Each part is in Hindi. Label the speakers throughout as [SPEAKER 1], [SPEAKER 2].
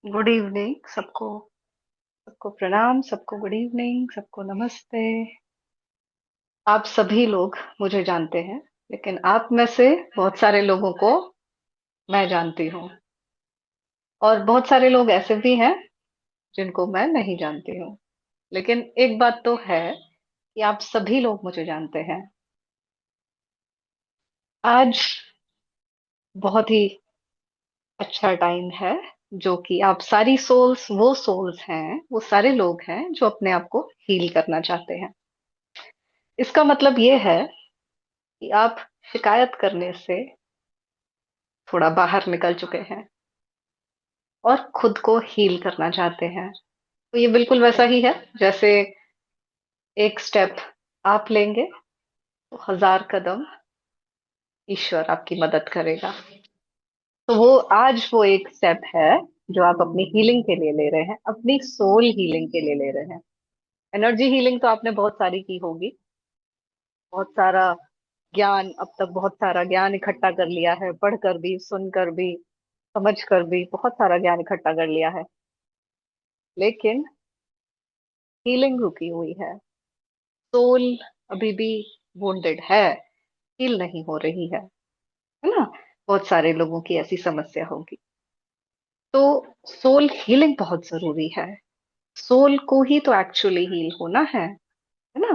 [SPEAKER 1] गुड इवनिंग सबको। सबको प्रणाम, सबको गुड इवनिंग, सबको नमस्ते। आप सभी लोग मुझे जानते हैं, लेकिन आप में से बहुत सारे लोगों को मैं जानती हूँ, और बहुत सारे लोग ऐसे भी हैं जिनको मैं नहीं जानती हूँ। लेकिन एक बात तो है कि आप सभी लोग मुझे जानते हैं। आज बहुत ही अच्छा टाइम है, जो कि आप सारी सोल्स हैं, वो सारे लोग हैं जो अपने आप को हील करना चाहते हैं। इसका मतलब ये है कि आप शिकायत करने से थोड़ा बाहर निकल चुके हैं और खुद को हील करना चाहते हैं। तो ये बिल्कुल वैसा ही है जैसे एक स्टेप आप लेंगे तो 1000 कदम ईश्वर आपकी मदद करेगा। तो वो एक स्टेप है जो आप अपनी हीलिंग के लिए ले रहे हैं, अपनी सोल हीलिंग के लिए ले रहे हैं। एनर्जी हीलिंग तो आपने बहुत सारी की होगी, बहुत सारा ज्ञान, अब तक बहुत सारा ज्ञान इकट्ठा कर लिया है, पढ़कर भी, सुनकर भी, समझ कर भी बहुत सारा ज्ञान इकट्ठा कर लिया है। लेकिन हीलिंग रुकी हुई है। सोल अभी भी वोंडेड है, हील नहीं हो रही है ना। बहुत सारे लोगों की ऐसी समस्या होगी। तो सोल हीलिंग बहुत जरूरी है। सोल को ही तो एक्चुअली हील होना है ना।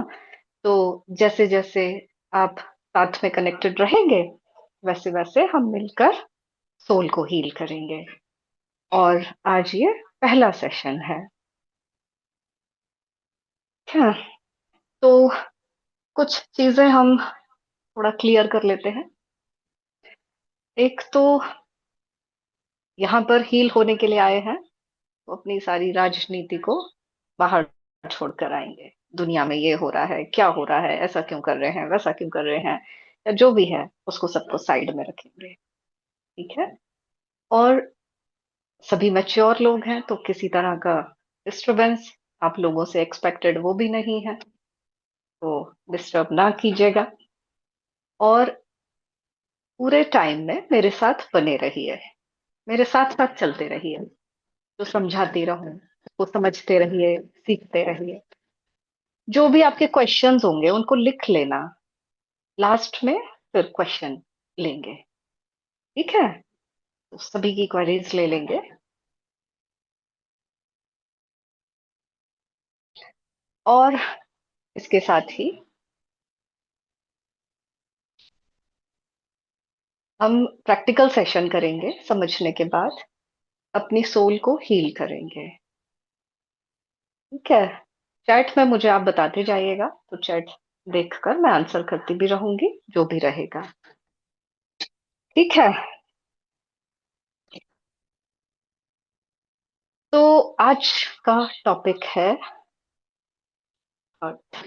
[SPEAKER 1] तो जैसे जैसे आप साथ में कनेक्टेड रहेंगे, वैसे वैसे हम मिलकर सोल को हील करेंगे। और आज ये पहला सेशन है। क्या? तो कुछ चीजें हम थोड़ा क्लियर कर लेते हैं। एक तो यहाँ पर हील होने के लिए आए हैं, तो अपनी सारी राजनीति को बाहर छोड़कर आएंगे। दुनिया में ये हो रहा है, क्या हो रहा है, ऐसा क्यों कर रहे हैं, वैसा क्यों कर रहे हैं, या जो भी है उसको सबको साइड में रखेंगे। ठीक है। और सभी मैच्योर लोग हैं, तो किसी तरह का डिस्टरबेंस आप लोगों से एक्सपेक्टेड वो भी नहीं है, तो डिस्टर्ब ना कीजिएगा। और पूरे टाइम में मेरे साथ बने रहिए, मेरे साथ साथ चलते रहिए। जो समझाती रहूं उसको समझते रहिए, सीखते रहिए। जो भी आपके क्वेश्चंस होंगे उनको लिख लेना, लास्ट में फिर क्वेश्चन लेंगे। ठीक है। तो सभी की क्वेरीज ले लेंगे। और इसके साथ ही हम प्रैक्टिकल सेशन करेंगे, समझने के बाद अपनी सोल को हील करेंगे। ठीक है। चैट में मुझे आप बताते जाइएगा, तो चैट देखकर मैं आंसर करती भी रहूंगी, जो भी रहेगा। ठीक है। तो आज का टॉपिक है हर्ट।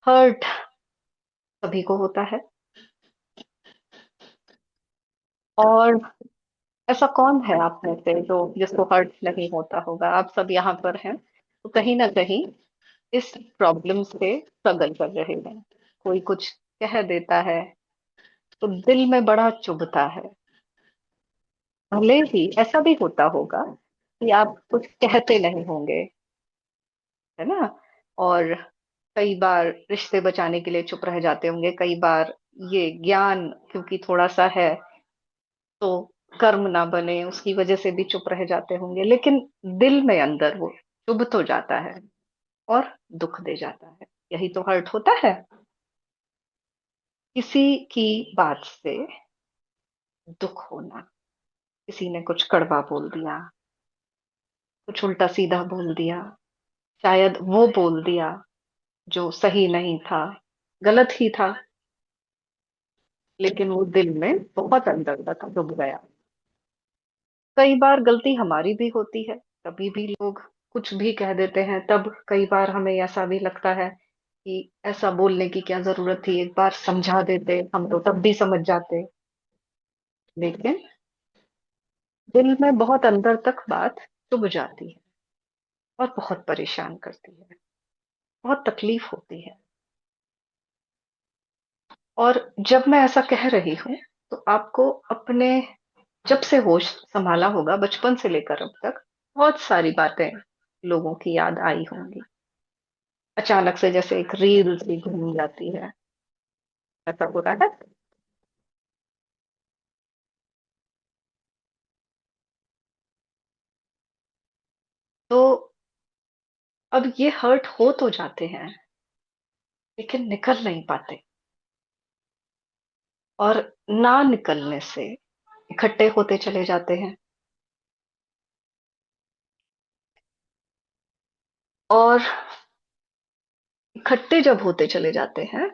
[SPEAKER 1] हर्ट सभी को होता है। और ऐसा कौन है आप में से जो जिसको हर्ट नहीं होता होगा? आप सब यहाँ पर हैं, तो कहीं ना कहीं इस प्रॉब्लम से स्ट्रगल कर रहे हैं। कोई कुछ कह देता है तो दिल में बड़ा चुभता है। भले ही ऐसा भी होता होगा कि आप कुछ कहते नहीं होंगे, है ना। और कई बार रिश्ते बचाने के लिए चुप रह जाते होंगे, कई बार ये ज्ञान क्योंकि थोड़ा सा है तो कर्म ना बने उसकी वजह से भी चुप रह जाते होंगे। लेकिन दिल में अंदर वो चुभ तो जाता है और दुख दे जाता है। यही तो हर्ट होता है। किसी की बात से दुख होना, किसी ने कुछ कड़वा बोल दिया, कुछ उल्टा सीधा बोल दिया, शायद वो बोल दिया जो सही नहीं था, गलत ही था, लेकिन वो दिल में बहुत अंदर तक डूब गया। कई बार गलती हमारी भी होती है, कभी भी लोग कुछ भी कह देते हैं, तब कई बार हमें ऐसा भी लगता है कि ऐसा बोलने की क्या जरूरत थी, एक बार समझा देते हम तो तब भी समझ जाते। लेकिन दिल में बहुत अंदर तक बात चुभ जाती है और बहुत परेशान करती है, बहुत तकलीफ होती है। और जब मैं ऐसा कह रही हूं, तो आपको अपने जब से होश संभाला होगा, बचपन से लेकर अब तक, बहुत सारी बातें लोगों की याद आई होंगी। अचानक से जैसे एक रील सी घूम जाती है, ऐसा हो रहा है। तो अब ये हर्ट हो तो जाते हैं, लेकिन निकल नहीं पाते, और ना निकलने से इकट्ठे होते चले जाते हैं। और इकट्ठे जब होते चले जाते हैं,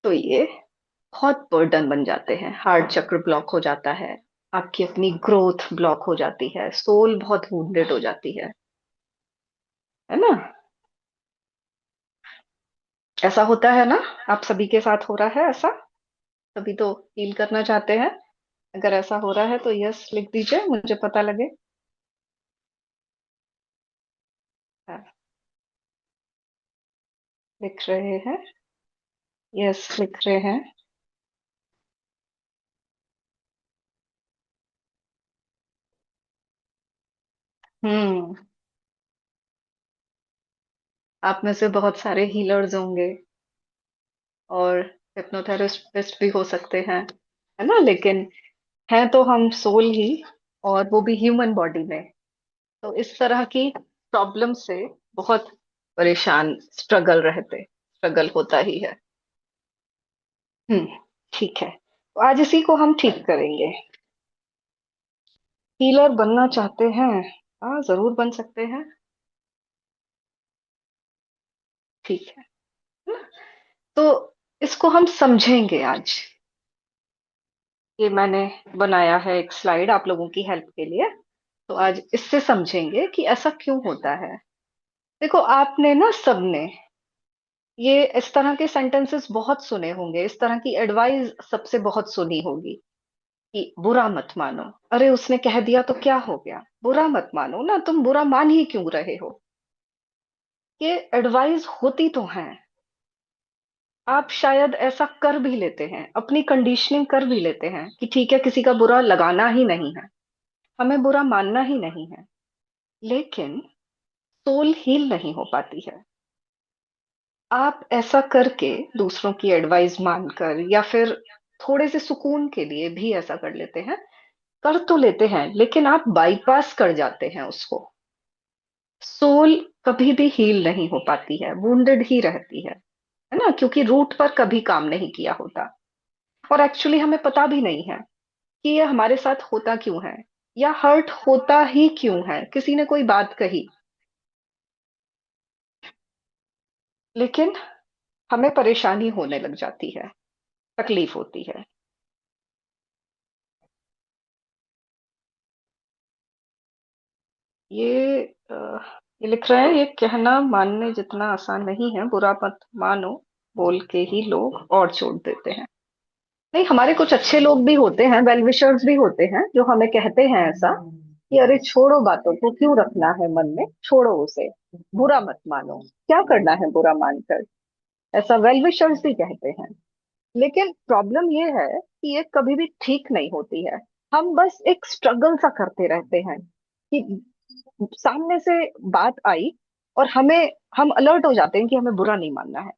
[SPEAKER 1] तो ये बहुत बर्डन बन जाते हैं। हार्ट चक्र ब्लॉक हो जाता है, आपकी अपनी ग्रोथ ब्लॉक हो जाती है, सोल बहुत वुंडेड हो जाती है ना। ऐसा होता है ना, आप सभी के साथ हो रहा है ऐसा, तभी तो हील करना चाहते हैं। अगर ऐसा हो रहा है तो यस लिख दीजिए, मुझे पता लगे। हाँ, लिख रहे हैं। यस लिख रहे हैं। हम्म। आप में से बहुत सारे हीलर्स होंगे, और हिप्नोथेरेपिस्ट भी हो सकते हैं, है ना, लेकिन हैं तो हम सोल ही, और वो भी ह्यूमन बॉडी में। तो इस तरह की प्रॉब्लम से बहुत परेशान, स्ट्रगल होता ही है। हम्म। ठीक है, तो आज इसी को हम ठीक करेंगे। हीलर बनना चाहते हैं? हाँ, जरूर बन सकते हैं। ठीक है ना? तो इसको हम समझेंगे आज। ये मैंने बनाया है एक स्लाइड आप लोगों की हेल्प के लिए। तो आज इससे समझेंगे कि ऐसा क्यों होता है। देखो, आपने ना सबने ये इस तरह के सेंटेंसेस बहुत सुने होंगे, इस तरह की एडवाइस सबसे बहुत सुनी होगी कि बुरा मत मानो। अरे उसने कह दिया तो क्या हो गया, बुरा मत मानो ना, तुम बुरा मान ही क्यों रहे हो। ये एडवाइस होती तो है, आप शायद ऐसा कर भी लेते हैं, अपनी कंडीशनिंग कर भी लेते हैं कि ठीक है, किसी का बुरा लगाना ही नहीं है, हमें बुरा मानना ही नहीं है। लेकिन सोल हील नहीं हो पाती है। आप ऐसा करके, दूसरों की एडवाइस मानकर, या फिर थोड़े से सुकून के लिए भी ऐसा कर लेते हैं, कर तो लेते हैं, लेकिन आप बाईपास कर जाते हैं उसको। सोल कभी भी हील नहीं हो पाती है, वुंडेड ही रहती है ना, क्योंकि रूट पर कभी काम नहीं किया होता। और एक्चुअली हमें पता भी नहीं है कि ये हमारे साथ होता क्यों है, या हर्ट होता ही क्यों है। किसी ने कोई बात कही, लेकिन हमें परेशानी होने लग जाती है, तकलीफ होती है। ये ये लिख रहे हैं, ये कहना मानने जितना आसान नहीं है, बुरा मत मानो बोल के ही लोग और छोड़ देते हैं। नहीं, हमारे कुछ अच्छे लोग भी होते हैं, वेल विशर्स भी होते हैं, जो हमें कहते हैं ऐसा कि अरे छोड़ो, बातों को क्यों रखना है मन में, छोड़ो उसे, बुरा मत मानो, क्या करना है बुरा मानकर। ऐसा वेल विशर्स भी कहते हैं। लेकिन प्रॉब्लम ये है कि ये कभी भी ठीक नहीं होती है। हम बस एक स्ट्रगल सा करते रहते हैं कि सामने से बात आई, और हम अलर्ट हो जाते हैं कि हमें बुरा नहीं मानना है।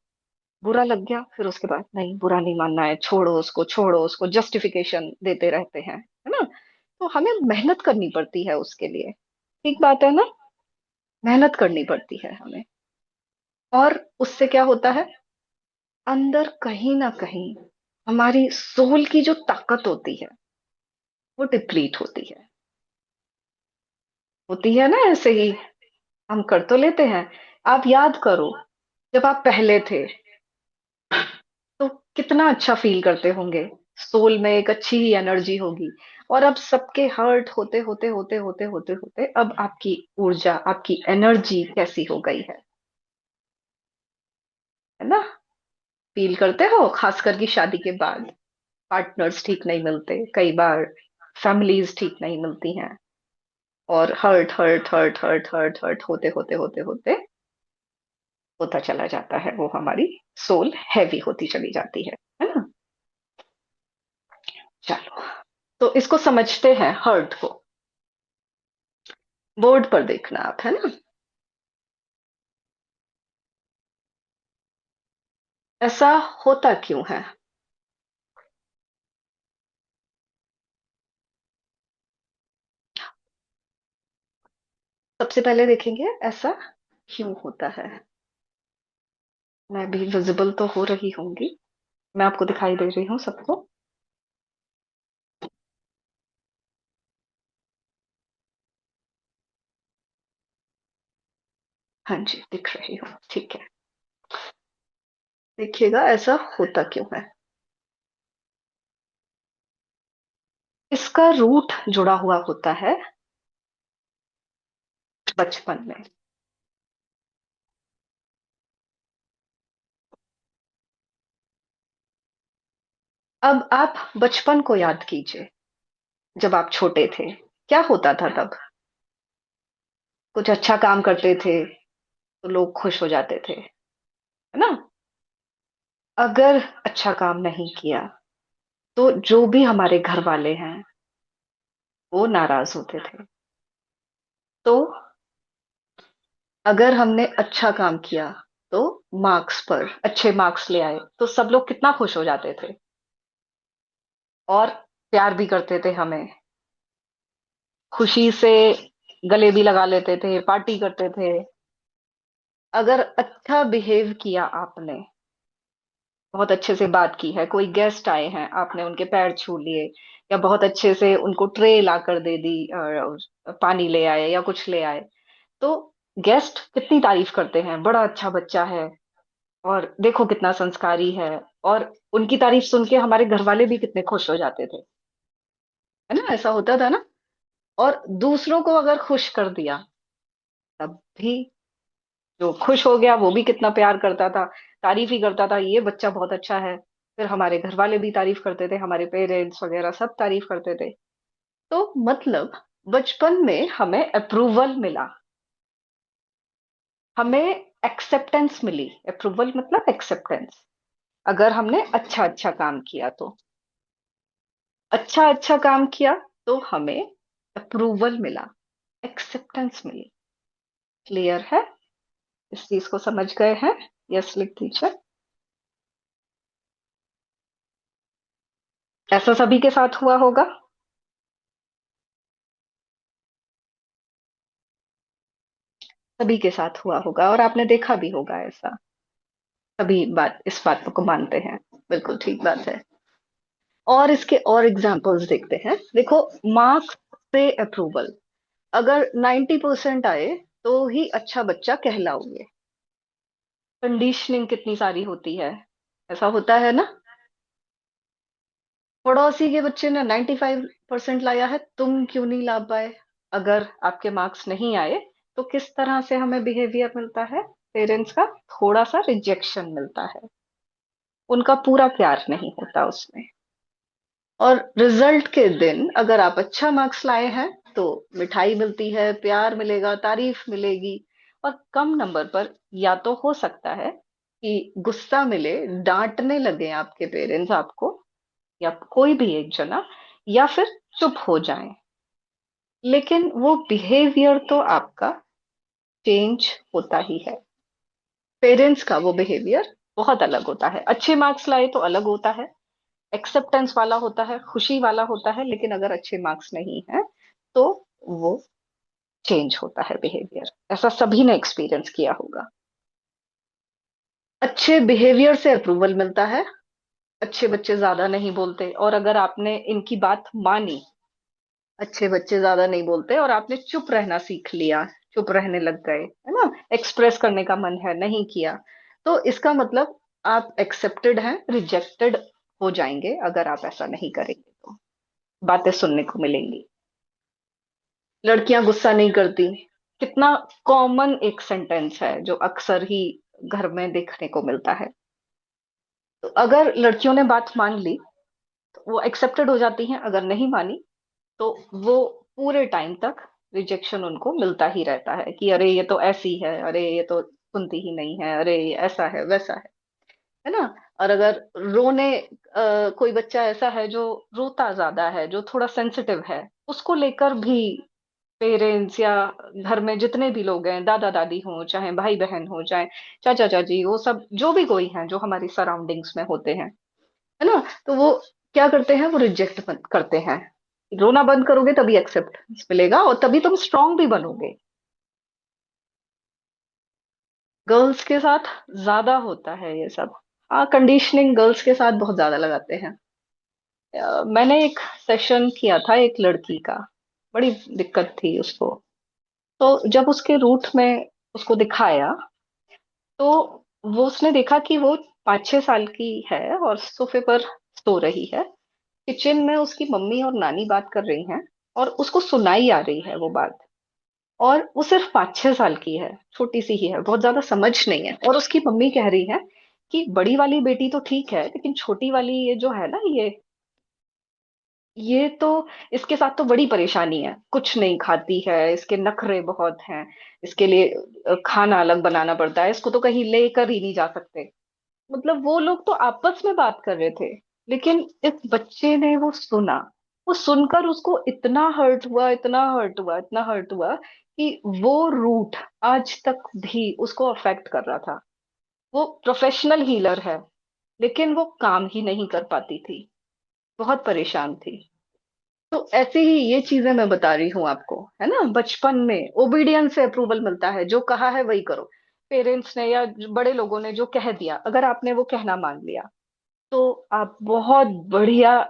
[SPEAKER 1] बुरा लग गया, फिर उसके बाद नहीं, बुरा नहीं मानना है, छोड़ो उसको, छोड़ो उसको, जस्टिफिकेशन देते रहते हैं, है ना। तो हमें मेहनत करनी पड़ती है उसके लिए। ठीक बात है ना, मेहनत करनी पड़ती है हमें। और उससे क्या होता है, अंदर कहीं ना कहीं हमारी सोल की जो ताकत होती है, वो डिप्लीट होती है ना, ऐसे ही हम कर तो लेते हैं। आप याद करो, जब आप पहले थे, तो कितना अच्छा फील करते होंगे, सोल में एक अच्छी ही एनर्जी होगी। और अब सबके हर्ट होते होते होते होते होते होते अब आपकी ऊर्जा, आपकी एनर्जी कैसी हो गई है ना। फील करते हो, खास करके शादी के बाद पार्टनर्स ठीक नहीं मिलते कई बार, फैमिलीज ठीक नहीं मिलती हैं, और hurt hurt hurt hurt hurt hurt होते होते होते होते होता चला जाता है, वो हमारी सोल हैवी होती चली जाती है ना। चलो, तो इसको समझते हैं, हर्ट को। बोर्ड पर देखना आप, है ना। ऐसा होता क्यों है? सबसे पहले देखेंगे ऐसा क्यों होता है। मैं भी विजिबल तो हो रही होंगी, मैं आपको दिखाई दे रही हूँ सबको। हाँ जी, दिख रही हूँ, ठीक है। देखिएगा ऐसा होता क्यों है। इसका रूट जुड़ा हुआ होता है बचपन में। अब आप बचपन को याद कीजिए, जब आप छोटे थे क्या होता था तब। कुछ अच्छा काम करते थे तो लोग खुश हो जाते थे, है ना। अगर अच्छा काम नहीं किया तो जो भी हमारे घर वाले हैं वो नाराज होते थे। तो अगर हमने अच्छा काम किया तो मार्क्स पर अच्छे मार्क्स ले आए तो सब लोग कितना खुश हो जाते थे, और प्यार भी करते थे हमें, खुशी से गले भी लगा लेते थे, पार्टी करते थे। अगर अच्छा बिहेव किया आपने, बहुत अच्छे से बात की है, कोई गेस्ट आए हैं आपने उनके पैर छू लिए, या बहुत अच्छे से उनको ट्रे ला कर दे दी, पानी ले आए या कुछ ले आए, तो गेस्ट कितनी तारीफ करते हैं, बड़ा अच्छा बच्चा है, और देखो कितना संस्कारी है। और उनकी तारीफ सुन के हमारे घर वाले भी कितने खुश हो जाते थे, है ना। ऐसा होता था ना। और दूसरों को अगर खुश कर दिया तब भी जो खुश हो गया वो भी कितना प्यार करता था, तारीफ ही करता था, ये बच्चा बहुत अच्छा है। फिर हमारे घर वाले भी तारीफ करते थे, हमारे पेरेंट्स वगैरह सब तारीफ करते थे। तो मतलब बचपन में हमें अप्रूवल मिला, हमें एक्सेप्टेंस मिली। अप्रूवल मतलब एक्सेप्टेंस। अगर हमने अच्छा अच्छा काम किया तो, अच्छा अच्छा काम किया तो हमें अप्रूवल मिला, एक्सेप्टेंस मिली। क्लियर है? इस चीज को समझ गए हैं? यस लिख दीजिए। ऐसा सभी के साथ हुआ होगा। सभी के साथ हुआ होगा और आपने देखा भी होगा ऐसा। सभी बात इस बात को मानते हैं। बिल्कुल ठीक बात है। और इसके और एग्जांपल्स देखते हैं। देखो, मार्क्स से अप्रूवल, अगर 90% आए तो ही अच्छा बच्चा कहलाओगे। कंडीशनिंग कितनी सारी होती है, ऐसा होता है ना। पड़ोसी के बच्चे ने 95% लाया है, तुम क्यों नहीं ला पाए। अगर आपके मार्क्स नहीं आए तो किस तरह से हमें बिहेवियर मिलता है, पेरेंट्स का थोड़ा सा रिजेक्शन मिलता है, उनका पूरा प्यार नहीं होता उसमें। और रिजल्ट के दिन अगर आप अच्छा मार्क्स लाए हैं तो मिठाई मिलती है, प्यार मिलेगा, तारीफ मिलेगी। और कम नंबर पर या तो हो सकता है कि गुस्सा मिले, डांटने लगे आपके पेरेंट्स आपको, या कोई भी एक जना, या फिर चुप हो जाएं। लेकिन वो बिहेवियर तो आपका चेंज होता ही है। पेरेंट्स का वो बिहेवियर बहुत अलग होता है। अच्छे मार्क्स लाए तो अलग होता है, एक्सेप्टेंस वाला होता है, खुशी वाला होता है। लेकिन अगर अच्छे मार्क्स नहीं है तो वो चेंज होता है बिहेवियर। ऐसा सभी ने एक्सपीरियंस किया होगा। अच्छे बिहेवियर से अप्रूवल मिलता है, अच्छे बच्चे ज्यादा नहीं बोलते, और अगर आपने इनकी बात मानी, अच्छे बच्चे ज्यादा नहीं बोलते और आपने चुप रहना सीख लिया, चुप रहने लग गए, है ना, एक्सप्रेस करने का मन है नहीं किया, तो इसका मतलब आप एक्सेप्टेड हैं, रिजेक्टेड हो जाएंगे अगर आप ऐसा नहीं करेंगे तो। बातें सुनने को मिलेंगी। लड़कियां गुस्सा नहीं करती, कितना कॉमन एक सेंटेंस है जो अक्सर ही घर में देखने को मिलता है। तो अगर लड़कियों ने बात मान ली तो वो एक्सेप्टेड हो जाती हैं, अगर नहीं मानी तो वो पूरे टाइम तक रिजेक्शन उनको मिलता ही रहता है कि अरे ये तो ऐसी है, अरे ये तो सुनती ही नहीं है, अरे ये ऐसा है वैसा है ना। और अगर कोई बच्चा ऐसा है जो रोता ज्यादा है, जो थोड़ा सेंसिटिव है, उसको लेकर भी पेरेंट्स या घर में जितने भी लोग हैं, दादा दादी हो, चाहे भाई बहन हो, चाहे चाचा चाची, वो सब जो भी कोई है जो हमारी सराउंडिंग्स में होते हैं, है ना, तो वो क्या करते हैं, वो रिजेक्ट करते हैं। रोना बंद करोगे तभी एक्सेप्टेंस मिलेगा और तभी तुम स्ट्रांग भी बनोगे। गर्ल्स के साथ ज्यादा होता है ये सब। हाँ, कंडीशनिंग गर्ल्स के साथ बहुत ज्यादा लगाते हैं। मैंने एक सेशन किया था एक लड़की का, बड़ी दिक्कत थी उसको। तो जब उसके रूट में उसको दिखाया, तो वो उसने देखा कि वो 5-6 साल की है और सोफे पर सो रही है। किचन में उसकी मम्मी और नानी बात कर रही हैं और उसको सुनाई आ रही है वो बात। और वो सिर्फ 5-6 साल की है, छोटी सी ही है, बहुत ज्यादा समझ नहीं है। और उसकी मम्मी कह रही है कि बड़ी वाली बेटी तो ठीक है, लेकिन छोटी वाली ये जो है ना, ये तो इसके साथ तो बड़ी परेशानी है, कुछ नहीं खाती है, इसके नखरे बहुत हैं, इसके लिए खाना अलग बनाना पड़ता है, इसको तो कहीं लेकर ही नहीं जा सकते। मतलब वो लोग तो आपस में बात कर रहे थे, लेकिन इस बच्चे ने वो सुना। वो सुनकर उसको इतना हर्ट हुआ, इतना हर्ट हुआ, इतना हर्ट हुआ कि वो रूट आज तक भी उसको अफेक्ट कर रहा था। वो प्रोफेशनल हीलर है, लेकिन वो काम ही नहीं कर पाती थी, बहुत परेशान थी। तो ऐसे ही ये चीजें मैं बता रही हूँ आपको, है ना। बचपन में ओबीडियंस से अप्रूवल मिलता है, जो कहा है वही करो। पेरेंट्स ने या बड़े लोगों ने जो कह दिया, अगर आपने वो कहना मान लिया, तो आप बहुत बढ़िया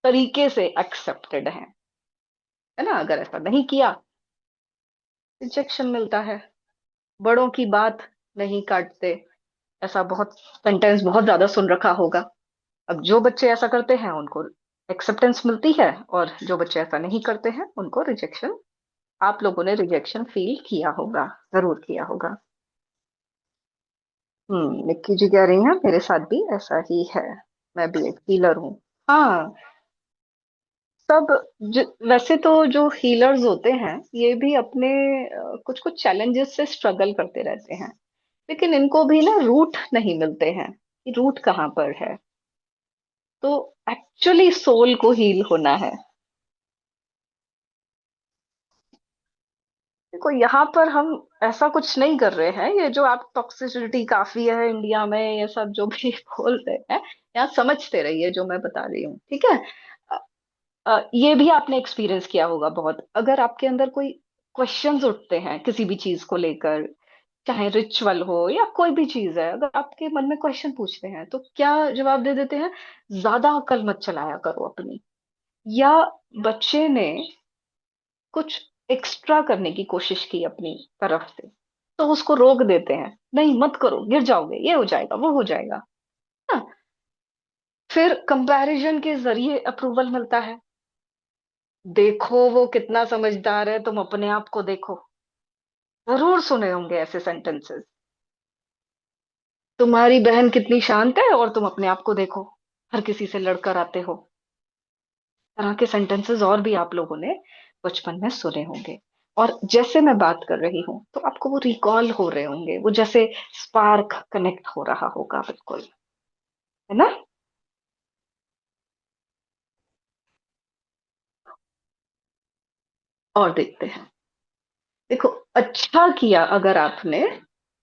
[SPEAKER 1] तरीके से एक्सेप्टेड हैं, है ना। अगर ऐसा नहीं किया, रिजेक्शन मिलता है। बड़ों की बात नहीं काटते, ऐसा बहुत सेंटेंस बहुत ज्यादा सुन रखा होगा। अब जो बच्चे ऐसा करते हैं उनको एक्सेप्टेंस मिलती है, और जो बच्चे ऐसा नहीं करते हैं उनको रिजेक्शन। आप लोगों ने रिजेक्शन फील किया होगा, जरूर किया होगा। निक्की जी कह रही हैं मेरे साथ भी ऐसा ही है, मैं भी एक हीलर हूँ। हाँ, सब वैसे तो जो हीलर्स होते हैं ये भी अपने कुछ कुछ चैलेंजेस से स्ट्रगल करते रहते हैं, लेकिन इनको भी ना रूट नहीं मिलते हैं कि रूट कहाँ पर है। तो एक्चुअली सोल को हील होना है। देखो, यहाँ पर हम ऐसा कुछ नहीं कर रहे हैं, ये जो आप टॉक्सिसिटी काफी है इंडिया में, ये सब जो भी बोल रहे हैं, यहाँ समझते रहिए जो मैं बता रही हूँ, ठीक है। ये भी आपने एक्सपीरियंस किया होगा बहुत, अगर आपके अंदर कोई क्वेश्चंस उठते हैं किसी भी चीज को लेकर, चाहे रिचुअल हो या कोई भी चीज है, अगर आपके मन में क्वेश्चन पूछते हैं तो क्या जवाब दे देते हैं, ज्यादा अकल मत चलाया करो अपनी। या बच्चे ने कुछ एक्स्ट्रा करने की कोशिश की अपनी तरफ से, तो उसको रोक देते हैं, नहीं मत करो, गिर जाओगे, ये हो जाएगा, वो हो जाएगा। हाँ, फिर कंपैरिजन के जरिए अप्रूवल मिलता है। देखो वो कितना समझदार है, तुम अपने आप को देखो। जरूर सुने होंगे ऐसे सेंटेंसेस। तुम्हारी बहन कितनी शांत है और तुम अपने आप को देखो, हर किसी से लड़कर आते हो। तरह के सेंटेंसेस और भी आप लोगों ने बचपन में सुने होंगे। और जैसे मैं बात कर रही हूँ तो आपको वो रिकॉल हो रहे होंगे, वो जैसे स्पार्क कनेक्ट हो रहा होगा, बिल्कुल, है ना। और देखते हैं। देखो, अच्छा किया अगर आपने,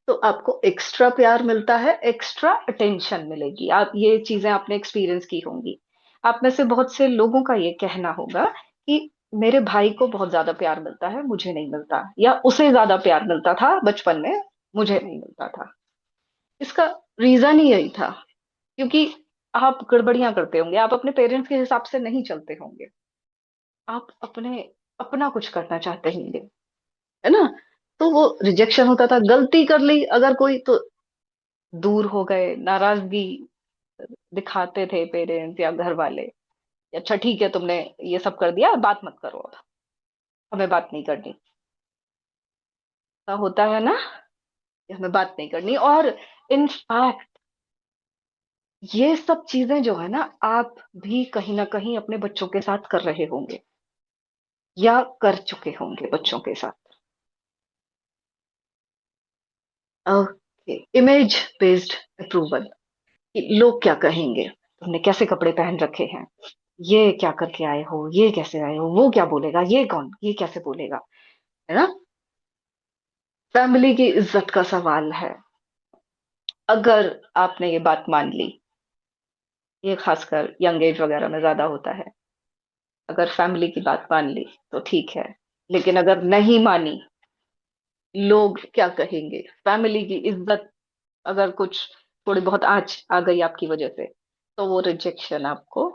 [SPEAKER 1] तो आपको एक्स्ट्रा प्यार मिलता है, एक्स्ट्रा अटेंशन मिलेगी। आप ये चीजें आपने एक्सपीरियंस की होंगी। आप में से बहुत से लोगों का ये कहना होगा कि मेरे भाई को बहुत ज्यादा प्यार मिलता है, मुझे नहीं मिलता, या उसे ज्यादा प्यार मिलता था बचपन में, मुझे नहीं मिलता था। इसका रीजन ही यही था, क्योंकि आप गड़बड़ियां करते होंगे, आप अपने पेरेंट्स के हिसाब से नहीं चलते होंगे, आप अपना कुछ करना चाहते होंगे, है ना। तो वो रिजेक्शन होता था, गलती कर ली अगर कोई तो दूर हो गए, नाराजगी दिखाते थे पेरेंट्स या घर वाले। अच्छा ठीक है, तुमने ये सब कर दिया, बात मत करो अब, हमें बात नहीं करनी। ऐसा होता है ना, कि हमें बात नहीं करनी। और इनफैक्ट ये सब चीजें जो है ना, आप भी कहीं ना कहीं अपने बच्चों के साथ कर रहे होंगे या कर चुके होंगे बच्चों के साथ। Okay, image based approval. कि लोग क्या कहेंगे, तुमने कैसे कपड़े पहन रखे हैं, ये क्या करके आए हो, ये कैसे आए हो, वो क्या बोलेगा, ये कौन, ये कैसे बोलेगा, है ना। फैमिली की इज्जत का सवाल है। अगर आपने ये बात मान ली, ये खासकर यंग एज वगैरह में ज्यादा होता है, अगर फैमिली की बात मान ली तो ठीक है, लेकिन अगर नहीं मानी, लोग क्या कहेंगे, फैमिली की इज्जत, अगर कुछ थोड़ी बहुत आंच आ गई आपकी वजह से, तो वो रिजेक्शन आपको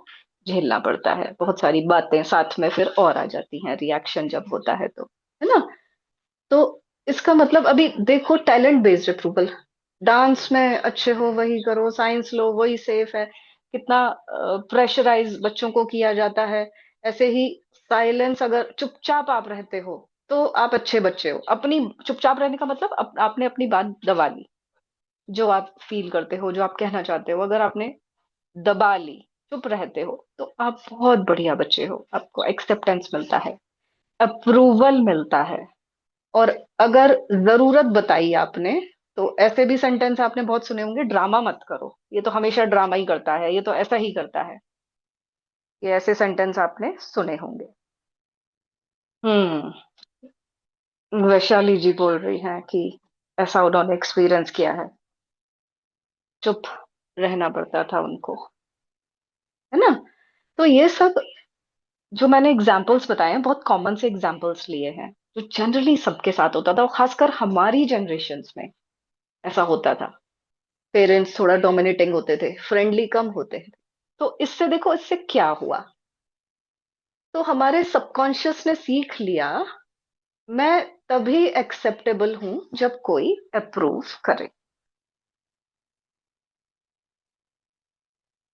[SPEAKER 1] झेलना पड़ता है। बहुत सारी बातें साथ में फिर और आ जाती हैं, रिएक्शन जब होता है तो, है ना। तो इसका मतलब अभी देखो, टैलेंट बेस्ड अप्रूवल, डांस में अच्छे हो वही करो, साइंस लो वही सेफ है, कितना प्रेशराइज बच्चों को किया जाता है। ऐसे ही साइलेंस, अगर चुपचाप आप रहते हो तो आप अच्छे बच्चे हो। अपनी चुपचाप रहने का मतलब आपने अपनी बात दबा ली, जो आप फील करते हो, जो आप कहना चाहते हो, अगर आपने दबा ली, चुप रहते हो, तो आप बहुत बढ़िया बच्चे हो, आपको एक्सेप्टेंस मिलता है, अप्रूवल मिलता है। और अगर जरूरत बताई आपने, तो ऐसे भी सेंटेंस आपने बहुत सुने होंगे, ड्रामा मत करो, ये तो हमेशा ड्रामा ही करता है, ये तो ऐसा ही करता है। ये ऐसे सेंटेंस आपने सुने होंगे। हम्म। वैशाली जी बोल रही हैं कि ऐसा उन्होंने एक्सपीरियंस किया है, चुप रहना पड़ता था उनको, है ना। तो ये सब जो मैंने एग्जाम्पल्स बताए हैं, बहुत कॉमन से एग्जाम्पल्स लिए हैं, जो जनरली सबके साथ होता था, और खासकर हमारी जनरेशन्स में ऐसा होता था। पेरेंट्स थोड़ा डोमिनेटिंग होते थे, फ्रेंडली कम होते थे। तो इससे देखो, इससे क्या हुआ, तो हमारे सबकॉन्शियस ने सीख लिया, मैं तभी एक्सेप्टेबल हूं जब कोई अप्रूव करे।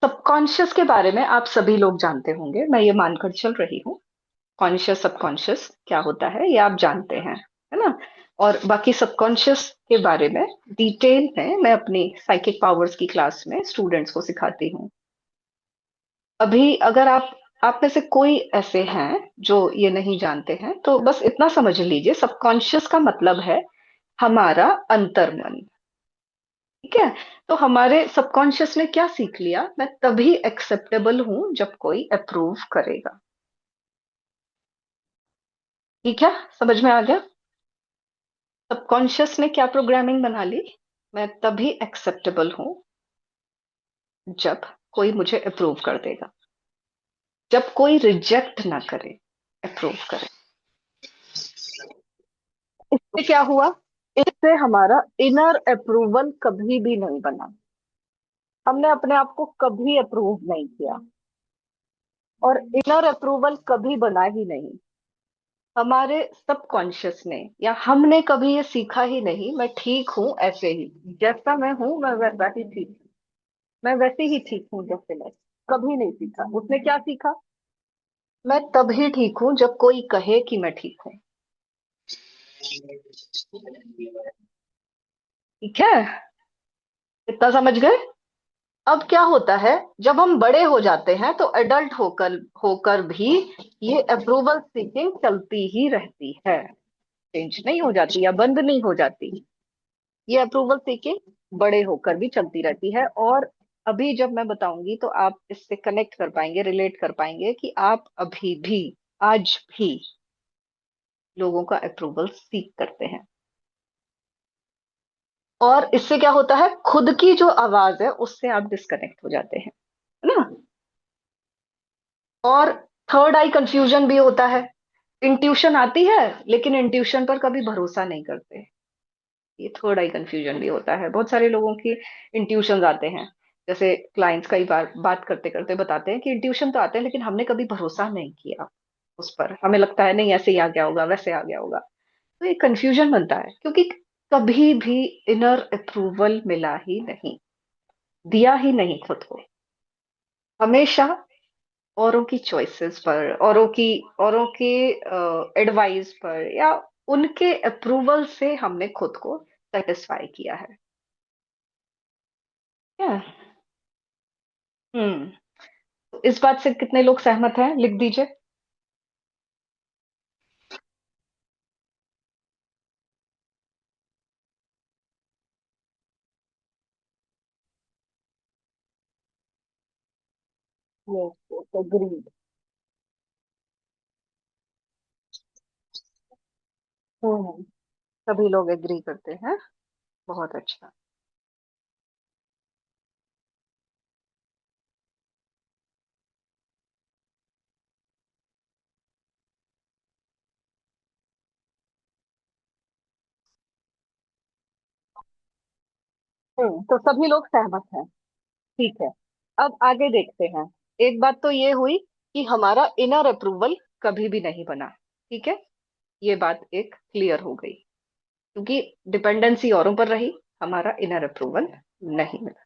[SPEAKER 1] सबकॉन्शियस के बारे में आप सभी लोग जानते होंगे, मैं ये मानकर चल रही हूँ। कॉन्शियस सबकॉन्शियस क्या होता है ये आप जानते हैं, है ना। और बाकी सबकॉन्शियस के बारे में डिटेल में मैं अपनी साइकिक पावर्स की क्लास में स्टूडेंट्स को सिखाती हूँ। अभी अगर आप में से कोई ऐसे हैं जो ये नहीं जानते हैं, तो बस इतना समझ लीजिए, सबकॉन्शियस का मतलब है हमारा अंतर्मन। ठीक है। तो हमारे सबकॉन्शियस ने क्या सीख लिया, मैं तभी एक्सेप्टेबल हूं जब कोई अप्रूव करेगा। ठीक है, समझ में आ गया। सबकॉन्शियस ने क्या प्रोग्रामिंग बना ली, मैं तभी एक्सेप्टेबल हूं जब कोई मुझे अप्रूव कर देगा, जब कोई रिजेक्ट ना करे, अप्रूव करे। इससे क्या हुआ, इससे हमारा इनर अप्रूवल कभी भी नहीं बना, हमने अपने आप को कभी अप्रूव नहीं किया, और इनर अप्रूवल कभी बना ही नहीं। हमारे सबकॉन्शियस ने या हमने कभी ये सीखा ही नहीं, मैं ठीक हूं ऐसे ही, जैसा मैं हूं मैं वैसा ही ठीक हूं, मैं वैसे ही ठीक हूं जैसे मैं। कभी नहीं सीखा। उसने क्या सीखा, मैं तभी ठीक हूं जब कोई कहे कि मैं ठीक हूं। ठीक है, इतना समझ गए। अब क्या होता है, जब हम बड़े हो जाते हैं तो एडल्ट होकर होकर भी ये अप्रूवल सीकिंग चलती ही रहती है, चेंज नहीं हो जाती या बंद नहीं हो जाती। ये अप्रूवल सीकिंग बड़े होकर भी चलती रहती है। और अभी जब मैं बताऊंगी तो आप इससे कनेक्ट कर पाएंगे, रिलेट कर पाएंगे कि आप अभी भी, आज भी लोगों का अप्रूवल सीख करते हैं। और इससे क्या होता है, खुद की जो आवाज है उससे आप डिस्कनेक्ट हो जाते हैं, है ना। और थर्ड आई कंफ्यूजन भी होता है। इंट्यूशन आती है, लेकिन इंट्यूशन पर कभी भरोसा नहीं करते। ये थर्ड आई कंफ्यूजन भी होता है, बहुत सारे लोगों की इंट्यूशन आते हैं। जैसे क्लाइंट्स कई बार बात करते करते बताते हैं कि इंट्यूशन तो आते हैं, लेकिन हमने कभी भरोसा नहीं किया उस पर, हमें लगता है नहीं ऐसे ही आ गया होगा, वैसे आ गया होगा। तो ये कंफ्यूजन बनता है, क्योंकि कभी भी इनर अप्रूवल मिला ही नहीं, दिया ही नहीं खुद को। हमेशा औरों की चॉइसेस पर, औरों की एडवाइस पर, या उनके अप्रूवल से हमने खुद को सेटिस्फाई किया है। क्या। हम्म। तो इस बात से कितने लोग सहमत हैं, लिख दीजिए। Yes yes agreed. हम्म। सभी लोग एग्री करते हैं। बहुत अच्छा। तो सभी लोग सहमत हैं। ठीक है। अब आगे देखते हैं। एक बात तो ये हुई कि हमारा इनर अप्रूवल कभी भी नहीं बना। ठीक है। ये बात एक क्लियर हो गई, क्योंकि डिपेंडेंसी औरों पर रही, हमारा इनर अप्रूवल नहीं मिला।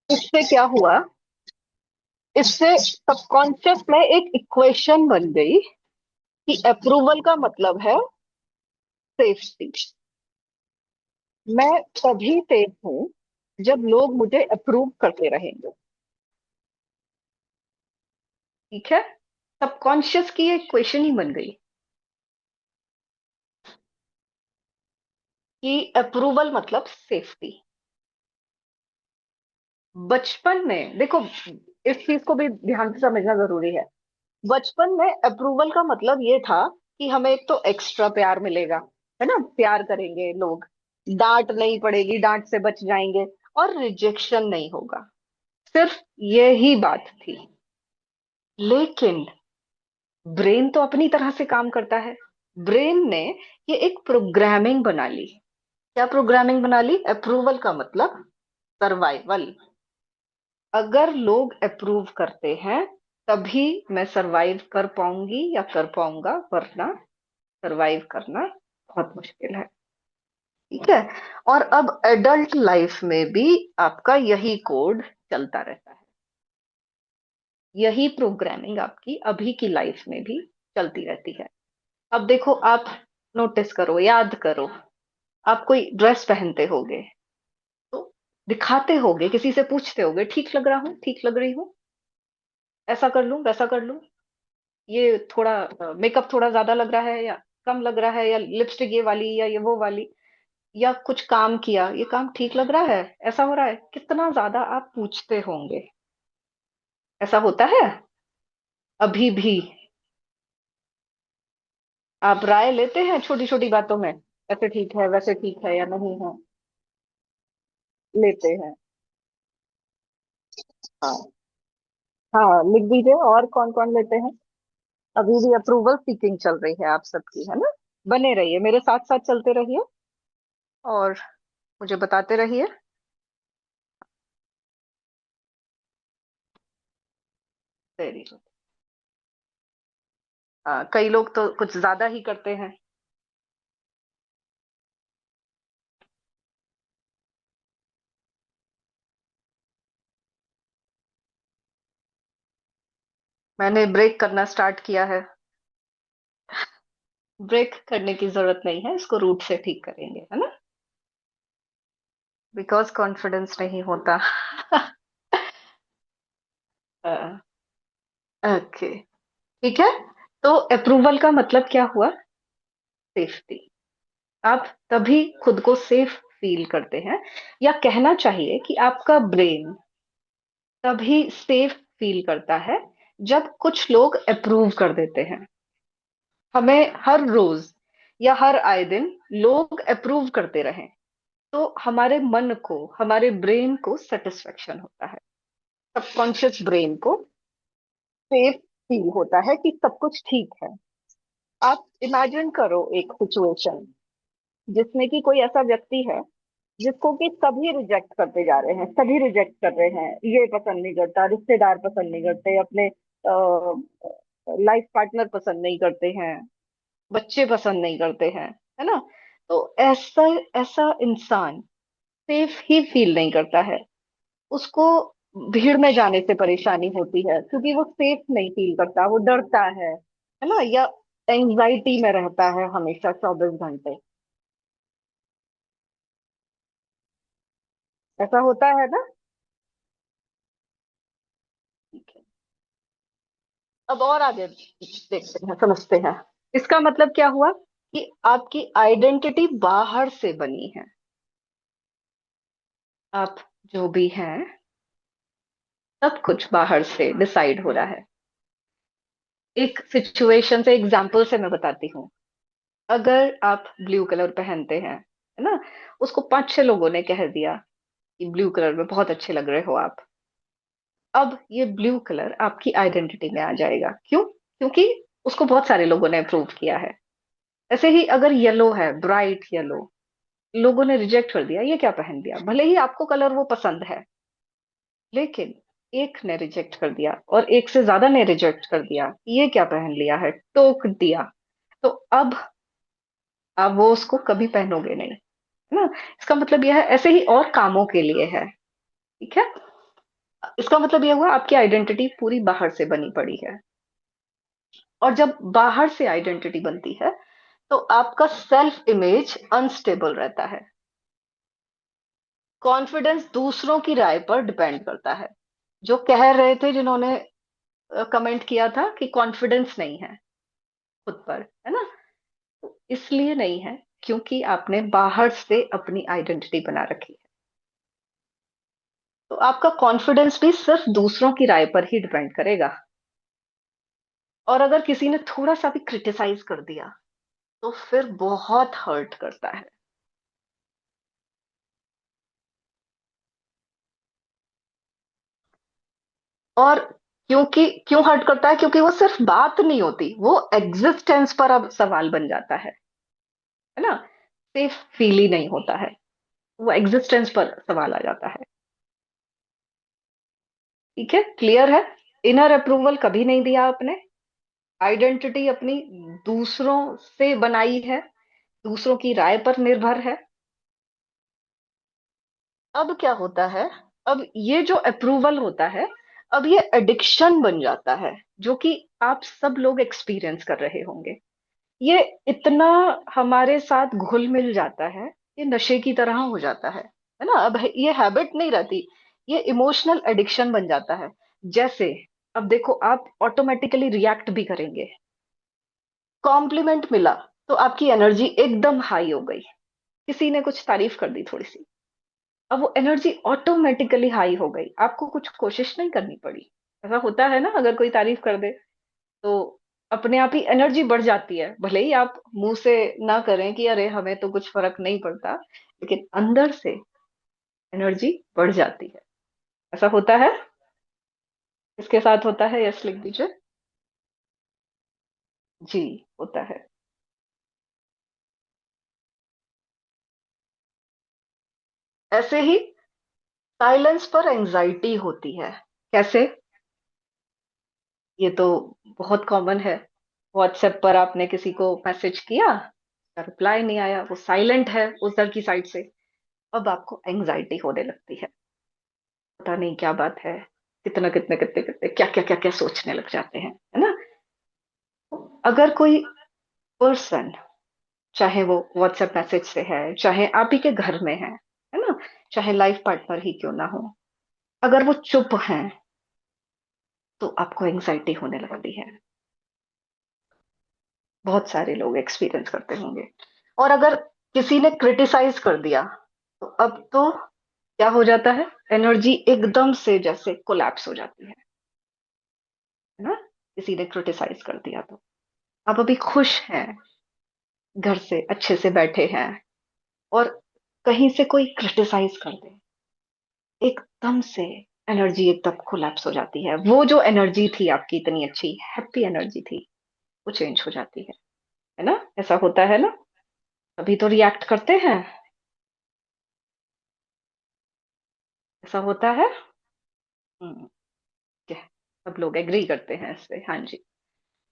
[SPEAKER 1] इससे क्या हुआ? इससे सबकॉन्शियस में एक इक्वेशन बन गई कि अप्रूवल का मतलब है सेफ्टी। मैं तभी सेफ हूं जब लोग मुझे अप्रूव करते रहेंगे। ठीक है। सबकॉन्शियस की एक इक्वेशन ही बन गई कि अप्रूवल मतलब सेफ्टी। बचपन में देखो, इस चीज को भी ध्यान से समझना जरूरी है। बचपन में अप्रूवल का मतलब ये था कि हमें एक तो एक्स्ट्रा प्यार मिलेगा, है ना, प्यार करेंगे लोग, डांट नहीं पड़ेगी, डांट से बच जाएंगे, और रिजेक्शन नहीं होगा। सिर्फ यही बात थी। लेकिन ब्रेन तो अपनी तरह से काम करता है। ब्रेन ने ये एक प्रोग्रामिंग बना ली। क्या प्रोग्रामिंग बना ली? अप्रूवल का मतलब सर्वाइवल। अगर लोग अप्रूव करते हैं तभी मैं सरवाइव कर पाऊंगी या कर पाऊंगा, वरना सरवाइव करना बहुत मुश्किल है। ठीक है। और अब एडल्ट लाइफ में भी आपका यही कोड चलता रहता है। यही प्रोग्रामिंग आपकी अभी की लाइफ में भी चलती रहती है। अब देखो, आप नोटिस करो, याद करो, आप कोई ड्रेस पहनते होगे तो दिखाते होगे, किसी से पूछते होगे, ठीक लग रहा हूँ, ठीक लग रही हूँ, ऐसा कर लूं, वैसा कर लूं, ये थोड़ा मेकअप थोड़ा ज्यादा लग रहा है या कम लग रहा है, या लिपस्टिक ये वाली या ये वो वाली, या कुछ काम किया, ये काम ठीक लग रहा है, ऐसा हो रहा है, कितना ज्यादा आप पूछते होंगे। ऐसा होता है अभी भी? आप राय लेते हैं छोटी छोटी बातों में, ऐसे ठीक है, वैसे ठीक है या नहीं है? लेते हैं। हाँ। हाँ, लिख दीजिए, और कौन कौन लेते हैं? अभी भी अप्रूवल सीकिंग चल रही है आप सबकी, है ना? बने रहिए, मेरे साथ साथ चलते रहिए और मुझे बताते रहिए। Very good. कई लोग तो कुछ ज्यादा ही करते हैं। मैंने ब्रेक करना स्टार्ट किया है। ब्रेक करने की जरूरत नहीं है, इसको रूट से ठीक करेंगे, है ना? बिकॉज कॉन्फिडेंस नहीं होता। ओके। ठीक है। तो अप्रूवल का मतलब क्या हुआ? सेफ्टी। आप तभी खुद को सेफ फील करते हैं, या कहना चाहिए कि आपका ब्रेन तभी सेफ फील करता है जब कुछ लोग अप्रूव कर देते हैं। हमें हर रोज या हर आए दिन लोग अप्रूव करते रहें तो हमारे मन को, हमारे ब्रेन को सेटिस्फेक्शन होता है। सबकॉन्शियस ब्रेन को सेफ फील होता है कि सब कुछ ठीक है। आप इमेजिन करो एक सिचुएशन जिसमें कि कोई ऐसा व्यक्ति है जिसको कि सभी रिजेक्ट करते जा रहे हैं, सभी रिजेक्ट कर रहे हैं, ये पसंद नहीं करता, रिश्तेदार पसंद नहीं करते, अपने लाइफ पार्टनर पसंद नहीं करते हैं, बच्चे पसंद नहीं करते हैं, है ना? तो ऐसा ऐसा इंसान सेफ ही फील नहीं करता है। उसको भीड़ में जाने से परेशानी होती है, क्योंकि वो सेफ नहीं फील करता, वो डरता है ना, या एंजाइटी में रहता है हमेशा 24 घंटे। ऐसा होता है ना? ठीक है। अब और आगे देखते हैं, समझते हैं। इसका मतलब क्या हुआ कि आपकी आइडेंटिटी बाहर से बनी है। आप जो भी हैं, सब कुछ बाहर से डिसाइड हो रहा है। एक सिचुएशन से, एग्जांपल से मैं बताती हूँ। अगर आप ब्लू कलर पहनते हैं, है ना, उसको 5-6 लोगों ने कह दिया कि ब्लू कलर में बहुत अच्छे लग रहे हो आप। अब ये ब्लू कलर आपकी आइडेंटिटी में आ जाएगा। क्यों? क्योंकि उसको बहुत सारे लोगों ने अप्रूव किया है। ऐसे ही अगर येलो है, ब्राइट येलो, लोगों ने रिजेक्ट कर दिया, ये क्या पहन दिया, भले ही आपको कलर वो पसंद है, लेकिन एक ने रिजेक्ट कर दिया और एक से ज्यादा ने रिजेक्ट कर दिया, ये क्या पहन लिया है, टोक दिया। तो अब आप वो उसको कभी पहनोगे नहीं, है ना। इसका मतलब यह है, ऐसे ही और कामों के लिए है। ठीक है। इसका मतलब यह हुआ आपकी आइडेंटिटी पूरी बाहर से बनी पड़ी है। और जब बाहर से आइडेंटिटी बनती है तो आपका सेल्फ इमेज अनस्टेबल रहता है। कॉन्फिडेंस दूसरों की राय पर डिपेंड करता है। जो कह रहे थे, जिन्होंने कमेंट किया था कि कॉन्फिडेंस नहीं है खुद पर, है ना, तो इसलिए नहीं है क्योंकि आपने बाहर से अपनी आइडेंटिटी बना रखी है। तो आपका कॉन्फिडेंस भी सिर्फ दूसरों की राय पर ही डिपेंड करेगा। और अगर किसी ने थोड़ा सा भी क्रिटिसाइज कर दिया तो फिर बहुत हर्ट करता है। और क्यों हर्ट करता है, क्योंकि वो सिर्फ बात नहीं होती, वो एग्जिस्टेंस पर अब सवाल बन जाता है ना। सिर्फ फील ही नहीं होता है, वो एग्जिस्टेंस पर सवाल आ जाता है। ठीक है, क्लियर है। इनर अप्रूवल कभी नहीं दिया आपने। आइडेंटिटी अपनी दूसरों से बनाई है, दूसरों की राय पर निर्भर है। अब क्या होता है, अब ये जो अप्रूवल होता है, अब ये एडिक्शन बन जाता है, जो कि आप सब लोग एक्सपीरियंस कर रहे होंगे। ये इतना हमारे साथ घुल मिल जाता है, ये नशे की तरह हो जाता है ना। अब ये हैबिट नहीं रहती, ये इमोशनल एडिक्शन बन जाता है। जैसे, अब देखो, आप ऑटोमेटिकली रिएक्ट भी करेंगे। कॉम्प्लीमेंट मिला तो आपकी एनर्जी एकदम हाई हो गई। किसी ने कुछ तारीफ कर दी थोड़ी सी, अब वो एनर्जी ऑटोमेटिकली हाई हो गई, आपको कुछ कोशिश नहीं करनी पड़ी। ऐसा होता है ना, अगर कोई तारीफ कर दे तो अपने आप ही एनर्जी बढ़ जाती है। भले ही आप मुंह से ना करें कि अरे हमें तो कुछ फर्क नहीं पड़ता, लेकिन अंदर से एनर्जी बढ़ जाती है। ऐसा होता है। इसके साथ होता है, यस लिख दीजिए। जी, होता है। ऐसे ही साइलेंस पर एंजाइटी होती है। कैसे? ये तो बहुत कॉमन है। व्हाट्सएप पर आपने किसी को मैसेज किया, रिप्लाई नहीं आया, वो साइलेंट है उधर की साइड से। अब आपको एंजाइटी होने लगती है, पता नहीं क्या बात है, कितना कितने कितने कितने क्या क्या क्या क्या सोचने लग जाते हैं, है ना। अगर कोई पर्सन, चाहे वो व्हाट्सएप मैसेज से है, चाहे आप ही के घर में है ना, चाहे लाइफ पार्टनर ही क्यों ना हो, अगर वो चुप है तो आपको एंजाइटी होने लगती है। बहुत सारे लोग एक्सपीरियंस करते होंगे। और अगर किसी ने क्रिटिसाइज कर दिया तो अब तो क्या हो जाता है, एनर्जी एकदम से जैसे कोलैप्स हो जाती है ना। किसी ने क्रिटिसाइज कर दिया तो आप अभी खुश हैं, घर से अच्छे से बैठे हैं, और कहीं से कोई क्रिटिसाइज कर दे, एकदम से एनर्जी एकदम कोलैप्स हो जाती है। वो जो एनर्जी थी आपकी, इतनी अच्छी हैप्पी एनर्जी थी, वो चेंज हो जाती है ना। ऐसा होता है ना। अभी तो रिएक्ट करते हैं। ऐसा होता है। हम्म, ठीक है, सब लोग एग्री करते हैं इससे, हाँ जी।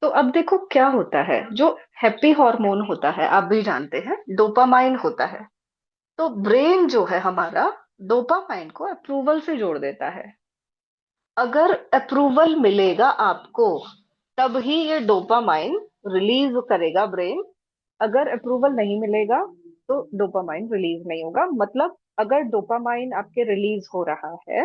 [SPEAKER 1] तो अब देखो क्या होता है, जो हैप्पी हार्मोन होता है आप भी जानते हैं, डोपामाइन होता है। तो ब्रेन जो है हमारा, डोपामाइन को अप्रूवल से जोड़ देता है। अगर अप्रूवल मिलेगा आपको, तब ही ये डोपामाइन रिलीज करेगा ब्रेन। अगर अप्रूवल नहीं मिलेगा तो डोपामाइन रिलीज नहीं होगा। मतलब अगर डोपामाइन आपके रिलीज हो रहा है,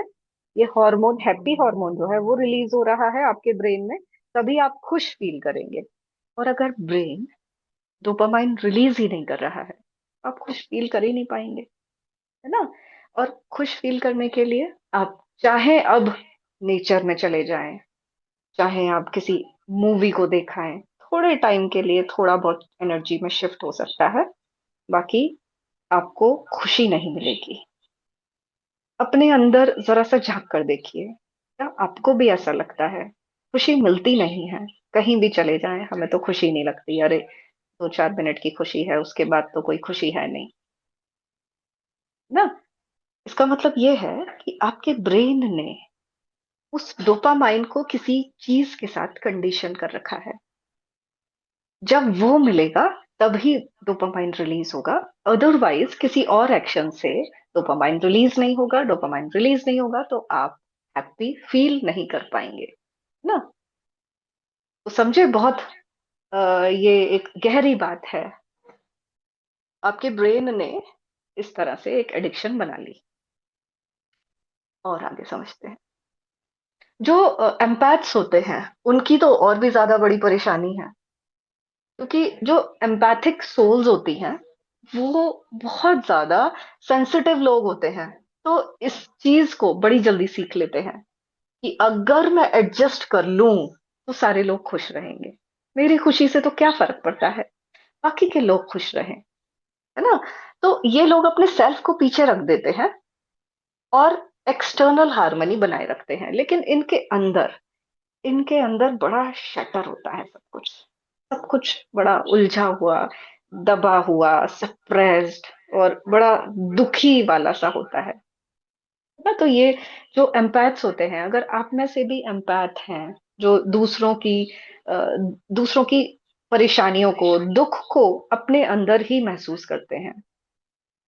[SPEAKER 1] ये हार्मोन, हैप्पी हार्मोन जो है वो रिलीज हो रहा है आपके ब्रेन में, तभी आप खुश फील करेंगे। और अगर ब्रेन डोपामाइन रिलीज ही नहीं कर रहा है, आप खुश फील कर ही नहीं पाएंगे, है ना। और खुश फील करने के लिए आप चाहे अब नेचर में चले जाएं, चाहे आप किसी मूवी को दिखाएं, थोड़े टाइम के लिए थोड़ा बहुत एनर्जी में शिफ्ट हो सकता है, बाकी आपको खुशी नहीं मिलेगी। अपने अंदर जरा सा झांक कर देखिए, क्या आपको भी ऐसा लगता है खुशी मिलती नहीं है? कहीं भी चले जाएं हमें तो खुशी नहीं लगती, अरे 2-4 मिनट की खुशी है, उसके बाद तो कोई खुशी है नहीं ना। इसका मतलब ये है कि आपके ब्रेन ने उस डोपामाइन को किसी चीज के साथ कंडीशन कर रखा है। जब वो मिलेगा तभी डोपामाइन रिलीज होगा, अदरवाइज किसी और एक्शन से डोपामाइन रिलीज नहीं होगा। डोपामाइन रिलीज नहीं होगा तो आप हैप्पी फील नहीं कर पाएंगे ना। तो समझे, बहुत ये एक गहरी बात है। आपके ब्रेन ने इस तरह से एक एडिक्शन बना ली। और आगे समझते हैं। जो एम्पैथ्स होते हैं उनकी तो और भी ज्यादा बड़ी परेशानी है, क्योंकि जो एम्पैथिक सोल्स होती हैं वो बहुत ज्यादा सेंसिटिव लोग होते हैं। तो इस चीज को बड़ी जल्दी सीख लेते हैं कि अगर मैं एडजस्ट कर लूं तो सारे लोग खुश रहेंगे, मेरी खुशी से तो क्या फर्क पड़ता है, बाकी के लोग खुश रहें, है ना। तो ये लोग अपने सेल्फ को पीछे रख देते हैं और एक्सटर्नल हार्मनी बनाए रखते हैं, लेकिन इनके अंदर बड़ा शटर होता है, सब कुछ बड़ा उलझा हुआ, दबा हुआ, सप्रेस्ड और बड़ा दुखी वाला सा होता है ना। तो ये जो एम्पैथ्स होते हैं, अगर आप में से भी एम्पैथ हैं जो अ, दूसरों की परेशानियों को, दुख को अपने अंदर ही महसूस करते हैं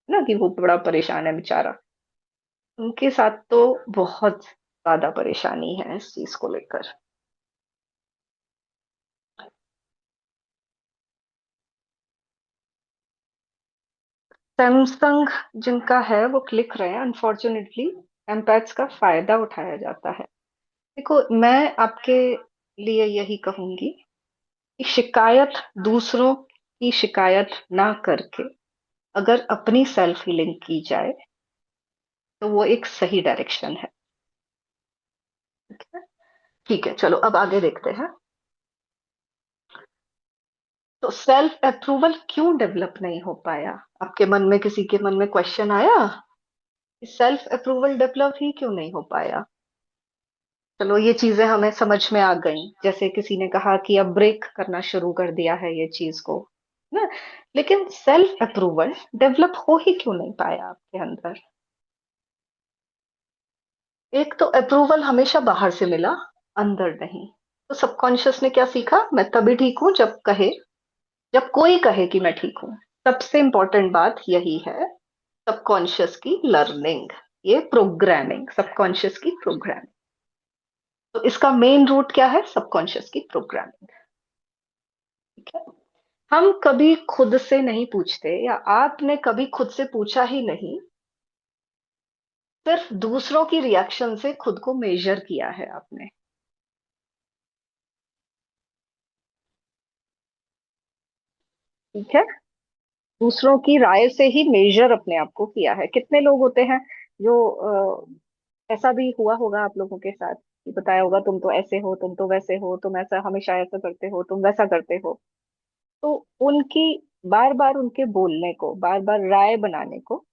[SPEAKER 1] ना, कि वो बड़ा परेशान है बेचारा, उनके साथ तो बहुत ज्यादा परेशानी है इस चीज को लेकर। सैमसंग जिनका है वो लिख रहे हैं, अनफॉर्चुनेटली एम्पैथ्स का फायदा उठाया जाता है। देखो, मैं आपके लिए यही कहूंगी कि शिकायत, दूसरों की शिकायत ना करके अगर अपनी सेल्फ हीलिंग की जाए तो वो एक सही डायरेक्शन है। ठीक है, ठीक है, चलो अब आगे देखते हैं। तो सेल्फ अप्रूवल क्यों डेवलप नहीं हो पाया? आपके मन में, किसी के मन में क्वेश्चन आया कि सेल्फ अप्रूवल डेवलप ही क्यों नहीं हो पाया? चलो, ये चीजें हमें समझ में आ गई। जैसे किसी ने कहा कि अब ब्रेक करना शुरू कर दिया है ये चीज को, ना। लेकिन सेल्फ अप्रूवल डेवलप हो ही क्यों नहीं पाया आपके अंदर? एक तो अप्रूवल हमेशा बाहर से मिला, अंदर नहीं। तो सबकॉन्शियस ने क्या सीखा, मैं तभी ठीक हूं जब कोई कहे कि मैं ठीक हूं। सबसे इंपॉर्टेंट बात यही है, सबकॉन्शियस की लर्निंग, ये प्रोग्रामिंग, सबकॉन्शियस की प्रोग्रामिंग। तो इसका मेन रूट क्या है? सबकॉन्शियस की प्रोग्रामिंग। ठीक है। हम कभी खुद से नहीं पूछते, या आपने कभी खुद से पूछा ही नहीं, सिर्फ दूसरों की रिएक्शन से खुद को मेजर किया है आपने। ठीक है, दूसरों की राय से ही मेजर अपने आप को किया है। कितने लोग होते हैं जो ऐसा भी हुआ होगा आप लोगों के साथ, कि बताया होगा तुम तो ऐसे हो, तुम तो वैसे हो, तुम ऐसा हमेशा ऐसा करते हो, तुम वैसा करते हो। तो उनकी बार बार उनके बोलने को, बार बार राय बनाने को,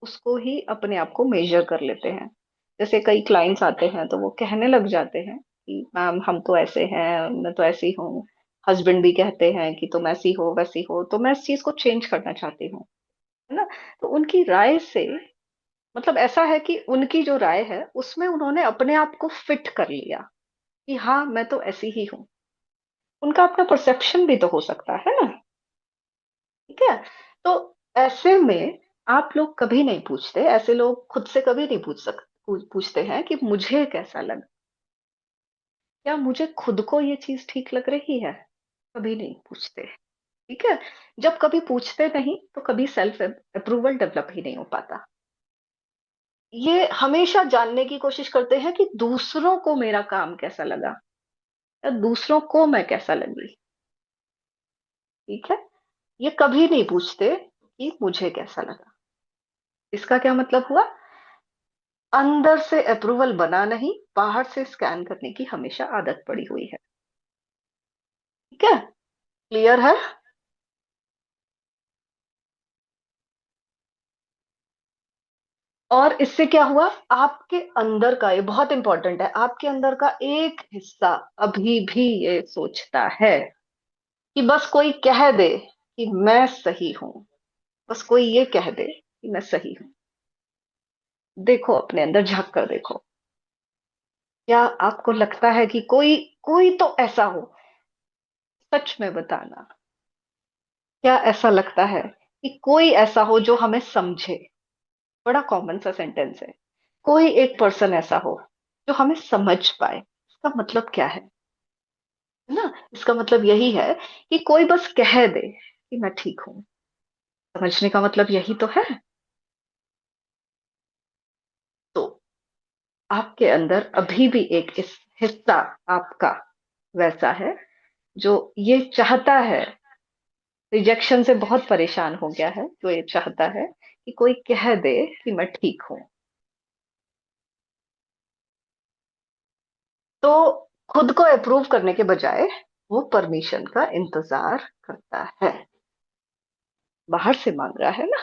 [SPEAKER 1] उसको ही अपने आप को मेजर कर लेते हैं। जैसे कई क्लाइंट्स आते हैं तो वो कहने लग जाते हैं कि मैम हम तो ऐसे हैं, मैं तो ऐसी हूँ। हस्बैंड भी कहते हैं कि तुम ऐसी हो वैसी हो, तो मैं इस चीज को चेंज करना चाहती हूँ, है ना। तो उनकी राय से मतलब ऐसा है कि उनकी जो राय है उसमें उन्होंने अपने आप को फिट कर लिया कि हाँ मैं तो ऐसी ही हूँ। उनका अपना परसेप्शन भी तो हो सकता है ना। ठीक है। तो ऐसे में आप लोग कभी नहीं पूछते, ऐसे लोग खुद से कभी नहीं पूछते हैं कि मुझे कैसा लगा, क्या मुझे खुद को ये चीज ठीक लग रही है? कभी नहीं पूछते। ठीक है। जब कभी पूछते नहीं तो कभी सेल्फ अप्रूवल डेवलप ही नहीं हो पाता। ये हमेशा जानने की कोशिश करते हैं कि दूसरों को मेरा काम कैसा लगा, या दूसरों को मैं कैसा लगी। ठीक है। ये कभी नहीं पूछते कि मुझे कैसा लगा। इसका क्या मतलब हुआ? अंदर से अप्रूवल बना नहीं, बाहर से स्कैन करने की हमेशा आदत पड़ी हुई है। ठीक है, क्लियर है? और इससे क्या हुआ, आपके अंदर का, ये बहुत इंपॉर्टेंट है, आपके अंदर का एक हिस्सा अभी भी ये सोचता है कि बस कोई कह दे कि मैं सही हूं, बस कोई ये कह दे कि मैं सही हूं। देखो अपने अंदर झांक कर देखो, क्या आपको लगता है कि कोई कोई तो ऐसा हो, सच में बताना, क्या ऐसा लगता है कि कोई ऐसा हो जो हमें समझे? बड़ा कॉमन सा सेंटेंस है, कोई एक पर्सन ऐसा हो जो हमें समझ पाए, इसका मतलब क्या है ना? इसका मतलब यही है कि कोई बस कह दे कि मैं ठीक हूं। समझने का मतलब यही तो है। तो आपके अंदर अभी भी एक इस हिस्सा आपका वैसा है जो ये चाहता है, रिजेक्शन से बहुत परेशान हो गया है, जो ये चाहता है कि कोई कह दे कि मैं ठीक हूं। तो खुद को अप्रूव करने के बजाय वो परमिशन का इंतजार करता है, बाहर से मांग रहा है ना।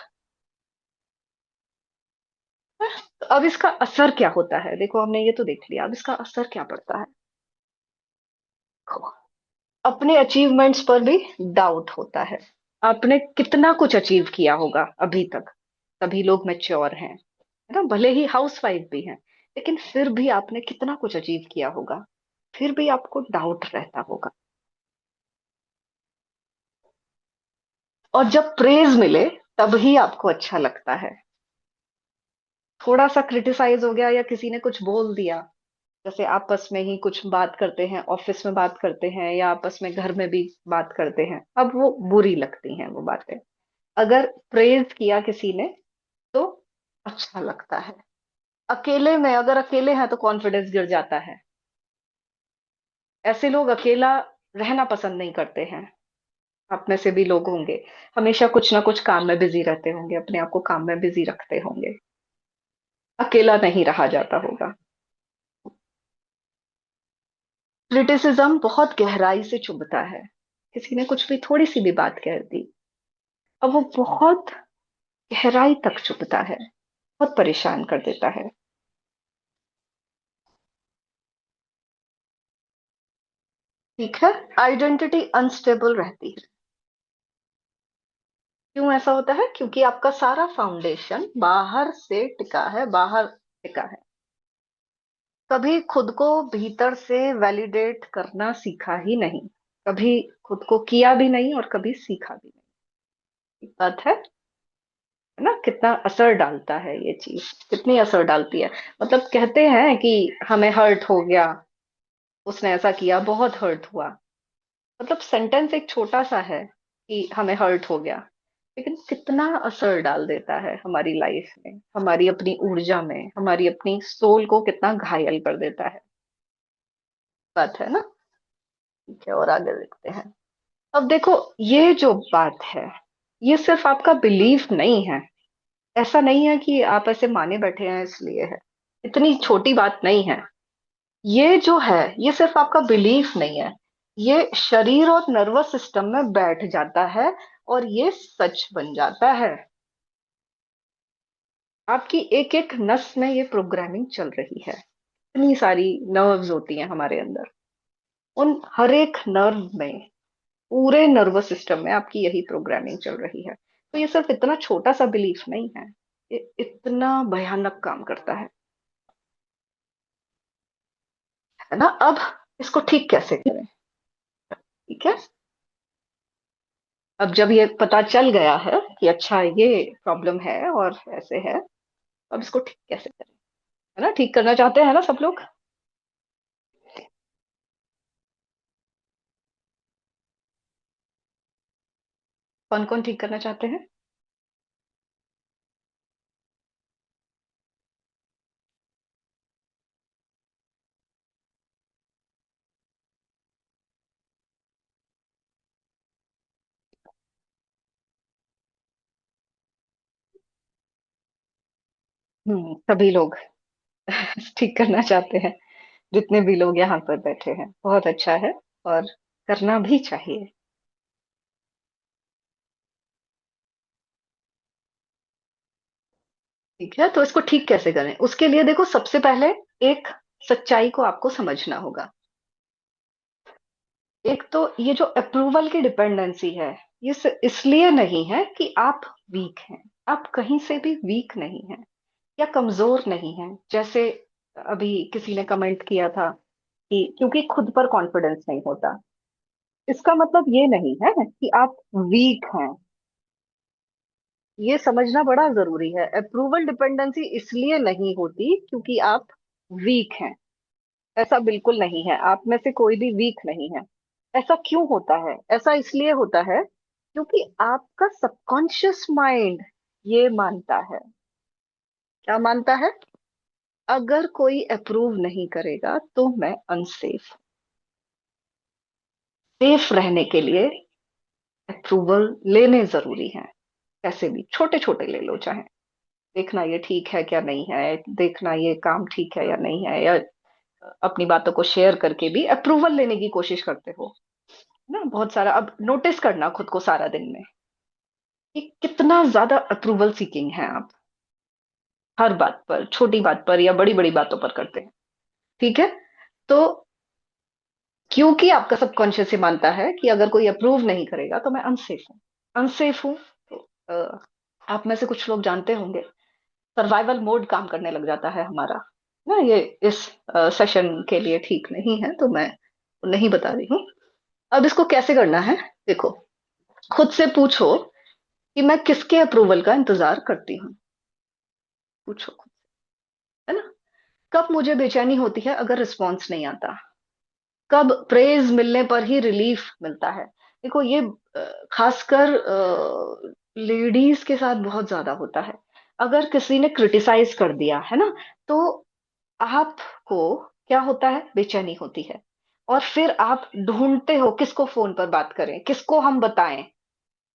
[SPEAKER 1] तो अब इसका असर क्या होता है, देखो हमने ये तो देख लिया, अब इसका असर क्या पड़ता है। देखो, अपने अचीवमेंट्स पर भी डाउट होता है। आपने कितना कुछ अचीव किया होगा अभी तक, सभी लोग मैच्योर हैं, है ना, भले ही हाउस वाइफ भी हैं, लेकिन फिर भी आपने कितना कुछ अचीव किया होगा, फिर भी आपको डाउट रहता होगा। और जब प्रेज मिले तब ही आपको अच्छा लगता है। थोड़ा सा क्रिटिसाइज हो गया या किसी ने कुछ बोल दिया, जैसे आपस में ही कुछ बात करते हैं, ऑफिस में बात करते हैं या आपस में घर में भी बात करते हैं, अब वो बुरी लगती हैं वो बातें। अगर प्रेज किया किसी ने तो अच्छा लगता है। अकेले में, अगर अकेले हैं तो कॉन्फिडेंस गिर जाता है। ऐसे लोग अकेला रहना पसंद नहीं करते हैं। आप में से भी लोग होंगे, हमेशा कुछ ना कुछ काम में बिजी रहते होंगे, अपने आप को काम में बिजी रखते होंगे, अकेला नहीं रहा जाता होगा। क्रिटिसिज्म बहुत गहराई से चुभता है। किसी ने कुछ भी, थोड़ी सी भी बात कह दी, अब वो बहुत गहराई तक चुभता है, बहुत परेशान कर देता है। ठीक है, आइडेंटिटी अनस्टेबल रहती है। क्यों ऐसा होता है? क्योंकि आपका सारा फाउंडेशन बाहर से टिका है, बाहर टिका है। कभी खुद को भीतर से वैलिडेट करना सीखा ही नहीं, कभी खुद को किया भी नहीं और कभी सीखा भी नहीं। बात है ना, कितना असर डालता है ये चीज, कितनी असर डालती है। मतलब कहते हैं कि हमें हर्ट हो गया, उसने ऐसा किया, बहुत हर्ट हुआ। मतलब सेंटेंस एक छोटा सा है कि हमें हर्ट हो गया, लेकिन कितना असर डाल देता है हमारी लाइफ में, हमारी अपनी ऊर्जा में, हमारी अपनी सोल को कितना घायल कर देता है। बात है ना। ठीक है, और आगे देखते हैं। अब देखो, ये जो बात है, ये सिर्फ आपका बिलीफ नहीं है। ऐसा नहीं है कि आप ऐसे माने बैठे हैं इसलिए है, इतनी छोटी बात नहीं है। ये जो है, ये सिर्फ आपका बिलीफ नहीं है, ये शरीर और नर्वस सिस्टम में बैठ जाता है और ये सच बन जाता है। आपकी एक एक नस में ये प्रोग्रामिंग चल रही है। इतनी सारी नर्व्स होती हैं हमारे अंदर, उन हर एक नर्व में, पूरे नर्वस सिस्टम में आपकी यही प्रोग्रामिंग चल रही है। तो ये सिर्फ इतना छोटा सा बिलीफ नहीं है, ये इतना भयानक काम करता है ना। अब इसको ठीक कैसे करें? ठीक है, अब जब ये पता चल गया है कि अच्छा ये प्रॉब्लम है और ऐसे है, अब इसको ठीक कैसे करें? है ना, ठीक करना चाहते हैं ना सब लोग। कौन कौन ठीक करना चाहते हैं? सभी लोग। ठीक करना चाहते हैं, जितने भी लोग यहाँ पर बैठे हैं। बहुत अच्छा है, और करना भी चाहिए। ठीक है, तो इसको ठीक कैसे करें, उसके लिए देखो सबसे पहले एक सच्चाई को आपको समझना होगा। एक तो ये जो अप्रूवल की डिपेंडेंसी है, ये इसलिए नहीं है कि आप वीक हैं। आप कहीं से भी वीक नहीं हैं या कमजोर नहीं हैं। जैसे अभी किसी ने कमेंट किया था कि क्योंकि खुद पर कॉन्फिडेंस नहीं होता, इसका मतलब ये नहीं है कि आप वीक हैं। ये समझना बड़ा जरूरी है। अप्रूवल डिपेंडेंसी इसलिए नहीं होती क्योंकि आप वीक हैं। ऐसा बिल्कुल नहीं है, आप में से कोई भी वीक नहीं है। ऐसा क्यों होता है? ऐसा इसलिए होता है क्योंकि आपका सबकॉन्शियस माइंड ये मानता है। क्या मानता है? अगर कोई अप्रूव नहीं करेगा तो मैं अनसेफ। सेफ रहने के लिए अप्रूवल लेने जरूरी है। कैसे भी छोटे छोटे ले लो, चाहे देखना ये ठीक है क्या नहीं है, देखना ये काम ठीक है या नहीं है, या अपनी बातों को शेयर करके भी अप्रूवल लेने की कोशिश करते हो ना। बहुत सारा अब नोटिस करना खुद को सारा दिन में कि कितना ज्यादा अप्रूवल सीकिंग है आप। हर बात पर, छोटी बात पर या बड़ी बड़ी बातों पर करते हैं। ठीक है, तो क्योंकि आपका सबकॉन्शियस ये मानता है कि अगर कोई अप्रूव नहीं करेगा तो मैं अनसेफ हूँ। अनसेफ हूँ तो आप में से कुछ लोग जानते होंगे, सर्वाइवल मोड काम करने लग जाता है हमारा ना। ये इस सेशन के लिए ठीक नहीं है तो मैं नहीं बता रही हूँ। अब इसको कैसे करना है, देखो, खुद से पूछो कि मैं किसके अप्रूवल का इंतजार करती हूँ। पूछो खुद, है ना। कब मुझे बेचैनी होती है अगर रिस्पॉन्स नहीं आता? कब प्रेज मिलने पर ही रिलीफ मिलता है? देखो ये खासकर लेडीज के साथ बहुत ज्यादा होता है। अगर किसी ने क्रिटिसाइज कर दिया है ना, तो आपको क्या होता है? बेचैनी होती है। और फिर आप ढूंढते हो किसको फोन पर बात करें, किसको हम बताएं।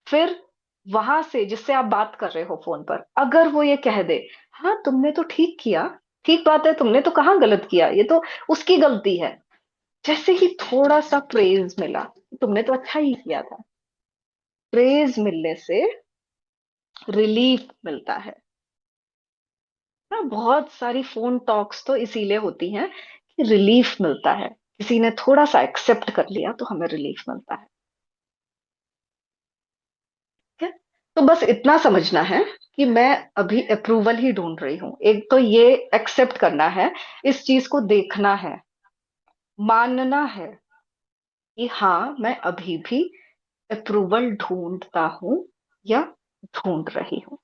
[SPEAKER 1] फिर वहां से जिससे आप बात कर रहे हो फोन पर, अगर वो ये कह दे, हाँ तुमने तो ठीक किया, ठीक बात है, तुमने तो कहाँ गलत किया, ये तो उसकी गलती है, जैसे ही थोड़ा सा प्रेज मिला, तुमने तो अच्छा ही किया था, प्रेज मिलने से रिलीफ मिलता है ना। बहुत सारी फोन टॉक्स तो इसीलिए होती हैं कि रिलीफ मिलता है। किसी ने थोड़ा सा एक्सेप्ट कर लिया तो हमें रिलीफ मिलता है। ठीक है, तो बस इतना समझना है कि मैं अभी अप्रूवल ही ढूंढ रही हूँ। एक तो ये एक्सेप्ट करना है, इस चीज को देखना है, मानना है कि हाँ मैं अभी भी अप्रूवल ढूंढता हूँ या ढूंढ रही हूँ।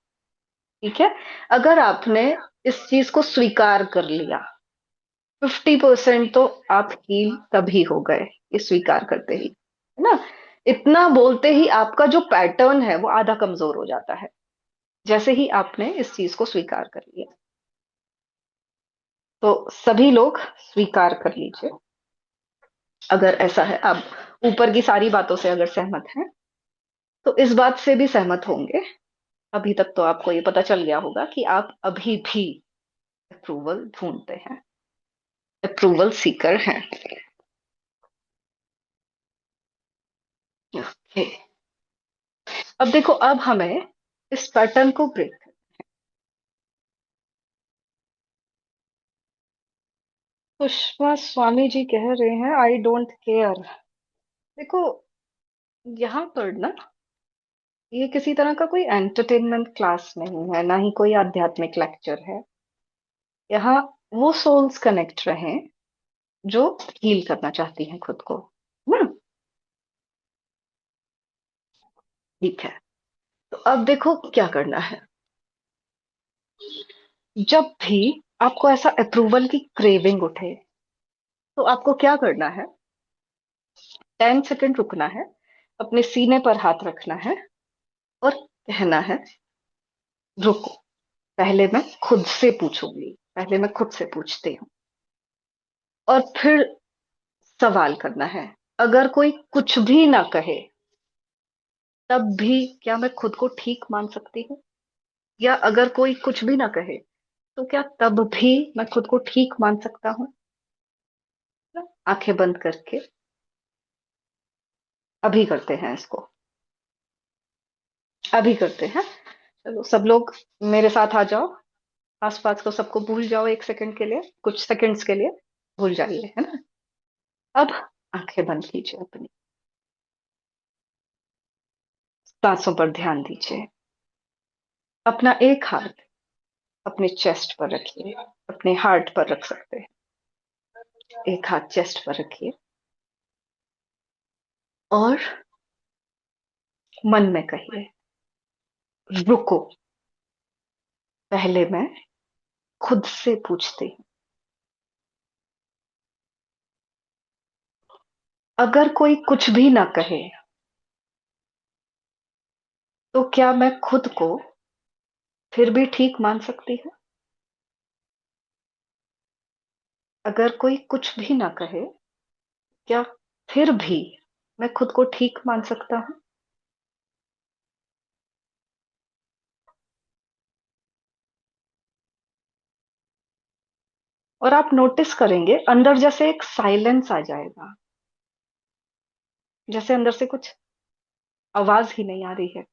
[SPEAKER 1] ठीक है, अगर आपने इस चीज को स्वीकार कर लिया, 50% तो आप हील तभी हो गए, ये स्वीकार करते ही, है ना। इतना बोलते ही आपका जो पैटर्न है वो आधा कमजोर हो जाता है, जैसे ही आपने इस चीज को स्वीकार कर लिया। तो सभी लोग स्वीकार कर लीजिए, अगर ऐसा है। आप ऊपर की सारी बातों से अगर सहमत हैं तो इस बात से भी सहमत होंगे, अभी तक तो आपको ये पता चल गया होगा कि आप अभी भी अप्रूवल ढूंढते हैं, अप्रूवल सीकर हैं। ओके, अब देखो, अब हमें इस पैटर्न को ब्रेक। सुषमा स्वामी जी कह रहे हैं आई डोंट केयर। देखो, यहाँ पर ना, ये किसी तरह का कोई एंटरटेनमेंट क्लास नहीं है, ना ही कोई आध्यात्मिक लेक्चर है। यहाँ वो सोल्स कनेक्ट रहे जो हील करना चाहती हैं खुद को, ना। ठीक है, तो अब देखो क्या करना है। जब भी आपको ऐसा अप्रूवल की क्रेविंग उठे, तो आपको क्या करना है? 10 सेकंड रुकना है, अपने सीने पर हाथ रखना है और कहना है, रुको, पहले मैं खुद से पूछूंगी, पहले मैं खुद से पूछती हूँ। और फिर सवाल करना है, अगर कोई कुछ भी ना कहे तब भी क्या मैं खुद को ठीक मान सकती हूँ? या अगर कोई कुछ भी ना कहे तो क्या तब भी मैं खुद को ठीक मान सकता हूँ ना? आंखें बंद करके अभी करते हैं इसको, अभी करते हैं। चलो सब लोग मेरे साथ आ जाओ। आसपास को सबको भूल जाओ, एक सेकंड के लिए, कुछ सेकंड्स के लिए भूल जाइए, है ना? अब आंखें बंद कीजिए अपनी, सांसों पर ध्यान दीजिए। अपना एक हाथ अपने चेस्ट पर रखिए, अपने हार्ट पर रख सकते हैं। एक हाथ चेस्ट पर रखिए और मन में कहिए, रुको, पहले मैं खुद से पूछती हूँ, अगर कोई कुछ भी ना कहे तो क्या मैं खुद को फिर भी ठीक मान सकती हूँ? अगर कोई कुछ भी ना कहे, क्या फिर भी मैं खुद को ठीक मान सकता हूँ? और आप नोटिस करेंगे अंदर जैसे एक साइलेंस आ जाएगा, जैसे अंदर से कुछ आवाज ही नहीं आ रही है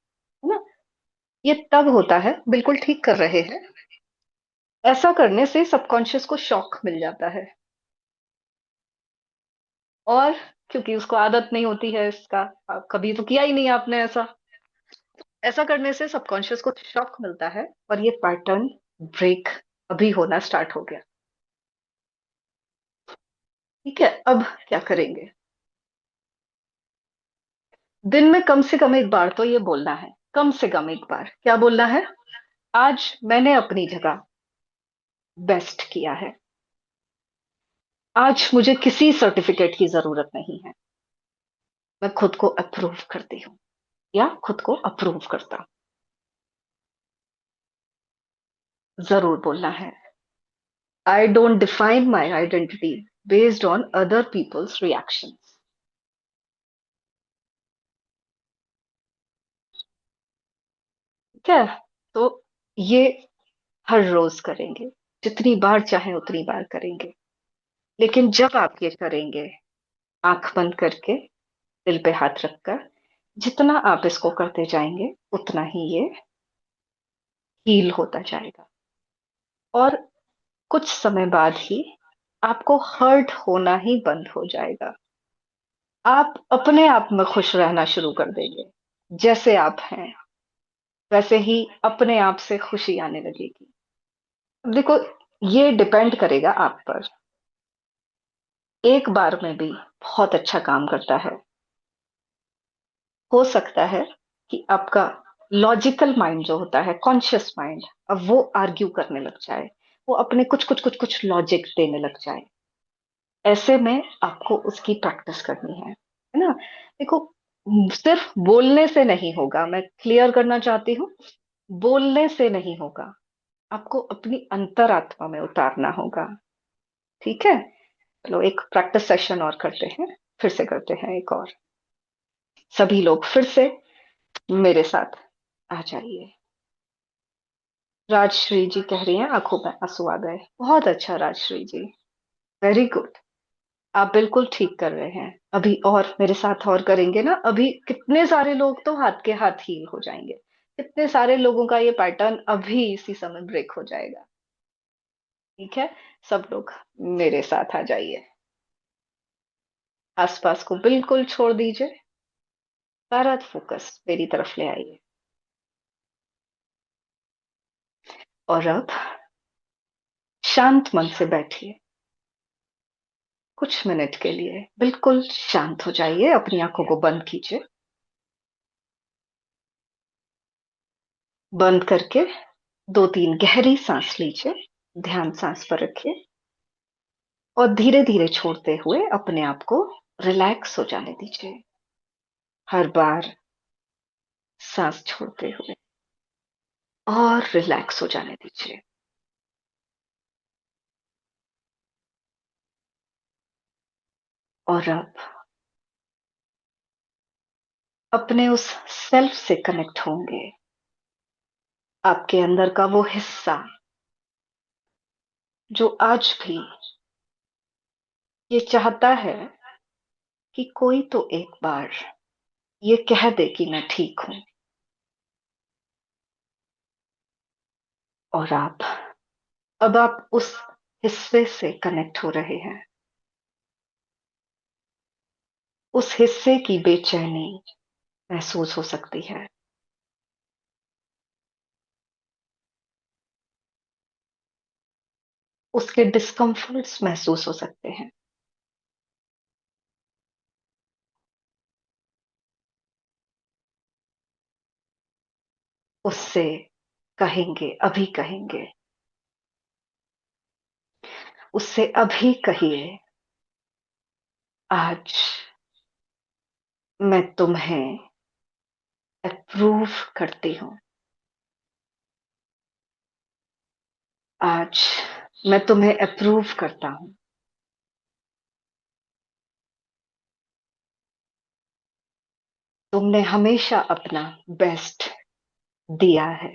[SPEAKER 1] ना? ये तब होता है, बिल्कुल ठीक कर रहे हैं। ऐसा करने से सबकॉन्शियस को शॉक मिल जाता है, और क्योंकि उसको आदत नहीं होती है इसका, कभी तो किया ही नहीं आपने ऐसा, ऐसा करने से सबकॉन्शियस को शॉक मिलता है और ये पैटर्न ब्रेक अभी होना स्टार्ट हो गया। ठीक है, अब क्या करेंगे? दिन में कम से कम एक बार तो ये बोलना है, कम से कम एक बार क्या बोलना है? आज मैंने अपनी जगह बेस्ट किया है। आज मुझे किसी सर्टिफिकेट की जरूरत नहीं है। मैं खुद को अप्रूव करती हूँ या खुद को अप्रूव करता हूँ। जरूर बोलना है। I don't define my identity based on other people's reaction. ठीक है, तो ये हर रोज करेंगे, जितनी बार चाहे उतनी बार करेंगे। लेकिन जब आप ये करेंगे, आंख बंद करके, दिल पे हाथ रखकर, जितना आप इसको करते जाएंगे उतना ही ये हील होता जाएगा। और कुछ समय बाद ही आपको हर्ट होना ही बंद हो जाएगा। आप अपने आप में खुश रहना शुरू कर देंगे। जैसे आप हैं वैसे ही अपने आप से खुशी आने लगेगी। अब देखो, ये डिपेंड करेगा आप पर। एक बार में भी बहुत अच्छा काम करता है। हो सकता है कि आपका लॉजिकल माइंड जो होता है, कॉन्शियस माइंड, अब वो आर्ग्यू करने लग जाए, वो अपने कुछ कुछ कुछ कुछ लॉजिक देने लग जाए। ऐसे में आपको उसकी प्रैक्टिस करनी है ना? देखो, सिर्फ बोलने से नहीं होगा, मैं क्लियर करना चाहती हूँ। बोलने से नहीं होगा, आपको अपनी अंतरात्मा में उतारना होगा। ठीक है, चलो एक प्रैक्टिस सेशन और करते हैं, फिर से करते हैं एक और। सभी लोग फिर से मेरे साथ आ जाइए। राजश्री जी कह रही हैं आंखों में आंसू आ गए। बहुत अच्छा राजश्री जी, वेरी गुड। आप बिल्कुल ठीक कर रहे हैं। अभी और मेरे साथ और करेंगे ना, अभी कितने सारे लोग तो हाथ के हाथ हील हो जाएंगे। कितने सारे लोगों का ये पैटर्न अभी इसी समय ब्रेक हो जाएगा। ठीक है, सब लोग मेरे साथ आ जाइए। आसपास को बिल्कुल छोड़ दीजिए, सारा फोकस मेरी तरफ ले आइए। और अब शांत मन से बैठिए, कुछ मिनट के लिए बिल्कुल शांत हो जाइए। अपनी आंखों को बंद कीजिए, बंद करके दो तीन गहरी सांस लीजिए। ध्यान सांस पर रखिए और धीरे धीरे छोड़ते हुए अपने आप को रिलैक्स हो जाने दीजिए। हर बार सांस छोड़ते हुए और रिलैक्स हो जाने दीजिए। और अब अपने उस सेल्फ से कनेक्ट होंगे, आपके अंदर का वो हिस्सा जो आज भी ये चाहता है कि कोई तो एक बार ये कह दे कि मैं ठीक हूं। और अब आप उस हिस्से से कनेक्ट हो रहे हैं। उस हिस्से की बेचैनी महसूस हो सकती है। उसके डिस्कम्फर्ट्स महसूस हो सकते हैं। उससे कहेंगे, अभी कहेंगे, उससे अभी कहिए, आज मैं तुम्हें अप्रूव करती हूँ। आज मैं तुम्हें अप्रूव करता हूँ। तुमने हमेशा अपना बेस्ट दिया है।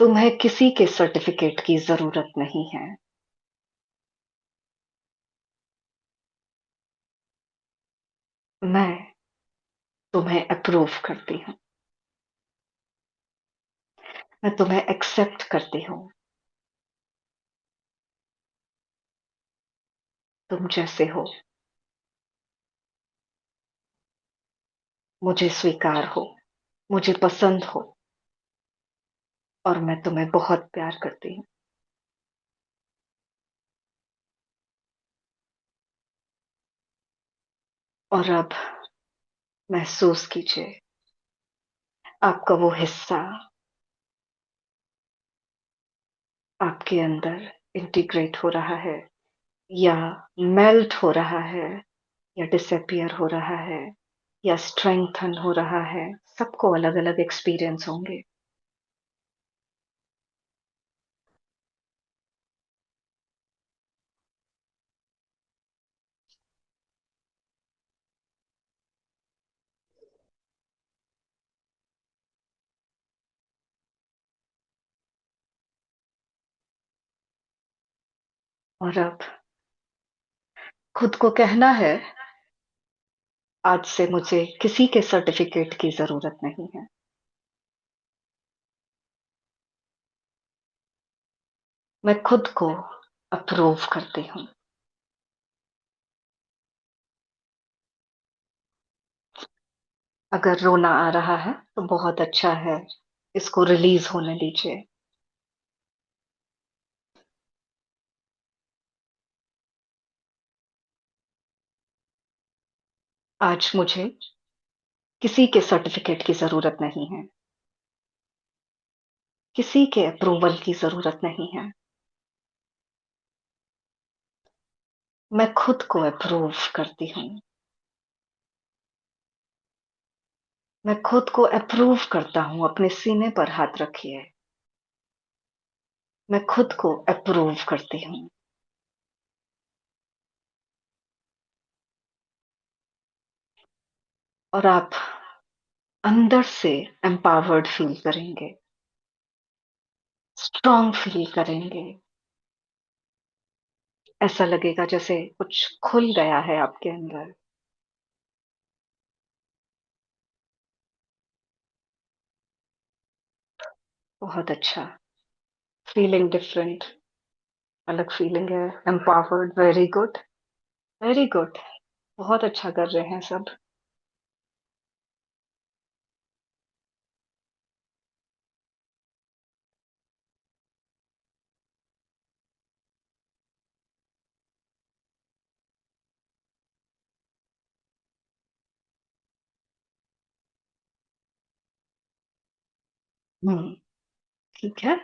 [SPEAKER 1] तुम्हें किसी के सर्टिफिकेट की जरूरत नहीं है। मैं तुम्हें अप्रूव करती हूँ। मैं तुम्हें एक्सेप्ट करती हूँ। तुम जैसे हो, मुझे स्वीकार हो, मुझे पसंद हो, और मैं तुम्हें बहुत प्यार करती हूँ। और अब महसूस कीजिए, आपका वो हिस्सा आपके अंदर इंटीग्रेट हो रहा है, या मेल्ट हो रहा है, या डिसअपियर हो रहा है, या स्ट्रेंथन हो रहा है। सबको अलग अलग एक्सपीरियंस होंगे। और अब खुद को कहना है, आज से मुझे किसी के सर्टिफिकेट की जरूरत नहीं है। मैं खुद को अप्रूव करती हूँ। अगर रोना आ रहा है तो बहुत अच्छा है, इसको रिलीज होने दीजिए। आज मुझे किसी के सर्टिफिकेट की जरूरत नहीं है। किसी के अप्रूवल की जरूरत नहीं है। मैं खुद को अप्रूव करती हूँ। मैं खुद को अप्रूव करता हूँ। अपने सीने पर हाथ रखिए। मैं खुद को अप्रूव करती हूँ। और आप अंदर से एम्पावर्ड फील करेंगे, स्ट्रांग फील करेंगे। ऐसा लगेगा जैसे कुछ खुल गया है आपके अंदर। बहुत अच्छा। फीलिंग डिफरेंट, अलग फीलिंग है। Empowered, very good, very good. बहुत अच्छा कर रहे हैं सब। हम्म। ठीक है।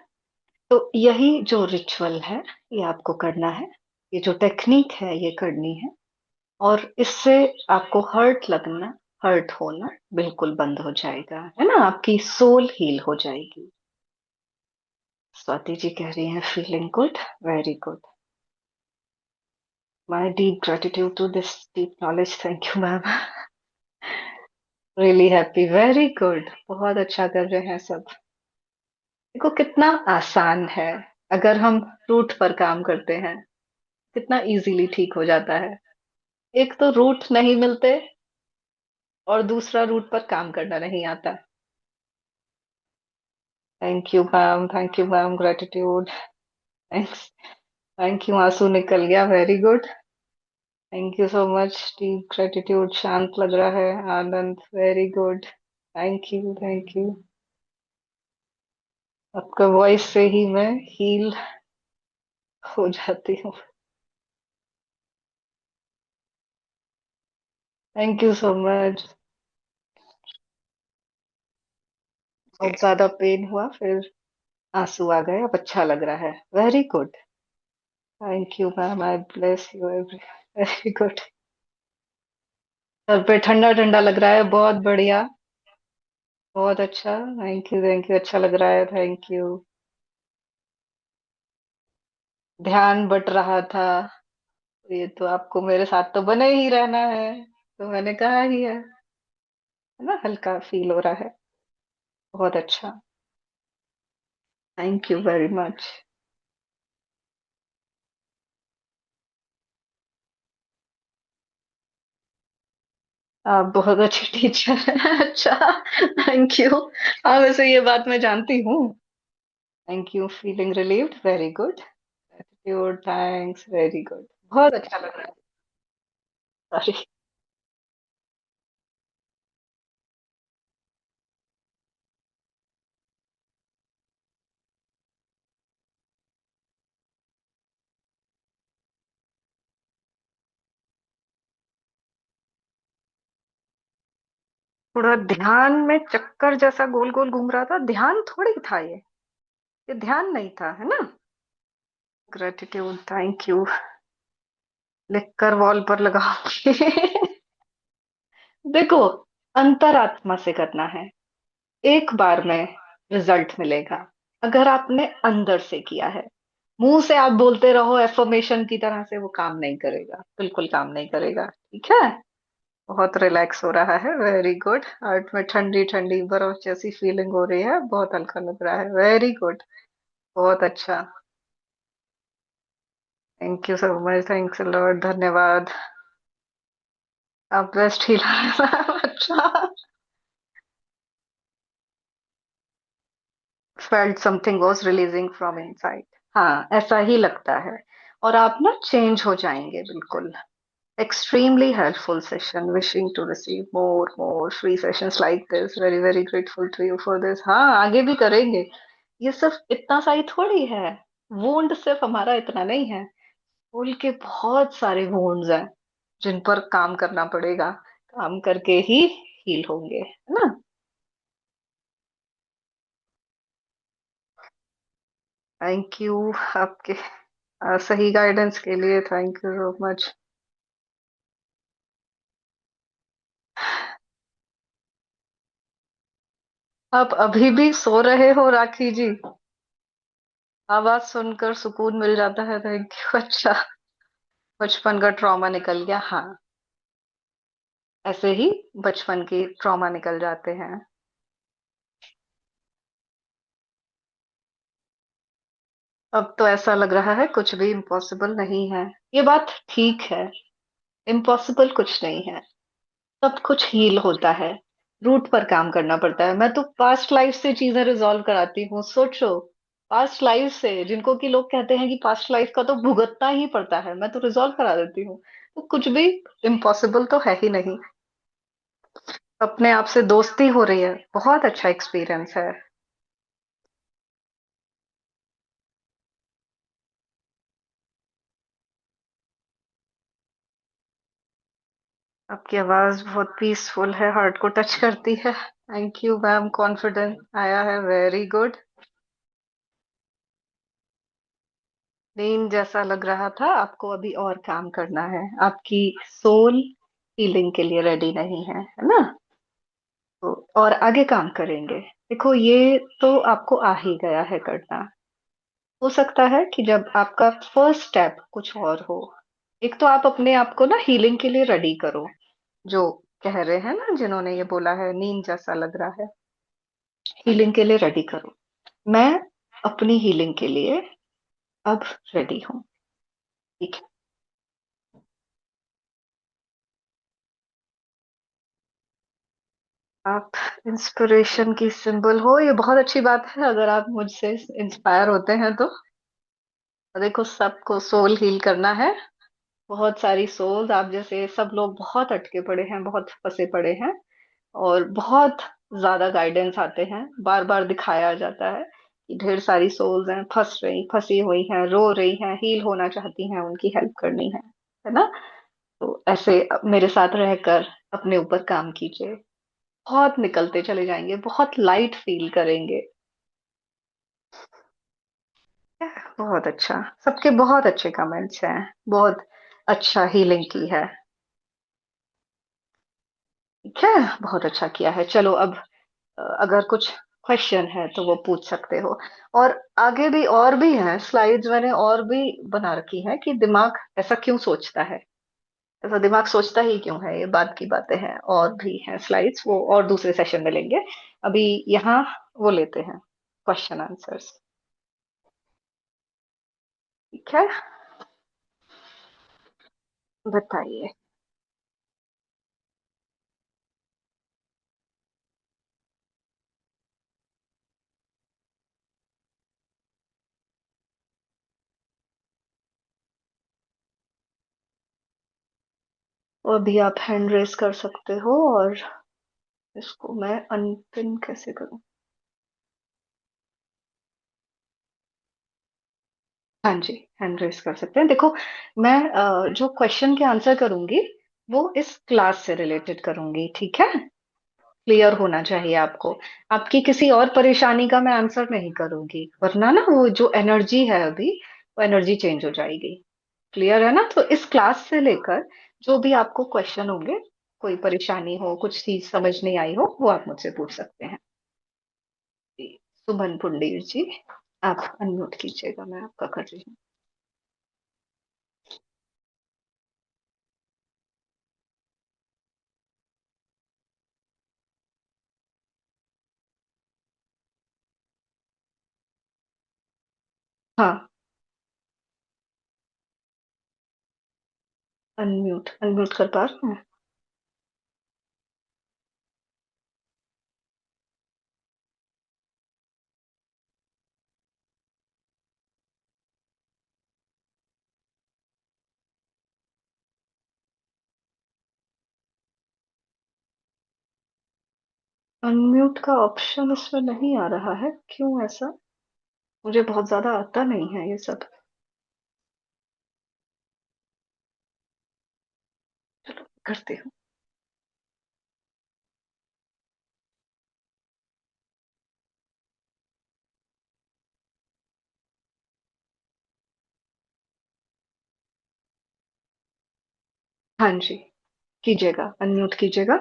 [SPEAKER 1] तो यही जो रिचुअल है, ये आपको करना है। ये जो टेक्निक है ये करनी है। और इससे आपको हर्ट लगना, हर्ट होना बिल्कुल बंद हो जाएगा, है ना। आपकी सोल हील हो जाएगी। स्वाति जी कह रही हैं feeling good, very good. My deep gratitude to this deep knowledge. Thank you ma'am. Really happy, very good. बहुत अच्छा कर रहे हैं सब। देखो कितना आसान है। अगर हम रूट पर काम करते हैं, कितना इजीली ठीक हो जाता है। एक तो रूट नहीं मिलते, और दूसरा रूट पर काम करना नहीं आता। Thank you ma'am, thank you ma'am, gratitude. Thanks. Thank you, आंसू निकल गया, very good. Thank you so much. Deep gratitude, शांत लग रहा है, आनंद, very good. Thank you, thank you. आपका वॉइस से ही मैं हील हो जाती हूँ। Thank you so much. बहुत ज्यादा पेन हुआ, फिर आंसू आ गए, अब अच्छा लग रहा है, very good. Thank you ma'am, I bless you every. Very good. Sir पे ठंडा ठंडा लग रहा है, बहुत बढ़िया। बहुत अच्छा। थैंक यू, थैंक यू, अच्छा लग रहा है, थैंक यू। ध्यान बट रहा था। ये तो आपको मेरे साथ तो बने ही रहना है, तो मैंने कहा ही है ना, हल्का फील हो रहा है। बहुत अच्छा। Thank you very much. आप बहुत अच्छी टीचर हैं। अच्छा, थैंक यू। हाँ, वैसे ये बात मैं जानती हूँ। Thank you, feeling relieved, very good. Gratitude, thanks, very good. बहुत अच्छा लग रहा है, सॉरी। थोड़ा ध्यान में चक्कर जैसा गोल गोल घूम रहा था, ध्यान थोड़ी था ये ध्यान नहीं था, है ना। Gratitude, thank you. लिखकर वॉल पर लगाओगे। देखो, अंतरात्मा से करना है, एक बार में रिजल्ट मिलेगा। अगर आपने अंदर से किया है, मुंह से आप बोलते रहो एफर्मेशन की तरह से, वो काम नहीं करेगा, बिल्कुल काम नहीं करेगा, ठीक है। बहुत रिलैक्स हो रहा है, वेरी गुड। हार्ट में ठंडी ठंडी बर्फ जैसी फीलिंग हो रही है, बहुत हल्का लग रहा है, वेरी गुड। बहुत अच्छा। Thank you so much, thanks a lot, धन्यवाद। आप बेस्ट ही लग रहा है। अच्छा। Felt something was releasing from inside. हाँ, ऐसा ही लगता है। और आप ना चेंज हो जाएंगे बिल्कुल। Extremely helpful session. Wishing to receive more free sessions like this. Very very grateful to you for this. हाँ, आगे भी करेंगे। ये सिर्फ इतना सा ही थोड़ी है। वोंड सिर्फ हमारा इतना नहीं है। फूल के बहुत सारे वोंड्स हैं, जिन पर काम करना पड़ेगा। काम करके ही हील होंगे, है ना। थैंक यू आपके सही गाइडेंस के लिए, थैंक यू सो मच। आप अभी भी सो रहे हो राखी जी? आवाज सुनकर सुकून मिल जाता है, थैंक यू। अच्छा, बचपन का ट्रॉमा निकल गया, हाँ। ऐसे ही बचपन के ट्रॉमा निकल जाते हैं। अब तो ऐसा लग रहा है कुछ भी इम्पॉसिबल नहीं है। ये बात ठीक है, इम्पॉसिबल कुछ नहीं है। सब कुछ हील होता है। रूट पर काम करना पड़ता है। मैं तो पास्ट लाइफ से चीजें रिजॉल्व कराती हूँ, सोचो। पास्ट लाइफ से, जिनको कि लोग कहते हैं कि पास्ट लाइफ का तो भुगतना ही पड़ता है, मैं तो रिजॉल्व करा देती हूँ। तो कुछ भी इम्पॉसिबल तो है ही नहीं। अपने आप से दोस्ती हो रही है, बहुत अच्छा एक्सपीरियंस है। आपकी आवाज बहुत पीसफुल है, हार्ट को टच करती है। थैंक यू मैम, कॉन्फिडेंस आया है, वेरी गुड। नींद जैसा लग रहा था, आपको अभी और काम करना है। आपकी सोल हीलिंग के लिए रेडी नहीं है ना। तो और आगे काम करेंगे। देखो, ये तो आपको आ ही गया है करना। हो सकता है कि जब आपका फर्स्ट स्टेप कुछ और हो। एक तो आप अपने आप को ना हीलिंग के लिए रेडी करो, जो कह रहे हैं ना, जिन्होंने ये बोला है नींद जैसा लग रहा है, हीलिंग के लिए रेडी करो। मैं अपनी हीलिंग के लिए अब रेडी हूँ। ठीक है। आप इंस्पिरेशन की सिंबल हो, ये बहुत अच्छी बात है अगर आप मुझसे इंस्पायर होते हैं तो। देखो, सबको सोल हील करना है। बहुत सारी सोल्स आप जैसे सब लोग बहुत अटके पड़े हैं, बहुत फंसे पड़े हैं, और बहुत ज्यादा गाइडेंस आते हैं, बार बार दिखाया जाता है कि ढेर सारी सोल्स हैं, फंसी हुई हैं, रो रही हैं, हील होना चाहती हैं, उनकी हेल्प करनी है ना। तो ऐसे मेरे साथ रहकर अपने ऊपर काम कीजिए। बहुत निकलते चले जाएंगे, बहुत लाइट फील करेंगे। बहुत अच्छा। सबके बहुत अच्छे कमेंट्स हैं। बहुत अच्छा हीलिंग की है। ठीक है। बहुत अच्छा किया है। चलो अब अगर कुछ क्वेश्चन है तो वो पूछ सकते हो। और आगे भी और भी हैं स्लाइड्स, मैंने और भी बना रखी है कि दिमाग ऐसा क्यों सोचता है, ऐसा दिमाग सोचता ही क्यों है, ये बात की बातें हैं। और भी हैं स्लाइड्स, वो और दूसरे सेशन में लेंगे। अभी यहाँ वो लेते हैं, क्वेश्चन आंसर्स। ठीक है। बताइए। और अभी आप हैंड रेस कर सकते हो, और इसको मैं अनपिन कैसे करूं? हाँ जी, हैंड रेस कर सकते हैं। देखो, मैं जो क्वेश्चन के आंसर करूंगी वो इस क्लास से रिलेटेड करूंगी। ठीक है। क्लियर होना चाहिए आपको। आपकी किसी और परेशानी का मैं आंसर नहीं करूंगी, वरना ना वो जो एनर्जी है अभी, वो एनर्जी चेंज हो जाएगी। क्लियर है ना? तो इस क्लास से लेकर जो भी आपको क्वेश्चन होंगे, कोई परेशानी हो, कुछ चीज समझ नहीं आई हो, वो आप मुझसे पूछ सकते हैं। जी, सुमन पुंडीर जी, आप अनम्यूट कीजिएगा, मैं आपका कर रही हूँ। हाँ, अनम्यूट अनम्यूट कर पा रहे हैं? अनम्यूट का ऑप्शन इसमें नहीं आ रहा है, क्यों ऐसा? मुझे बहुत ज्यादा आता नहीं है ये सब। चलो करती हूँ। हाँ जी, कीजिएगा, अनम्यूट कीजिएगा।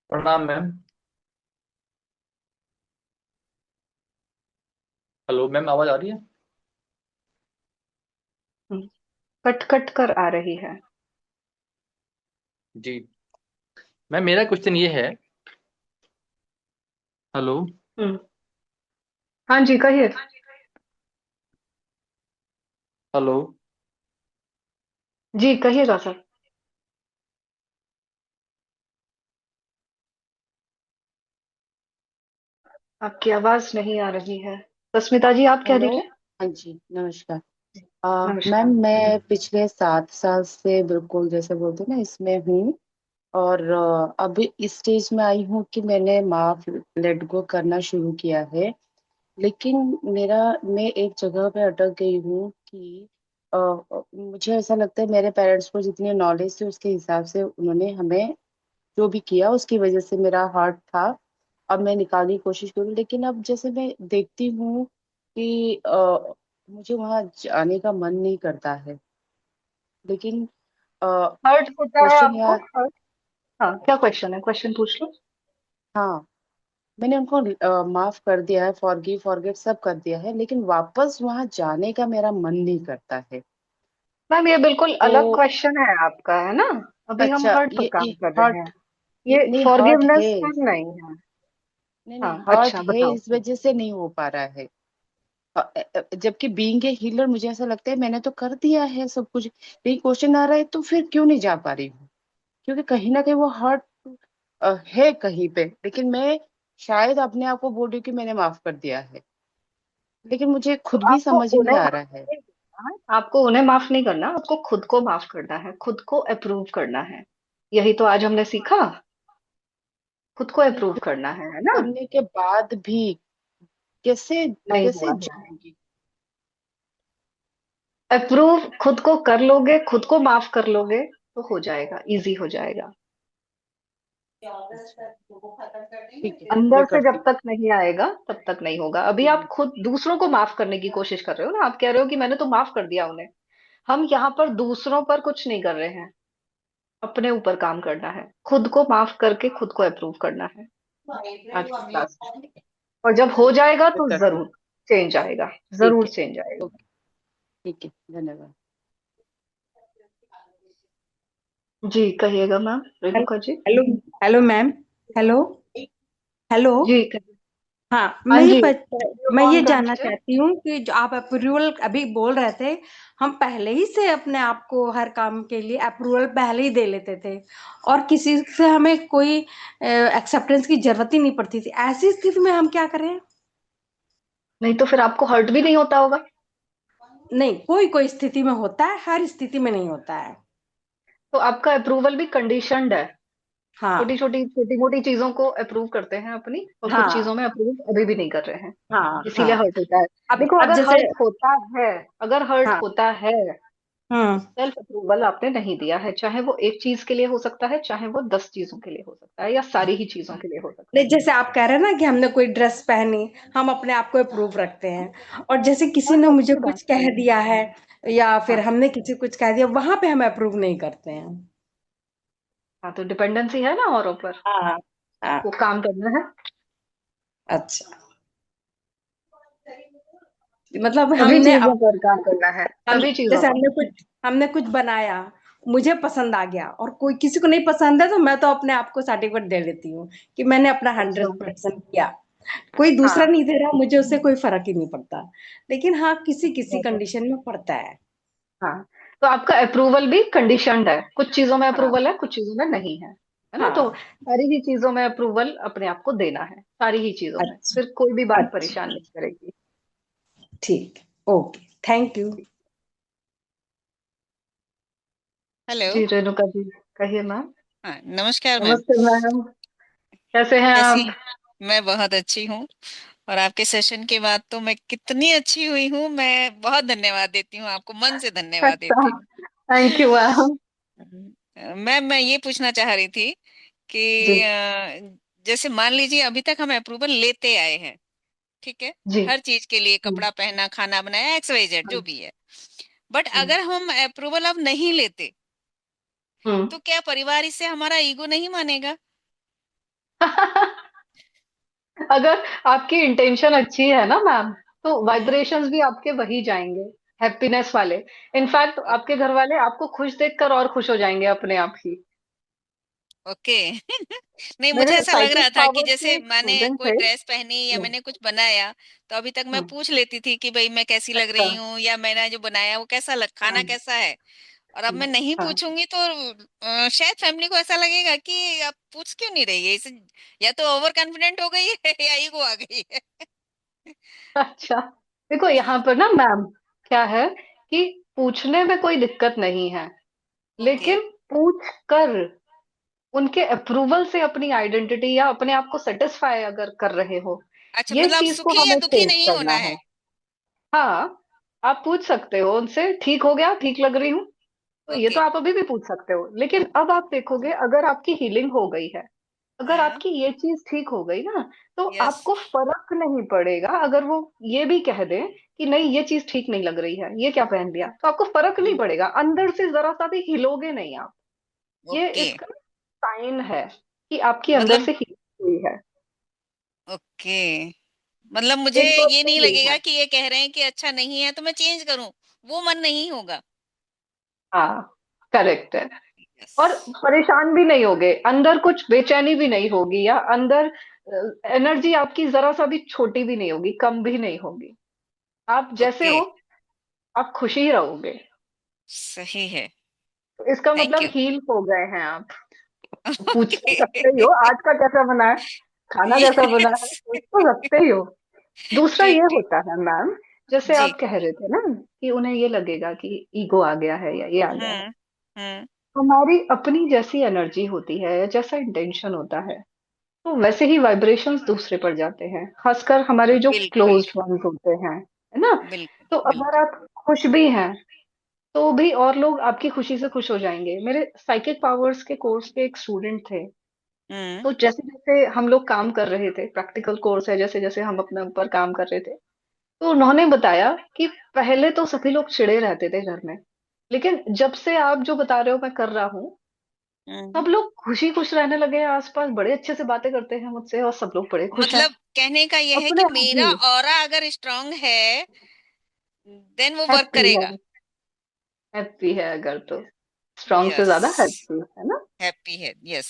[SPEAKER 2] प्रणाम मैम। हेलो मैम, आवाज आ रही है?
[SPEAKER 1] हम्म, कट कट कर आ रही है।
[SPEAKER 2] जी मैम, मेरा क्वेश्चन ये है। हेलो।
[SPEAKER 1] हम्म। हाँ जी, कहिए।
[SPEAKER 2] हेलो।
[SPEAKER 1] जी कहिएगा सर। आपकी आवाज नहीं आ रही है। सस्मिता जी, आप कह
[SPEAKER 3] हेलो।
[SPEAKER 1] दीजिए।
[SPEAKER 3] हाँ जी, नमस्कार। मैम,
[SPEAKER 1] नमस्कार।
[SPEAKER 3] मैं पिछले 7 साल से बिल्कुल जैसे बोलते हैं ना इसमें हूँ। और अभी इस स्टेज में आई हूँ कि मैंने माफ लेट गो करना शुरू किया है। लेकिन मैं एक जगह पे अटक गई हूँ कि मुझे ऐसा लगता है मेरे पेरेंट्स को जितनी नॉलेज थी उसके हिसाब से उन्होंने हमें जो भी किया उसकी वजह से मेरा हार्ट था। अब मैं निकालने की कोशिश करूँ, लेकिन अब जैसे मैं देखती हूँ कि मुझे वहां जाने का मन नहीं करता है। लेकिन
[SPEAKER 1] हर्ट होता है
[SPEAKER 3] क्वेश्चन
[SPEAKER 1] आपको?
[SPEAKER 3] यहाँ।
[SPEAKER 1] हर्ट? हाँ, क्या क्वेश्चन है? क्वेश्चन पूछ लो।
[SPEAKER 3] हाँ, मैंने उनको माफ कर दिया है, फॉरगिव फॉरगेट सब कर दिया है, लेकिन वापस वहां जाने का मेरा मन नहीं करता है।
[SPEAKER 1] मैम, ये बिल्कुल
[SPEAKER 3] तो
[SPEAKER 1] अलग क्वेश्चन है आपका, है ना? अभी हम
[SPEAKER 3] अच्छा,
[SPEAKER 1] हर्ट पर
[SPEAKER 3] ये
[SPEAKER 1] काम कर रहे
[SPEAKER 3] हर्ट
[SPEAKER 1] हैं। ये
[SPEAKER 3] इतनी हर्ट है,
[SPEAKER 1] फॉरगिवनेस पर नहीं है।
[SPEAKER 3] नहीं नहीं,
[SPEAKER 1] हाँ,
[SPEAKER 3] हर्ट
[SPEAKER 1] अच्छा
[SPEAKER 3] है,
[SPEAKER 1] बताओ।
[SPEAKER 3] इस वजह से नहीं हो पा रहा है। जबकि बीइंग ए हीलर मुझे ऐसा लगता है मैंने तो कर दिया है सब कुछ, लेकिन क्वेश्चन आ रहा है तो फिर क्यों नहीं जा पा रही हूँ? क्योंकि कहीं ना कहीं वो हर्ट है कहीं पे, लेकिन मैं शायद अपने आप को बोल रही हूँ कि मैंने माफ कर दिया है, लेकिन मुझे
[SPEAKER 1] तो
[SPEAKER 3] खुद भी
[SPEAKER 1] आपको
[SPEAKER 3] समझ नहीं
[SPEAKER 1] उन्हें
[SPEAKER 3] आ
[SPEAKER 1] माफ
[SPEAKER 3] रहा है।
[SPEAKER 1] नहीं करना है, आपको उन्हें माफ नहीं करना, आपको खुद को माफ करना है, खुद को अप्रूव करना है। यही तो आज हमने सीखा। खुद को
[SPEAKER 3] नहीं,
[SPEAKER 1] अप्रूव
[SPEAKER 3] खुद
[SPEAKER 1] करना है ना?
[SPEAKER 3] करने के बाद भी कैसे
[SPEAKER 1] नहीं
[SPEAKER 3] कैसे
[SPEAKER 1] हुआ है।
[SPEAKER 3] जाऊंगी?
[SPEAKER 1] अप्रूव खुद को कर लोगे, खुद को माफ कर लोगे तो हो जाएगा, इजी हो जाएगा।
[SPEAKER 3] अच्छा, ठीक है, मैं
[SPEAKER 1] अंदर से
[SPEAKER 3] करती
[SPEAKER 1] जब
[SPEAKER 3] हूँ।
[SPEAKER 1] तक नहीं आएगा तब तक नहीं होगा। अभी आप
[SPEAKER 3] हम्म,
[SPEAKER 1] खुद दूसरों को माफ करने की कोशिश कर रहे हो ना, आप कह रहे हो कि मैंने तो माफ कर दिया उन्हें। हम यहाँ पर दूसरों पर कुछ नहीं कर रहे हैं, अपने ऊपर काम करना है, खुद को माफ करके खुद को अप्रूव करना है।
[SPEAKER 3] अच्छा,
[SPEAKER 1] बस। और जब हो जाएगा
[SPEAKER 3] मैं
[SPEAKER 1] तो
[SPEAKER 3] करती हूँ।
[SPEAKER 1] जरूर चेंज आएगा।
[SPEAKER 3] ठीक
[SPEAKER 1] जरूर
[SPEAKER 3] है,
[SPEAKER 1] चेंज आएगा।
[SPEAKER 3] ओके, ठीक है, धन्यवाद।
[SPEAKER 1] जी कहिएगा मैम
[SPEAKER 4] हेल-
[SPEAKER 1] Renuka ji.
[SPEAKER 4] Hello. Hello ma'am. Hello. Hello.
[SPEAKER 1] जी कहिए।
[SPEAKER 4] हाँ,
[SPEAKER 1] हाँ जी,
[SPEAKER 4] मैं
[SPEAKER 1] ऑन
[SPEAKER 4] ये
[SPEAKER 1] कर
[SPEAKER 4] जानना
[SPEAKER 1] दीजिए।
[SPEAKER 4] चाहती हूँ कि जो आप अप्रूवल अभी बोल रहे थे, हम पहले ही से अपने आप को हर काम के लिए अप्रूवल पहले ही दे लेते थे और किसी से हमें कोई एक्सेप्टेंस की जरूरत ही नहीं पड़ती थी। ऐसी स्थिति में हम क्या करें?
[SPEAKER 1] नहीं तो फिर आपको हर्ट भी नहीं होता होगा।
[SPEAKER 4] नहीं, कोई कोई स्थिति में होता है, हर स्थिति में नहीं होता है।
[SPEAKER 1] तो आपका अप्रूवल भी कंडीशनड है।
[SPEAKER 4] हाँ।
[SPEAKER 1] छोटी मोटी चीजों को अप्रूव करते हैं अपनी, और कुछ
[SPEAKER 4] हाँ।
[SPEAKER 1] चीजों में अप्रूव अभी भी नहीं कर रहे हैं।
[SPEAKER 4] हाँ।
[SPEAKER 1] इसीलिए
[SPEAKER 4] हाँ।
[SPEAKER 1] हर्ट होता है। देखो,
[SPEAKER 4] अब
[SPEAKER 1] अगर
[SPEAKER 4] जैसे।
[SPEAKER 1] हर्ट होता है, अगर हर्ट
[SPEAKER 4] हाँ।
[SPEAKER 1] होता है,
[SPEAKER 4] हम्म।
[SPEAKER 1] सेल्फ अप्रूवल आपने नहीं दिया है, चाहे वो एक चीज के लिए हो सकता है, चाहे वो 10 चीजों के लिए हो सकता है, या सारी ही चीजों के लिए हो सकता
[SPEAKER 4] नहीं, जैसे आप कह रहे हैं ना कि हमने कोई ड्रेस पहनी, हम अपने आप को अप्रूव रखते हैं, और जैसे
[SPEAKER 1] है।
[SPEAKER 4] किसी
[SPEAKER 1] हाँ,
[SPEAKER 4] ने मुझे
[SPEAKER 1] अच्छी बात
[SPEAKER 4] कुछ
[SPEAKER 1] है।
[SPEAKER 4] कह दिया है या फिर
[SPEAKER 1] हाँ।
[SPEAKER 4] हमने किसी को कुछ कह दिया, वहां पे हम अप्रूव नहीं करते हैं।
[SPEAKER 1] हाँ, तो डिपेंडेंसी है ना औरों पर।
[SPEAKER 4] हाँ। हाँ।
[SPEAKER 1] वो काम करना है।
[SPEAKER 4] अच्छा। मतलब
[SPEAKER 1] सभी चीजों पर काम करना है,
[SPEAKER 4] हम
[SPEAKER 1] सभी चीजों
[SPEAKER 4] जैसे
[SPEAKER 1] पर।
[SPEAKER 4] हमने कुछ बनाया, मुझे पसंद आ गया और कोई किसी को नहीं पसंद है, तो मैं तो अपने आप को सर्टिफिकेट दे देती हूँ कि मैंने अपना
[SPEAKER 1] अच्छा।
[SPEAKER 4] 100% किया। कोई दूसरा
[SPEAKER 1] हाँ।
[SPEAKER 4] नहीं दे रहा, मुझे उससे कोई फर्क ही नहीं पड़ता। लेकिन हाँ, किसी
[SPEAKER 1] अच्छी
[SPEAKER 4] किसी
[SPEAKER 1] बात है।
[SPEAKER 4] कंडीशन में पड़ता है।
[SPEAKER 1] हाँ, तो आपका अप्रूवल भी कंडीशनड है, कुछ चीजों में
[SPEAKER 4] हाँ।
[SPEAKER 1] अप्रूवल है, कुछ चीजों में नहीं है। है ना? तो
[SPEAKER 4] हाँ।
[SPEAKER 1] सारी ही चीजों में अप्रूवल अपने आप को देना है, सारी ही चीजों में,
[SPEAKER 4] अच्छा।
[SPEAKER 1] फिर कोई भी बात
[SPEAKER 4] अच्छा।
[SPEAKER 1] परेशान नहीं करेगी।
[SPEAKER 4] ठीक। ओके। Thank you.
[SPEAKER 5] हेलो।
[SPEAKER 1] जी रेणुका जी, कहिए मैम।
[SPEAKER 5] हाँ, नमस्कार मैम।
[SPEAKER 1] नमस्ते मैम, कैसे हैं
[SPEAKER 5] कैसी?
[SPEAKER 1] आप?
[SPEAKER 5] मैं बहुत अच्छी हूँ। और आपके सेशन के बाद तो मैं कितनी अच्छी हुई हूँ। मैं बहुत धन्यवाद देती हूँ आपको, मन से धन्यवाद
[SPEAKER 1] अच्छा,
[SPEAKER 5] देती हूँ।
[SPEAKER 1] Thank you ma'am.
[SPEAKER 5] मैम, मैं ये पूछना चाह रही थी
[SPEAKER 1] जी।
[SPEAKER 5] कि जैसे मान लीजिए अभी तक हम अप्रूवल लेते आए हैं, ठीक है,
[SPEAKER 1] जी।
[SPEAKER 5] हर चीज के लिए,
[SPEAKER 1] हम्म।
[SPEAKER 5] कपड़ा पहना, खाना बनाया, एक्स वाई जेड जो
[SPEAKER 1] हम्म।
[SPEAKER 5] भी है। बट
[SPEAKER 1] हम्म।
[SPEAKER 5] अगर हम अप्रूवल अब नहीं लेते,
[SPEAKER 1] हम्म।
[SPEAKER 5] तो क्या परिवार इससे हमारा ईगो नहीं मानेगा?
[SPEAKER 1] अगर आपकी इंटेंशन अच्छी है ना मैम, तो
[SPEAKER 5] हम्म।
[SPEAKER 1] वाइब्रेशंस भी आपके वही जाएंगे, हैप्पीनेस वाले। इनफैक्ट आपके घर वाले आपको खुश देखकर और खुश हो जाएंगे अपने आप ही।
[SPEAKER 5] ओके। नहीं, मुझे
[SPEAKER 1] मेरे
[SPEAKER 5] ऐसा लग
[SPEAKER 1] साइकिक
[SPEAKER 5] रहा था कि
[SPEAKER 1] पावर्स के
[SPEAKER 5] जैसे
[SPEAKER 1] एक
[SPEAKER 5] मैंने
[SPEAKER 1] स्टूडेंट
[SPEAKER 5] कोई
[SPEAKER 1] थे।
[SPEAKER 5] ड्रेस पहनी या
[SPEAKER 1] हम्म।
[SPEAKER 5] मैंने कुछ बनाया, तो अभी तक मैं
[SPEAKER 1] हम्म।
[SPEAKER 5] पूछ लेती थी कि भाई मैं कैसी लग
[SPEAKER 1] अच्छा।
[SPEAKER 5] रही हूँ, या मैंने जो बनाया वो कैसा लग, खाना
[SPEAKER 1] हाँ।
[SPEAKER 5] कैसा है। और अब मैं नहीं
[SPEAKER 1] हाँ।
[SPEAKER 5] पूछूंगी तो शायद फैमिली को ऐसा लगेगा कि आप पूछ क्यों नहीं रही है इसे। या तो ओवर कॉन्फिडेंट हो गई है या ईगो आ गई है।
[SPEAKER 1] अच्छा, देखो यहाँ पर ना मैम, क्या है कि पूछने में कोई दिक्कत नहीं है,
[SPEAKER 5] ओके।
[SPEAKER 1] लेकिन पूछ कर उनके अप्रूवल से अपनी आइडेंटिटी या अपने आप को सेटिस्फाई अगर कर रहे हो,
[SPEAKER 5] अच्छा,
[SPEAKER 1] ये
[SPEAKER 5] मतलब
[SPEAKER 1] चीज को
[SPEAKER 5] सुखी या
[SPEAKER 1] हमें
[SPEAKER 5] दुखी
[SPEAKER 1] चेंज
[SPEAKER 5] नहीं
[SPEAKER 1] करना
[SPEAKER 5] होना
[SPEAKER 1] है।
[SPEAKER 5] है।
[SPEAKER 1] हाँ, आप पूछ सकते हो उनसे, ठीक हो गया, ठीक लग रही हूँ, तो ये
[SPEAKER 5] ओके।
[SPEAKER 1] तो आप अभी भी पूछ सकते हो। लेकिन अब आप देखोगे, अगर आपकी हीलिंग हो गई है, अगर
[SPEAKER 5] हाँ।
[SPEAKER 1] आपकी ये चीज ठीक हो गई ना, तो
[SPEAKER 5] यस।
[SPEAKER 1] आपको फर्क नहीं पड़ेगा अगर वो ये भी कह दे कि नहीं ये चीज ठीक नहीं लग रही है, ये क्या पहन लिया, तो आपको फर्क नहीं पड़ेगा, अंदर से जरा सा भी हिलोगे नहीं आप। ये
[SPEAKER 5] ओके।
[SPEAKER 1] इसका साइन है कि आपकी अंदर
[SPEAKER 5] मतलब
[SPEAKER 1] से हीलिंग हुई है।
[SPEAKER 5] ओके, मतलब मुझे
[SPEAKER 1] एक बात
[SPEAKER 5] ये
[SPEAKER 1] तो
[SPEAKER 5] नहीं
[SPEAKER 1] ये है।
[SPEAKER 5] लगेगा कि ये कह रहे हैं कि अच्छा नहीं है तो मैं चेंज करूं, वो मन नहीं होगा।
[SPEAKER 1] हाँ, करेक्ट है। और
[SPEAKER 5] यस।
[SPEAKER 1] परेशान भी नहीं होगे, अंदर कुछ बेचैनी भी नहीं होगी, या अंदर एनर्जी आपकी जरा सा भी छोटी भी नहीं होगी, कम भी नहीं होगी। आप जैसे
[SPEAKER 5] ओके।
[SPEAKER 1] हो, आप खुशी ही रहोगे।
[SPEAKER 5] सही है।
[SPEAKER 1] तो इसका
[SPEAKER 5] थैंक
[SPEAKER 1] मतलब
[SPEAKER 5] यू।
[SPEAKER 1] हील हो गए हैं आप। पूछ तो
[SPEAKER 5] ओके।
[SPEAKER 1] सकते ही हो आज का कैसा बना है, खाना कैसा बना है, पूछ तो सकते ही हो। दूसरा
[SPEAKER 5] ठीक
[SPEAKER 1] ये
[SPEAKER 5] ठीक।
[SPEAKER 1] होता है मैम, जैसे
[SPEAKER 5] जी।
[SPEAKER 1] आप कह रहे थे ना कि उन्हें ये लगेगा कि ईगो आ गया है या ये आ गया है।
[SPEAKER 5] हम्म। हम्म।
[SPEAKER 1] हमारी अपनी जैसी एनर्जी होती है, जैसा इंटेंशन होता है, तो वैसे ही वाइब्रेशंस दूसरे पर जाते हैं, खासकर हमारे जो
[SPEAKER 5] बिल्कुल।
[SPEAKER 1] क्लोज्ड वंस होते हैं, है ना।
[SPEAKER 5] बिल्कुल
[SPEAKER 1] तो अगर
[SPEAKER 5] बिल्कुल।
[SPEAKER 1] आप खुश भी हैं, तो भी और लोग आपकी खुशी से खुश हो जाएंगे। मेरे साइकिक पावर्स के कोर्स के एक स्टूडेंट थे,
[SPEAKER 5] हम्म।
[SPEAKER 1] तो जैसे जैसे हम लोग काम कर रहे थे, प्रैक्टिकल कोर्स है, जैसे जैसे हम अपने ऊपर काम कर रहे थे, तो उन्होंने बताया कि पहले तो सभी लोग चिड़े रहते थे घर में, लेकिन जब से आप जो बता रहे हो मैं कर रहा हूँ,
[SPEAKER 5] हम्म।
[SPEAKER 1] सब लोग खुशी खुश रहने लगे हैं, आसपास बड़े अच्छे से बातें करते हैं मुझसे, और सब लोग बड़े खुश हैं।
[SPEAKER 5] मतलब कहने का यह है कि
[SPEAKER 1] अपने आप
[SPEAKER 5] मेरा
[SPEAKER 1] ही
[SPEAKER 5] ऑरा अगर स्ट्रांग है देन वो वर्क
[SPEAKER 1] हैप्पी है,
[SPEAKER 5] करेगा।
[SPEAKER 1] हैप्पी है अगर तो स्ट्रांग से
[SPEAKER 5] यस।
[SPEAKER 1] ज्यादा हैप्पी है ना।
[SPEAKER 5] हैप्पी है। यस।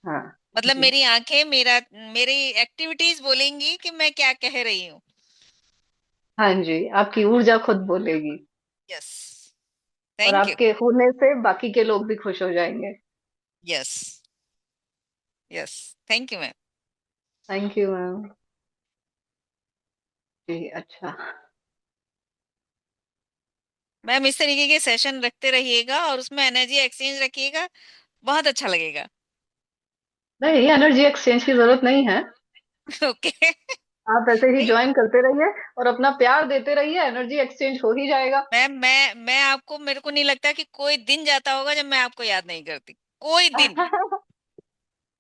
[SPEAKER 1] हाँ
[SPEAKER 5] मतलब
[SPEAKER 1] जी,
[SPEAKER 5] मेरी आंखें मेरी एक्टिविटीज बोलेंगी कि मैं क्या कह रही हूँ।
[SPEAKER 1] हाँ जी, आपकी ऊर्जा खुद बोलेगी,
[SPEAKER 5] यस।
[SPEAKER 1] और
[SPEAKER 5] थैंक यू।
[SPEAKER 1] आपके होने से बाकी के लोग भी खुश हो जाएंगे।
[SPEAKER 5] Yes. Yes. Thank you ma'am.
[SPEAKER 1] Thank you ma'am. जी अच्छा।
[SPEAKER 5] मैम इस तरीके के सेशन रखते रहिएगा और उसमें एनर्जी एक्सचेंज रखिएगा, बहुत अच्छा लगेगा।
[SPEAKER 1] नहीं, एनर्जी एक्सचेंज की जरूरत नहीं है,
[SPEAKER 5] ओके।
[SPEAKER 1] आप ऐसे ही
[SPEAKER 5] नहीं
[SPEAKER 1] ज्वाइन करते रहिए और अपना प्यार देते रहिए, एनर्जी एक्सचेंज हो ही जाएगा।
[SPEAKER 5] मैम, मैं आपको, मेरे को नहीं लगता कि कोई दिन जाता होगा जब मैं आपको याद नहीं करती, कोई दिन।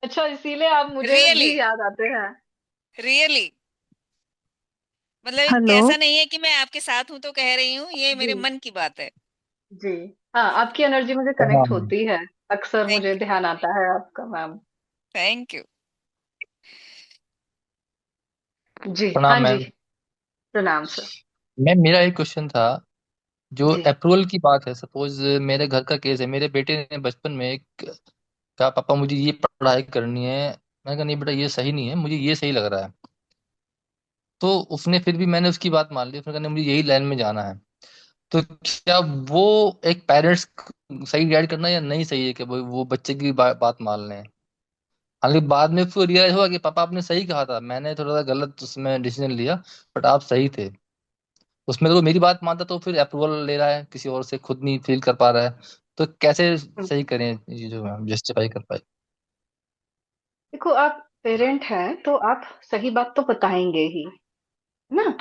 [SPEAKER 1] अच्छा, इसीलिए आप मुझे
[SPEAKER 5] रियली।
[SPEAKER 1] भी याद आते हैं।
[SPEAKER 5] रियली। मतलब
[SPEAKER 1] हेलो।
[SPEAKER 5] ऐसा नहीं है कि मैं आपके साथ हूं तो कह रही हूँ, ये
[SPEAKER 1] जी
[SPEAKER 5] मेरे मन की बात है।
[SPEAKER 1] जी, हाँ, आपकी एनर्जी मुझे
[SPEAKER 2] हाँ
[SPEAKER 1] कनेक्ट होती है, अक्सर मुझे
[SPEAKER 5] थैंक यू।
[SPEAKER 1] ध्यान आता है आपका मैम।
[SPEAKER 5] Thank you.
[SPEAKER 1] जी हाँ
[SPEAKER 2] प्रणाम
[SPEAKER 1] जी,
[SPEAKER 2] मैम।
[SPEAKER 1] प्रणाम सर।
[SPEAKER 2] मैम मेरा एक क्वेश्चन था, जो
[SPEAKER 1] जी
[SPEAKER 2] अप्रूवल की बात है। सपोज मेरे घर का केस है, मेरे बेटे ने बचपन में एक कहा, पापा मुझे ये पढ़ाई करनी है। मैंने कहा नहीं बेटा, ये सही नहीं है, मुझे ये सही लग रहा है। तो उसने फिर भी, मैंने उसकी बात मान ली, उसने कहा नहीं, मुझे यही लाइन में जाना है। तो क्या वो एक पेरेंट्स सही गाइड करना या नहीं सही है कि वो बच्चे की बात मान लें? हालांकि बाद में उसको रियलाइज हुआ कि पापा आपने सही कहा था, मैंने थोड़ा सा गलत उसमें डिसीजन लिया, बट आप सही थे। उसमें तो वो मेरी बात मानता तो फिर अप्रूवल ले रहा है किसी और से, खुद नहीं फील कर पा रहा है। तो कैसे सही करें ये चीजों में, जस्टिफाई कर पाए?
[SPEAKER 1] देखो, आप पेरेंट हैं तो आप सही बात तो बताएंगे ही, है ना।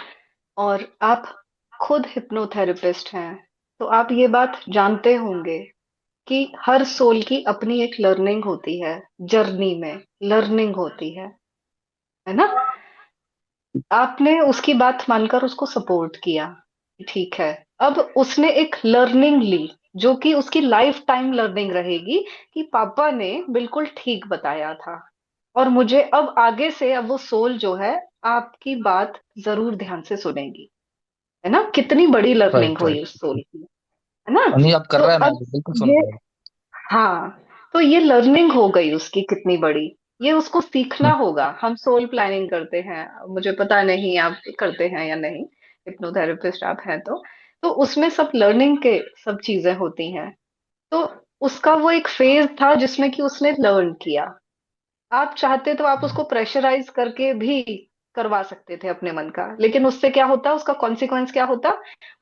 [SPEAKER 1] और आप खुद हिप्नोथेरेपिस्ट हैं, तो आप ये बात जानते होंगे कि हर सोल की अपनी एक लर्निंग होती है, जर्नी में लर्निंग होती है ना। आपने उसकी बात मानकर उसको सपोर्ट किया, ठीक है। अब उसने एक लर्निंग ली, जो कि उसकी लाइफ टाइम लर्निंग रहेगी, कि पापा ने बिल्कुल ठीक बताया था, और मुझे अब आगे से, अब वो सोल जो है आपकी बात जरूर ध्यान से सुनेगी, है ना। कितनी बड़ी लर्निंग
[SPEAKER 2] राइट
[SPEAKER 1] हुई
[SPEAKER 2] राइट।
[SPEAKER 1] उस सोल की, है ना।
[SPEAKER 2] नहीं, आप कर
[SPEAKER 1] तो
[SPEAKER 2] रहा है, मैं
[SPEAKER 1] अब
[SPEAKER 2] बिल्कुल सुन
[SPEAKER 1] ये,
[SPEAKER 2] रहा हूँ।
[SPEAKER 1] हाँ, तो ये लर्निंग हो गई उसकी कितनी बड़ी, ये उसको सीखना
[SPEAKER 2] हम्म,
[SPEAKER 1] होगा। हम सोल प्लानिंग करते हैं, मुझे पता नहीं आप करते हैं या नहीं, हिप्नोथेरेपिस्ट आप हैं तो उसमें सब लर्निंग के सब चीजें होती हैं। तो उसका वो एक फेज था जिसमें कि उसने लर्न किया। आप चाहते तो आप उसको प्रेशराइज करके भी करवा सकते थे अपने मन का, लेकिन उससे क्या होता, उसका कॉन्सिक्वेंस क्या होता,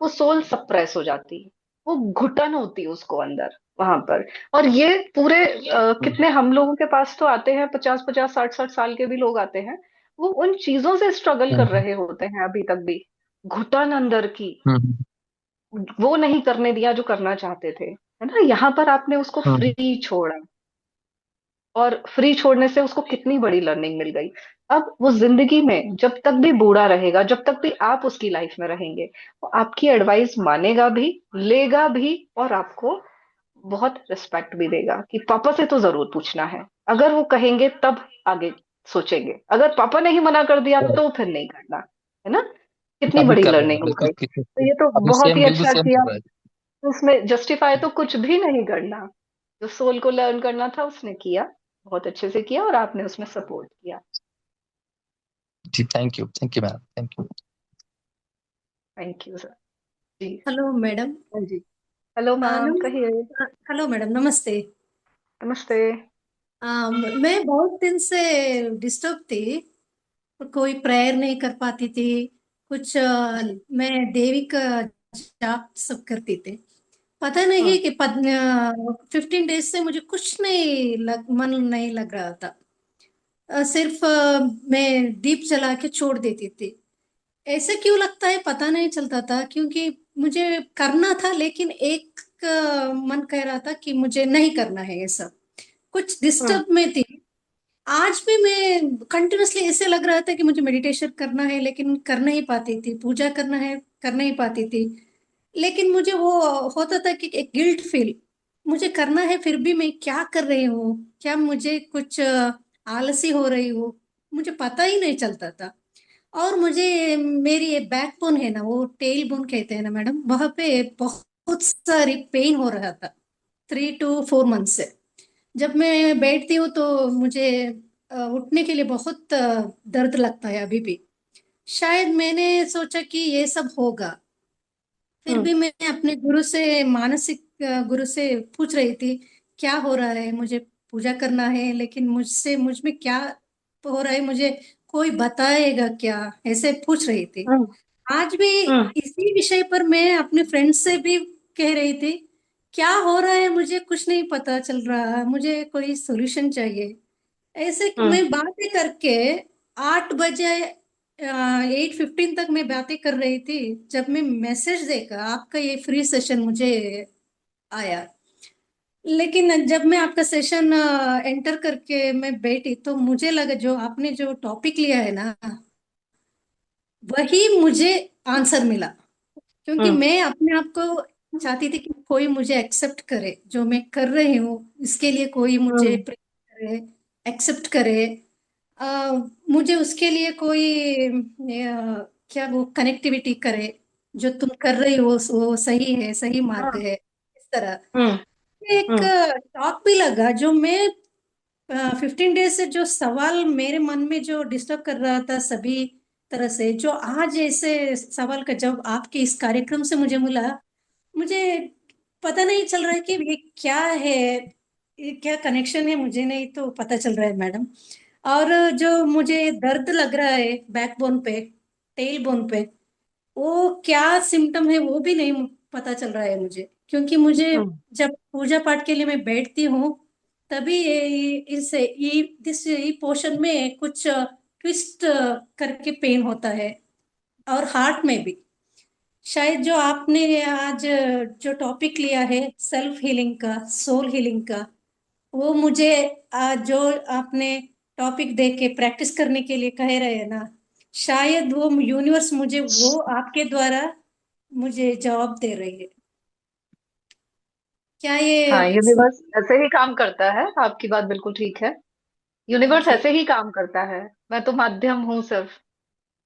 [SPEAKER 1] वो सोल सप्रेस हो जाती, वो घुटन होती उसको अंदर वहां पर। और ये पूरे कितने हम लोगों के पास तो आते हैं, 50-50, 60-60 साल के भी लोग आते हैं, वो उन चीजों से स्ट्रगल कर
[SPEAKER 2] हम्म,
[SPEAKER 1] रहे होते हैं अभी तक भी, घुटन अंदर की,
[SPEAKER 2] हम्म,
[SPEAKER 1] वो नहीं करने दिया जो करना चाहते थे, है ना। यहाँ पर आपने उसको
[SPEAKER 2] हम्म,
[SPEAKER 1] फ्री छोड़ा, और फ्री छोड़ने से उसको कितनी बड़ी लर्निंग मिल गई। अब वो जिंदगी में जब तक भी बूढ़ा रहेगा, जब तक भी आप उसकी लाइफ में रहेंगे, वो आपकी एडवाइस मानेगा भी, लेगा भी, और आपको बहुत रिस्पेक्ट भी देगा कि पापा से तो जरूर पूछना है। अगर वो कहेंगे तब आगे सोचेंगे, अगर पापा ने ही मना कर दिया
[SPEAKER 2] right।
[SPEAKER 1] तो फिर नहीं करना, है ना। कितनी
[SPEAKER 2] अभी
[SPEAKER 1] बड़ी
[SPEAKER 2] कर रहा है,
[SPEAKER 1] लर्निंग हो
[SPEAKER 2] बिल्कुल
[SPEAKER 1] गई, तो ये तो
[SPEAKER 2] अभी
[SPEAKER 1] बहुत
[SPEAKER 2] सेम,
[SPEAKER 1] ही
[SPEAKER 2] बिल्कुल
[SPEAKER 1] अच्छा
[SPEAKER 2] सेम
[SPEAKER 1] किया।
[SPEAKER 2] कर रहा है।
[SPEAKER 1] इसमें जस्टिफाई तो कुछ भी नहीं करना, जो सोल को लर्न करना था उसने किया, बहुत अच्छे से किया, और आपने उसमें सपोर्ट किया।
[SPEAKER 2] जी thank you ma'am, thank you.
[SPEAKER 1] Thank you sir. जी।
[SPEAKER 6] Hello madam.
[SPEAKER 1] हाँ जी। हेलो मैम, कहिए।
[SPEAKER 6] हेलो मैडम, नमस्ते।
[SPEAKER 1] नमस्ते।
[SPEAKER 6] मैं बहुत दिन से डिस्टर्ब थी, कोई प्रेयर नहीं कर पाती थी। कुछ मैं देवी का जाप सब करती थी। पता नहीं
[SPEAKER 1] हम्म।
[SPEAKER 6] कि 15 डेज से मुझे कुछ नहीं मन नहीं लग रहा था। सिर्फ मैं दीप जला के छोड़ देती थी। ऐसे क्यों लगता है पता नहीं चलता था, क्योंकि मुझे करना था, लेकिन एक मन कह रहा था कि मुझे नहीं करना है ये सब। कुछ
[SPEAKER 1] हम्म।
[SPEAKER 6] डिस्टर्ब में थी। आज भी मैं कंटिन्यूअसली ऐसे लग रहा था कि मुझे मेडिटेशन करना है, लेकिन कर नहीं पाती थी। पूजा करना है, कर नहीं पाती थी। लेकिन मुझे वो होता था कि एक गिल्ट फील, मुझे करना है फिर भी मैं क्या कर रही हूँ, क्या मुझे कुछ आलसी हो रही हूँ, मुझे पता ही नहीं चलता था। और मुझे मेरी ये बैक बोन है ना, वो टेल बोन कहते हैं ना मैडम, वहां पे बहुत सारी पेन हो रहा था 3 to 4 मंथ से। जब मैं बैठती हूँ तो मुझे उठने के लिए बहुत दर्द लगता है अभी भी। शायद मैंने सोचा कि ये सब होगा। फिर
[SPEAKER 1] हम्म।
[SPEAKER 6] भी मैं अपने गुरु से, मानसिक गुरु से पूछ रही थी क्या हो रहा है। मुझे पूजा करना है, लेकिन मुझ में क्या हो रहा है, मुझे कोई बताएगा क्या, ऐसे पूछ रही थी।
[SPEAKER 1] हम्म।
[SPEAKER 6] आज भी
[SPEAKER 1] हम्म।
[SPEAKER 6] इसी विषय पर मैं अपने फ्रेंड से भी कह रही थी क्या हो रहा है, मुझे कुछ नहीं पता चल रहा, मुझे कोई सोल्यूशन चाहिए। ऐसे कि
[SPEAKER 1] हम्म।
[SPEAKER 6] मैं बातें करके 8 बजे 8:15 तक मैं बातें कर रही थी। जब मैं मैसेज देखा आपका ये फ्री सेशन मुझे आया, लेकिन जब मैं आपका सेशन एंटर करके मैं बैठी तो मुझे लगा जो आपने जो टॉपिक लिया है ना, वही मुझे आंसर मिला। क्योंकि
[SPEAKER 1] हम्म।
[SPEAKER 6] मैं अपने आप को चाहती थी कि कोई मुझे एक्सेप्ट करे, जो मैं कर रही हूँ इसके लिए कोई मुझे
[SPEAKER 1] हम्म।
[SPEAKER 6] प्रेयर करे, एक्सेप्ट करे। अ, मुझे उसके लिए कोई क्या वो कनेक्टिविटी करे, जो तुम कर रही हो वो सही है, सही मार्ग
[SPEAKER 1] हम्म।
[SPEAKER 6] है, इस तरह।
[SPEAKER 1] हम्म।
[SPEAKER 6] एक
[SPEAKER 1] हम्म।
[SPEAKER 6] टॉक भी लगा जो मैं 15 डेज से जो सवाल मेरे मन में जो डिस्टर्ब कर रहा था सभी तरह से, जो आज ऐसे सवाल का जवाब आपके इस कार्यक्रम से मुझे मिला। मुझे पता नहीं चल रहा है कि ये क्या है, ये क्या कनेक्शन है, मुझे नहीं तो पता चल रहा है मैडम। और जो मुझे दर्द लग रहा है बैकबोन पे, टेल बोन पे, वो क्या सिम्टम है वो भी नहीं पता चल रहा है मुझे। क्योंकि मुझे
[SPEAKER 1] हम्म।
[SPEAKER 6] जब पूजा पाठ के लिए मैं बैठती हूँ, तभी दिस ये पोर्शन में कुछ ट्विस्ट करके पेन होता है, और हार्ट में भी। शायद जो आपने आज जो टॉपिक लिया है सेल्फ हीलिंग का, सोल हीलिंग का, वो मुझे आज जो आपने टॉपिक दे के प्रैक्टिस करने के लिए कह रहे हैं ना, शायद वो यूनिवर्स मुझे वो आपके द्वारा मुझे जवाब दे रही है। क्या
[SPEAKER 1] हाँ,
[SPEAKER 6] ये
[SPEAKER 1] यूनिवर्स ऐसे ही काम करता है, आपकी बात बिल्कुल ठीक है। Universe
[SPEAKER 6] okay?
[SPEAKER 1] ऐसे ही काम करता है। मैं तो माध्यम हूँ सिर्फ।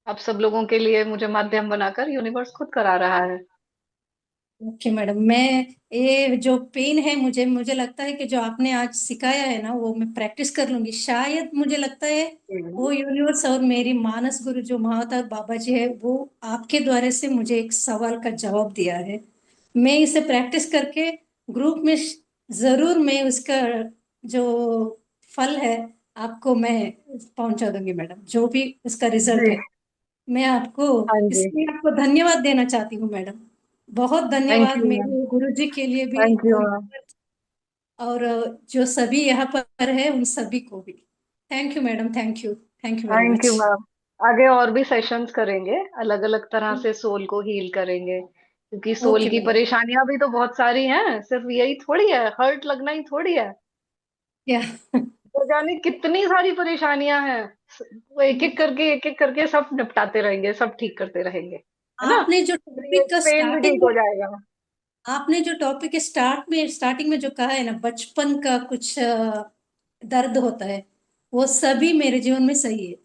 [SPEAKER 1] आप सब लोगों के लिए मुझे माध्यम बनाकर यूनिवर्स खुद करा रहा है।
[SPEAKER 6] ओके मैडम, मैं ये जो पेन है, मुझे लगता है कि जो आपने आज सिखाया है ना, वो मैं प्रैक्टिस कर लूंगी। शायद मुझे लगता है वो यूनिवर्स और मेरी मानस गुरु जो महावतार बाबा जी है, वो आपके द्वारा से मुझे एक सवाल का जवाब दिया है। मैं इसे प्रैक्टिस करके ग्रुप में जरूर मैं उसका जो फल है आपको मैं पहुंचा दूंगी मैडम, जो भी उसका रिजल्ट
[SPEAKER 1] जी।
[SPEAKER 6] है। मैं आपको
[SPEAKER 1] हाँ जी।
[SPEAKER 6] इसलिए आपको धन्यवाद देना चाहती हूँ मैडम। बहुत
[SPEAKER 1] थैंक
[SPEAKER 6] धन्यवाद
[SPEAKER 1] यू मैम।
[SPEAKER 6] मेरे गुरुजी के लिए भी,
[SPEAKER 1] थैंक यू
[SPEAKER 6] और
[SPEAKER 1] मैम।
[SPEAKER 6] और जो सभी यहाँ पर है उन सभी को भी। Thank you madam, thank you very
[SPEAKER 1] thank
[SPEAKER 6] much.
[SPEAKER 1] You ma'am. आगे और भी सेशंस करेंगे, अलग अलग तरह से सोल को हील करेंगे, क्योंकि सोल
[SPEAKER 6] ओके
[SPEAKER 1] की
[SPEAKER 6] मैडम।
[SPEAKER 1] परेशानियां भी तो बहुत सारी हैं, सिर्फ यही थोड़ी है, हर्ट लगना ही थोड़ी है।
[SPEAKER 6] या
[SPEAKER 1] तो जाने कितनी सारी परेशानियां हैं। वो एक एक करके सब निपटाते रहेंगे, सब ठीक करते रहेंगे, है ना।
[SPEAKER 6] आपने जो
[SPEAKER 1] फिर ये
[SPEAKER 6] टॉपिक का
[SPEAKER 1] पेन भी ठीक
[SPEAKER 6] स्टार्टिंग
[SPEAKER 1] हो जाएगा।
[SPEAKER 6] आपने जो टॉपिक के स्टार्टिंग में जो कहा है ना, बचपन का कुछ दर्द होता है, वो सभी मेरे जीवन में सही है।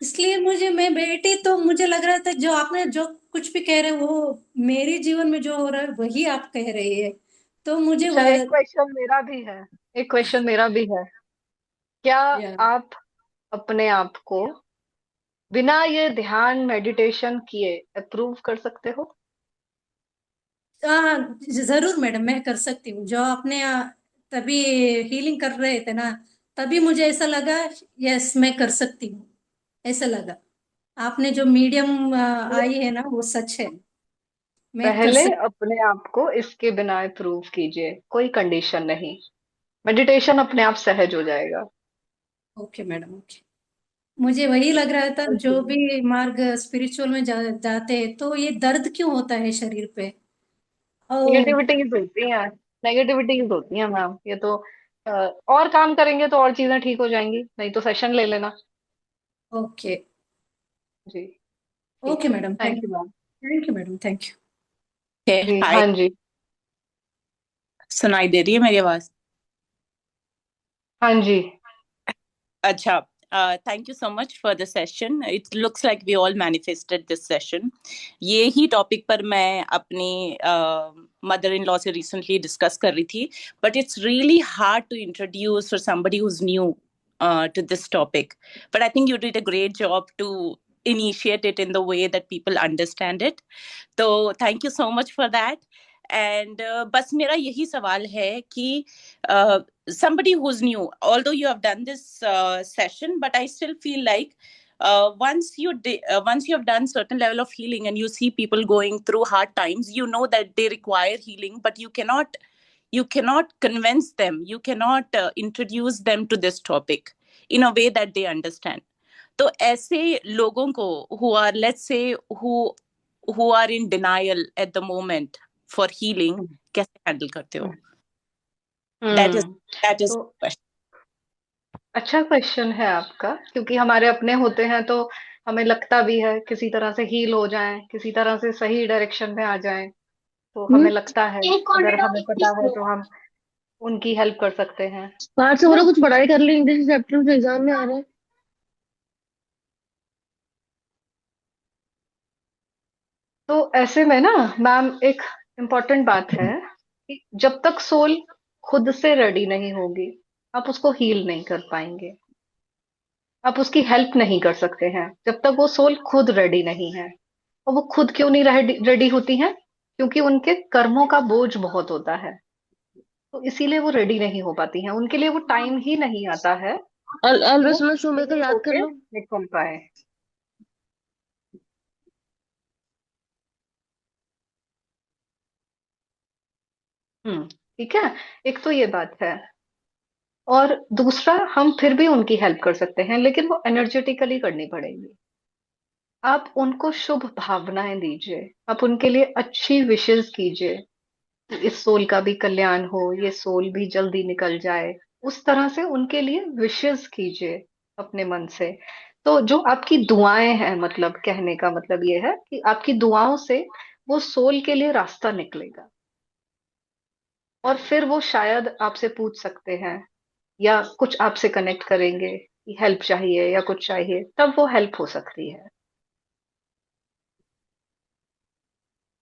[SPEAKER 6] इसलिए मैं बैठी तो मुझे लग रहा था जो आपने जो कुछ भी कह रहे हो, वो मेरे जीवन में जो हो रहा है वही आप कह रहे हैं। तो मुझे
[SPEAKER 1] अच्छा, एक क्वेश्चन मेरा भी है। एक क्वेश्चन मेरा भी है। क्या
[SPEAKER 6] या
[SPEAKER 1] आप अपने आप को बिना ये ध्यान मेडिटेशन किए अप्रूव कर सकते हो?
[SPEAKER 6] जरूर मैडम, मैं कर सकती हूँ। जो आपने तभी हीलिंग कर रहे थे ना, तभी मुझे ऐसा लगा, यस मैं कर सकती हूँ, ऐसा लगा। आपने जो मीडियम आई है ना, वो सच है, मैं कर
[SPEAKER 1] पहले
[SPEAKER 6] सकती
[SPEAKER 1] अपने आप को इसके बिना अप्रूव कीजिए, कोई कंडीशन नहीं। मेडिटेशन अपने आप सहज हो जाएगा।
[SPEAKER 6] हूँ। Okay madam, okay. मुझे वही लग रहा था, जो
[SPEAKER 1] ओके।
[SPEAKER 6] भी मार्ग स्पिरिचुअल में जाते हैं तो ये दर्द क्यों होता है शरीर पे। ओ,
[SPEAKER 1] नेगेटिविटीज होती हैं। नेगेटिविटीज होती हैं मैम, ये तो और काम करेंगे तो और चीजें ठीक हो जाएंगी, नहीं तो सेशन ले लेना।
[SPEAKER 6] ओके।
[SPEAKER 1] जी।
[SPEAKER 6] ओके
[SPEAKER 1] ठीक है,
[SPEAKER 6] madam,
[SPEAKER 1] thank you ma'am.
[SPEAKER 6] Thank you madam, thank you.
[SPEAKER 1] जी
[SPEAKER 7] हाय।
[SPEAKER 1] हाँ जी।
[SPEAKER 7] सुनाई दे रही है मेरी आवाज?
[SPEAKER 1] हाँ जी।
[SPEAKER 7] अच्छा। Thank you so much for the session. It looks like we all manifested this session. ये ही टॉपिक पर मैं अपनी मदर इन लॉ से रिसेंटली डिस्कस कर रही थी, but it's really hard to introduce for somebody who's new to this topic. But I think you did a great job to initiate it in the way that people understand it. तो thank you so much for that. And बस मेरा यही सवाल है कि somebody who's new, although you have done this session, but I still feel like once you have done certain level of healing and you see people going through hard times, you know that they require healing, but you cannot convince them, you cannot introduce them to this topic in a way that they understand. तो ऐसे लोगों को who are, let's say, who are in denial at the moment for healing, कैसे हैंडल करते हो? that is
[SPEAKER 1] hmm.
[SPEAKER 7] that is
[SPEAKER 1] तो
[SPEAKER 7] question.
[SPEAKER 1] अच्छा क्वेश्चन है आपका, क्योंकि हमारे अपने होते हैं तो हमें लगता भी है किसी तरह से हील हो जाएं, किसी तरह से सही डायरेक्शन में आ जाएं। तो हमें लगता है, अगर हमें पता है तो हम उनकी हेल्प कर सकते हैं,
[SPEAKER 8] बाहर से
[SPEAKER 1] है
[SPEAKER 8] बोला
[SPEAKER 1] ना?
[SPEAKER 8] कुछ पढ़ाई कर ले, इंग्लिश चैप्टर में एग्जाम में आ रहा है।
[SPEAKER 1] तो ऐसे में ना मैम, एक इम्पोर्टेंट बात है कि जब तक सोल खुद से रेडी नहीं होगी, आप उसको हील नहीं कर पाएंगे। आप उसकी हेल्प नहीं कर सकते हैं जब तक वो सोल खुद रेडी नहीं है। और वो खुद क्यों नहीं रेडी होती हैं? क्योंकि उनके कर्मों का बोझ बहुत होता है, तो इसीलिए वो रेडी नहीं हो पाती हैं। उनके लिए वो टाइम ही नहीं आता है कि वो
[SPEAKER 8] ऑलवेज में शो मेकर
[SPEAKER 1] फ्री
[SPEAKER 8] याद कर
[SPEAKER 1] होके
[SPEAKER 8] लो।
[SPEAKER 1] निकल पाए। ठीक है। एक तो ये बात है, और दूसरा, हम फिर भी उनकी हेल्प कर सकते हैं, लेकिन वो एनर्जेटिकली करनी पड़ेगी। आप उनको शुभ भावनाएं दीजिए, आप उनके लिए अच्छी विशेष कीजिए कि इस सोल का भी कल्याण हो, ये सोल भी जल्दी निकल जाए। उस तरह से उनके लिए विशेष कीजिए अपने मन से। तो जो आपकी दुआएं हैं, मतलब कहने का मतलब ये है कि आपकी दुआओं से वो सोल के लिए रास्ता निकलेगा, और फिर वो शायद आपसे पूछ सकते हैं या कुछ आपसे कनेक्ट करेंगे कि हेल्प चाहिए या कुछ चाहिए, तब वो हेल्प हो सकती है।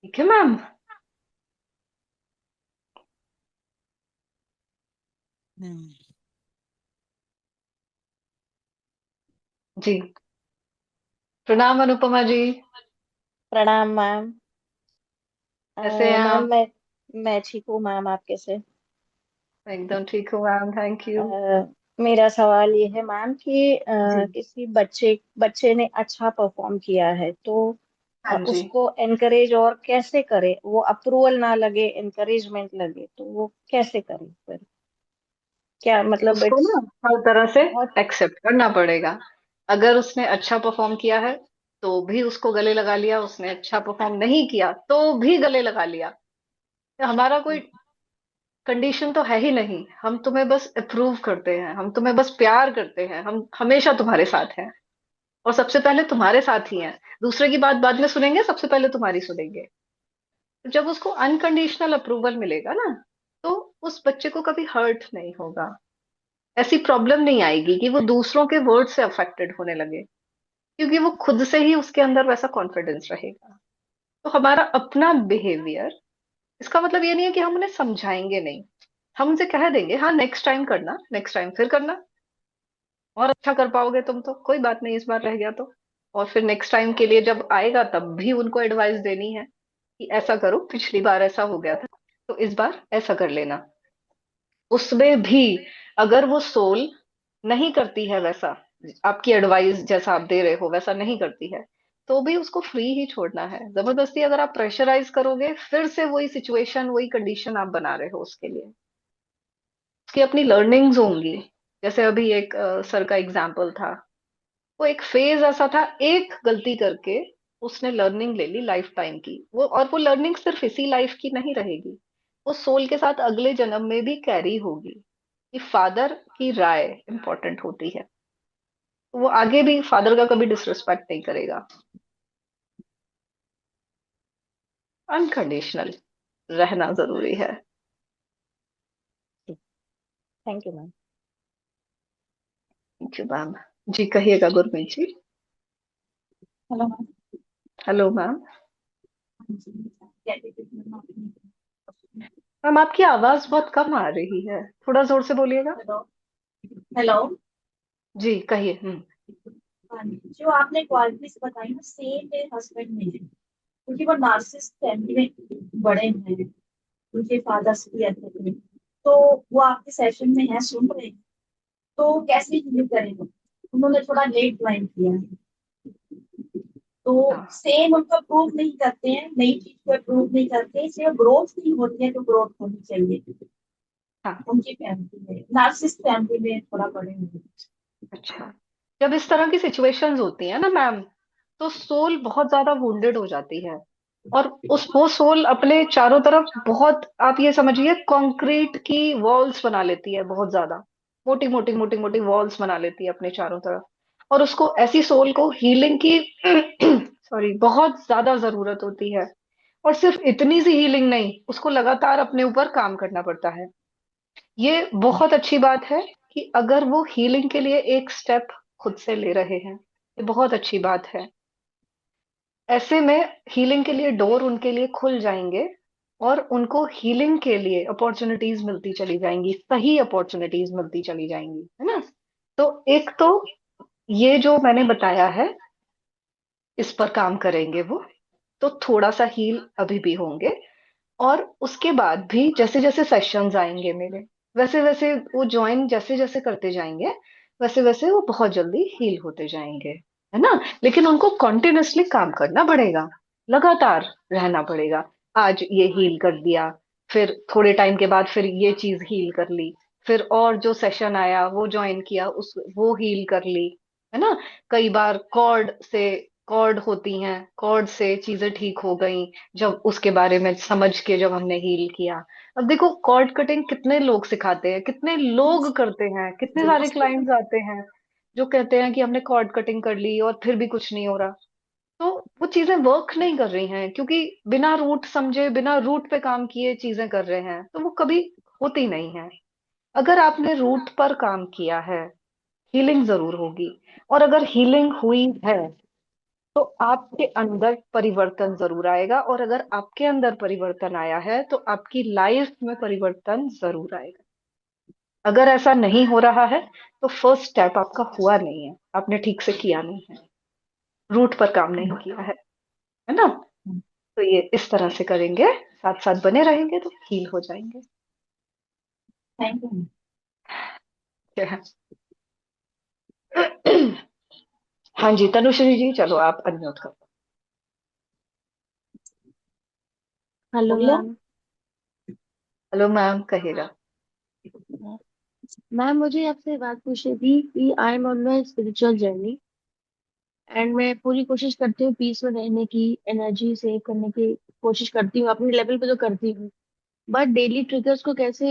[SPEAKER 1] ठीक है मैम। जी। प्रणाम अनुपमा जी।
[SPEAKER 9] प्रणाम मैम।
[SPEAKER 1] कैसे हैं
[SPEAKER 9] मैम
[SPEAKER 1] आप?
[SPEAKER 9] मैं ठीक हूँ मैम, आप कैसे?
[SPEAKER 1] एकदम ठीक हूँ मैम, थैंक यू।
[SPEAKER 9] मेरा सवाल ये है मैम कि
[SPEAKER 1] जी
[SPEAKER 9] किसी बच्चे बच्चे ने अच्छा परफॉर्म किया है तो
[SPEAKER 1] हाँ जी।
[SPEAKER 9] उसको एनकरेज और कैसे करे? वो अप्रूवल ना लगे, एनकरेजमेंट लगे, तो वो कैसे करे फिर? क्या मतलब,
[SPEAKER 1] उसको
[SPEAKER 9] इट्स
[SPEAKER 1] ना हर तरह से
[SPEAKER 9] बहुत।
[SPEAKER 1] एक्सेप्ट करना पड़ेगा। अगर उसने अच्छा परफॉर्म किया है तो भी उसको गले लगा लिया, उसने अच्छा परफॉर्म नहीं किया तो भी गले लगा लिया। तो हमारा कोई कंडीशन तो है ही नहीं, हम तुम्हें बस अप्रूव करते हैं, हम तुम्हें बस प्यार करते हैं, हम हमेशा तुम्हारे साथ हैं, और सबसे पहले तुम्हारे साथ ही हैं। दूसरे की बात बाद में सुनेंगे, सबसे पहले तुम्हारी सुनेंगे। तो जब उसको अनकंडीशनल अप्रूवल मिलेगा ना, तो उस बच्चे को कभी हर्ट नहीं होगा। ऐसी प्रॉब्लम नहीं आएगी कि वो दूसरों के वर्ड से अफेक्टेड होने लगे, क्योंकि वो खुद से ही उसके अंदर वैसा कॉन्फिडेंस रहेगा। तो हमारा अपना बिहेवियर इसका मतलब ये नहीं है कि हम उन्हें समझाएंगे नहीं, हम उनसे कह देंगे हाँ नेक्स्ट टाइम करना, नेक्स्ट टाइम फिर करना, और अच्छा कर पाओगे तुम तो, कोई बात नहीं इस बार रह गया तो। और फिर नेक्स्ट टाइम के लिए जब आएगा तब भी उनको एडवाइस देनी है कि ऐसा करो, पिछली बार ऐसा हो गया था तो इस बार ऐसा कर लेना। उसमें भी अगर वो सोल नहीं करती है वैसा, आपकी एडवाइस जैसा आप दे रहे हो वैसा नहीं करती है, तो भी उसको फ्री ही छोड़ना है। जबरदस्ती अगर आप प्रेशराइज करोगे फिर से वही सिचुएशन वही कंडीशन आप बना रहे हो उसके लिए। उसकी अपनी लर्निंग्स होंगी। जैसे अभी एक सर का एग्जाम्पल था, वो एक फेज ऐसा था, एक गलती करके उसने लर्निंग ले ली लाइफ टाइम की, वो और वो लर्निंग सिर्फ इसी लाइफ की नहीं रहेगी, वो सोल के साथ अगले जन्म में भी कैरी होगी कि फादर की राय इंपॉर्टेंट होती है, तो वो आगे भी फादर का कभी डिसरिस्पेक्ट नहीं करेगा। अनकंडीशनल रहना जरूरी है।
[SPEAKER 9] Thank you ma'am.
[SPEAKER 1] Thank you ma'am. जी कहिएगा Gurmeet ji.
[SPEAKER 10] Hello
[SPEAKER 1] hello ma'am.
[SPEAKER 10] Ma'am.
[SPEAKER 1] Ma'am आपकी आवाज बहुत कम आ रही है, थोड़ा जोर से बोलिएगा।
[SPEAKER 10] Hello hello.
[SPEAKER 1] जी कहिए।
[SPEAKER 10] हाँ जी, जो आपने क्वालिटीज बताई ना सेम मेरे हस्बैंड में है, क्योंकि वो नार्सिसिस्ट फैमिली में बड़े हैं, उनके फादर्स भी ऐसे थे। तो वो आपके सेशन में है, सुन रहे हैं, तो कैसे डील करेंगे। उन्होंने थोड़ा लेट ज्वाइन किया है, तो
[SPEAKER 1] हाँ
[SPEAKER 10] सेम उनको प्रूव नहीं करते हैं, नई चीज को प्रूव नहीं करते, इसलिए ग्रोथ नहीं होती है जो ग्रोथ होनी चाहिए।
[SPEAKER 1] हाँ।
[SPEAKER 10] उनकी फैमिली में नार्सिसिस्ट फैमिली में थोड़ा बड़े हैं।
[SPEAKER 1] अच्छा, जब इस तरह की सिचुएशंस होती है ना मैम, तो सोल बहुत ज्यादा वुंडेड हो जाती है, और उस वो सोल अपने चारों तरफ बहुत, आप ये समझिए कंक्रीट की वॉल्स बना लेती है, बहुत ज्यादा मोटी मोटी मोटी मोटी वॉल्स बना लेती है अपने चारों तरफ। और उसको, ऐसी सोल को हीलिंग की सॉरी बहुत ज्यादा जरूरत होती है। और सिर्फ इतनी सी हीलिंग नहीं, उसको लगातार अपने ऊपर काम करना पड़ता है। ये बहुत अच्छी बात है कि अगर वो हीलिंग के लिए एक स्टेप खुद से ले रहे हैं, ये बहुत अच्छी बात है। ऐसे में हीलिंग के लिए डोर उनके लिए खुल जाएंगे, और उनको हीलिंग के लिए अपॉर्चुनिटीज मिलती चली जाएंगी, सही अपॉर्चुनिटीज मिलती चली जाएंगी, है ना। तो एक तो ये जो मैंने बताया है, इस पर काम करेंगे वो, तो थोड़ा सा हील अभी भी होंगे। और उसके बाद भी जैसे जैसे सेशंस आएंगे मेरे, वैसे वैसे वो ज्वाइन जैसे जैसे करते जाएंगे, वैसे वैसे वो बहुत जल्दी हील होते जाएंगे, है ना। लेकिन उनको कॉन्टिन्यूसली काम करना पड़ेगा, लगातार रहना पड़ेगा। आज ये हील कर दिया, फिर थोड़े टाइम के बाद फिर ये चीज हील कर ली, फिर और जो सेशन आया वो ज्वाइन किया, उस वो हील कर ली, है ना। कई बार कॉर्ड होती हैं, कॉर्ड से चीजें ठीक हो गई, जब उसके बारे में समझ के जब हमने हील किया। अब देखो कॉर्ड कटिंग कितने लोग सिखाते हैं, कितने लोग करते हैं, कितने सारे क्लाइंट्स आते हैं जो कहते हैं कि हमने कॉर्ड कटिंग कर ली और फिर भी कुछ नहीं हो रहा। तो वो चीजें वर्क नहीं कर रही हैं, क्योंकि बिना रूट समझे बिना रूट पे काम किए चीजें कर रहे हैं, तो वो कभी होती नहीं है। अगर आपने रूट पर काम किया है, हीलिंग जरूर होगी। और अगर हीलिंग हुई है तो आपके अंदर परिवर्तन जरूर आएगा, और अगर आपके अंदर परिवर्तन आया है तो आपकी लाइफ में परिवर्तन जरूर आएगा। अगर ऐसा नहीं हो रहा है तो फर्स्ट स्टेप आपका हुआ नहीं है, आपने ठीक से किया नहीं है, रूट पर काम नहीं किया है ना। तो ये इस तरह से करेंगे, साथ साथ बने रहेंगे तो हील हो जाएंगे।
[SPEAKER 10] Thank you.
[SPEAKER 1] क्या है? हाँ जी तनुश्री जी, चलो आप अनम्यूट करो।
[SPEAKER 8] हेलो
[SPEAKER 10] हो गया।
[SPEAKER 8] मैम।
[SPEAKER 1] हेलो मैम कहिएगा।
[SPEAKER 8] मैम मुझे आपसे बात पूछनी थी कि I am on my spiritual journey and मैं पूरी कोशिश करती हूँ पीस में रहने की, एनर्जी सेव करने की कोशिश करती हूँ, अपने लेवल पे तो करती हूँ। बट डेली ट्रिगर्स को कैसे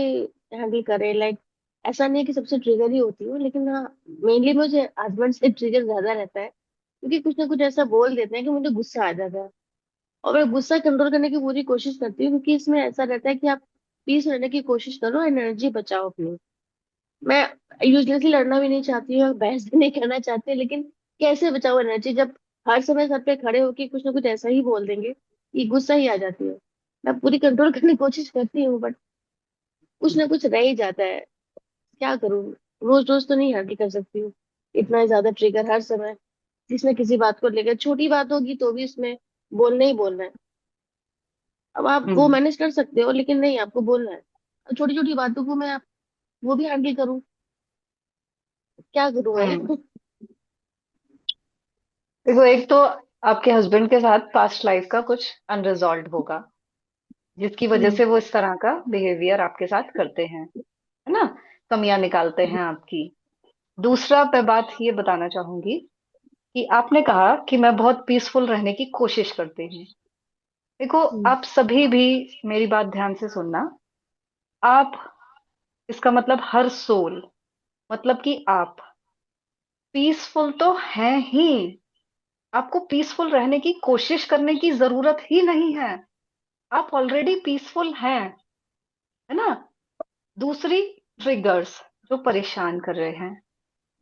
[SPEAKER 8] हैंडल करें, लाइक ऐसा नहीं है कि सबसे ट्रिगर ही होती हूँ, लेकिन हाँ मेनली मुझे हस्बैंड से ट्रिगर ज्यादा रहता है, क्योंकि कुछ ना कुछ ऐसा बोल देते हैं कि मुझे गुस्सा आ जाता है। और मैं गुस्सा कंट्रोल करने की पूरी कोशिश करती हूँ, क्योंकि इसमें ऐसा रहता है कि आप पीस रहने की कोशिश करो, एनर्जी बचाओ अपनी। मैं यूजलेसली लड़ना भी नहीं चाहती हूँ, बहस भी नहीं करना चाहती, लेकिन कैसे बचाओ एनर्जी जब हर समय सर पे खड़े होके कुछ ना कुछ ऐसा ही बोल देंगे कि गुस्सा ही आ जाती है। मैं पूरी कंट्रोल करने की कोशिश करती हूँ, बट कुछ ना कुछ रह ही जाता है। क्या करूँ? रोज रोज तो नहीं हैंडल कर सकती हूँ इतना ज्यादा ट्रिगर हर समय, जिसमें किसी बात को लेकर छोटी बात होगी तो भी उसमें बोलना ही बोलना है। अब आप वो
[SPEAKER 1] हम्म
[SPEAKER 8] मैनेज कर सकते हो, लेकिन नहीं, आपको बोलना है। छोटी छोटी बातों को मैं वो भी हैंडल करूँ, क्या करूँ मैं?
[SPEAKER 1] हम्म देखो, एक तो आपके हस्बैंड के साथ पास्ट लाइफ का कुछ अनरिजॉल्व होगा, जिसकी वजह
[SPEAKER 8] हम्म।
[SPEAKER 1] से वो इस तरह का बिहेवियर आपके साथ करते हैं, है ना, कमियां निकालते हैं आपकी। दूसरा मैं बात ये बताना चाहूंगी कि आपने कहा कि मैं बहुत पीसफुल रहने की कोशिश करती हूँ। देखो,
[SPEAKER 8] हम्म।
[SPEAKER 1] आप सभी भी मेरी बात ध्यान से सुनना। आप, इसका मतलब हर सोल, मतलब कि आप पीसफुल तो हैं ही। आपको पीसफुल रहने की कोशिश करने की जरूरत ही नहीं है। आप ऑलरेडी पीसफुल हैं, है ना। दूसरी, ट्रिगर्स जो परेशान कर रहे हैं,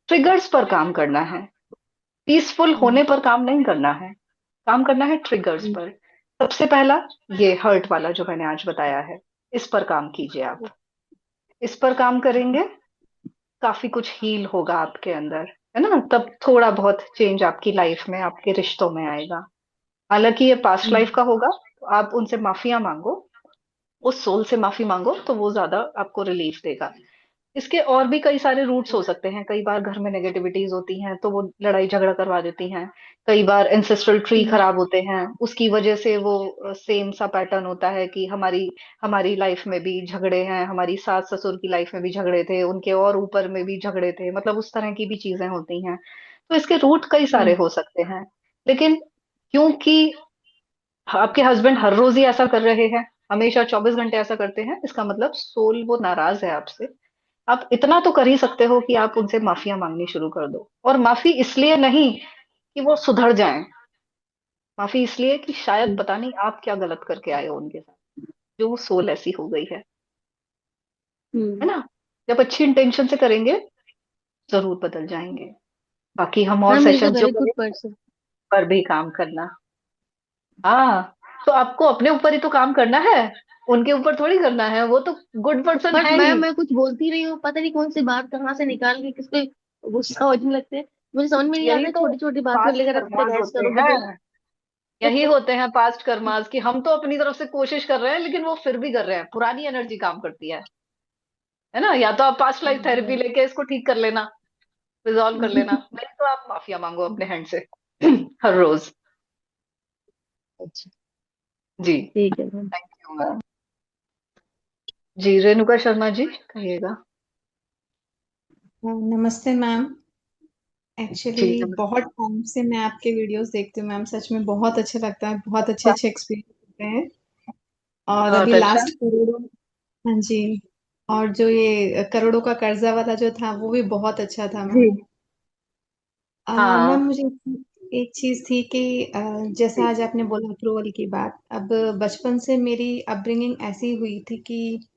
[SPEAKER 1] ट्रिगर्स पर काम करना है। पीसफुल
[SPEAKER 8] हम्म।
[SPEAKER 1] होने पर काम नहीं करना है, काम करना है ट्रिगर्स
[SPEAKER 8] हम्म।
[SPEAKER 1] पर। सबसे पहला, ये हर्ट वाला जो मैंने आज बताया है, इस पर काम कीजिए आप। इस पर काम करेंगे, काफी कुछ हील होगा आपके अंदर, है ना। तब थोड़ा बहुत चेंज आपकी लाइफ में, आपके रिश्तों में आएगा। हालांकि ये पास्ट लाइफ
[SPEAKER 8] हम्म।
[SPEAKER 1] का होगा, तो आप उनसे माफिया मांगो, उस सोल से माफी मांगो, तो वो ज्यादा आपको रिलीफ देगा। इसके और भी कई सारे रूट्स हो सकते हैं। कई बार घर में नेगेटिविटीज होती हैं तो वो लड़ाई झगड़ा करवा देती हैं। कई बार एंसेस्ट्रल ट्री
[SPEAKER 8] हम्म।
[SPEAKER 1] खराब होते हैं, उसकी वजह से वो सेम सा पैटर्न होता है कि हमारी हमारी लाइफ में भी झगड़े हैं, हमारी सास ससुर की लाइफ में भी झगड़े थे, उनके और ऊपर में भी झगड़े थे, मतलब उस तरह की भी चीजें होती हैं। तो इसके रूट कई सारे
[SPEAKER 8] हम्म।
[SPEAKER 1] हो सकते हैं। लेकिन क्योंकि आपके हस्बैंड हर रोज ही ऐसा कर रहे हैं, हमेशा 24 घंटे ऐसा करते हैं, इसका मतलब सोल वो नाराज है आपसे। आप इतना तो कर ही सकते हो कि आप उनसे माफिया मांगनी शुरू कर दो। और माफी इसलिए नहीं कि वो सुधर जाएं, माफी इसलिए कि शायद पता नहीं आप क्या गलत करके आए हो उनके साथ, जो वो सोल ऐसी हो गई है
[SPEAKER 8] हम्म।
[SPEAKER 1] ना। जब अच्छी इंटेंशन से करेंगे, जरूर बदल जाएंगे। बाकी हम और
[SPEAKER 8] हाँ, मेरी तो
[SPEAKER 1] सेशंस जो
[SPEAKER 8] वेरी गुड
[SPEAKER 1] करेंगे,
[SPEAKER 8] पर्सन।
[SPEAKER 1] पर भी काम करना। हाँ, तो आपको अपने ऊपर ही तो काम करना है, उनके ऊपर थोड़ी करना है, वो तो गुड पर्सन
[SPEAKER 8] बट
[SPEAKER 1] है
[SPEAKER 8] मैं
[SPEAKER 1] ही।
[SPEAKER 8] मैं कुछ बोलती नहीं हूँ, पता नहीं कौन सी बात कहाँ से निकाल के किसको गुस्सा होने लगते हैं। मुझे समझ में नहीं
[SPEAKER 1] यही
[SPEAKER 8] आता है,
[SPEAKER 1] तो
[SPEAKER 8] छोटी छोटी बात को
[SPEAKER 1] पास्ट
[SPEAKER 8] लेकर आप इतने
[SPEAKER 1] कर्मास
[SPEAKER 8] बहस
[SPEAKER 1] होते
[SPEAKER 8] करोगे
[SPEAKER 1] हैं,
[SPEAKER 8] तो।
[SPEAKER 1] यही होते हैं पास्ट कर्मास, कि हम तो अपनी तरफ से कोशिश कर रहे हैं लेकिन वो फिर भी कर रहे हैं, पुरानी एनर्जी काम करती है ना। या तो आप पास्ट लाइफ थेरेपी लेके इसको ठीक कर लेना, रिजॉल्व कर लेना, नहीं तो आप माफिया मांगो अपने हैंड से हर रोज।
[SPEAKER 8] अच्छा।
[SPEAKER 1] जी,
[SPEAKER 8] ठीक है मैम।
[SPEAKER 1] Thank you ma'am. जी, रेणुका शर्मा जी, कहिएगा।
[SPEAKER 11] नमस्ते मैम।
[SPEAKER 1] जी
[SPEAKER 11] एक्चुअली
[SPEAKER 1] नमस्ते।
[SPEAKER 11] बहुत टाइम से मैं आपके वीडियोस देखती हूँ मैम, सच में बहुत अच्छा लगता है, बहुत अच्छे
[SPEAKER 1] वाह,
[SPEAKER 11] अच्छे एक्सपीरियंस होते हैं। और अभी
[SPEAKER 1] बहुत अच्छा।
[SPEAKER 11] लास्ट करोड़ों, हाँ जी, और जो ये करोड़ों का कर्जा वाला जो था वो भी बहुत अच्छा था
[SPEAKER 1] जी।
[SPEAKER 11] मैम। मैम
[SPEAKER 1] हाँ।
[SPEAKER 11] मुझे एक चीज थी कि जैसा
[SPEAKER 1] जी।
[SPEAKER 11] आज आपने बोला अप्रूवल की बात, अब बचपन से मेरी अपब्रिंगिंग ऐसी हुई थी कि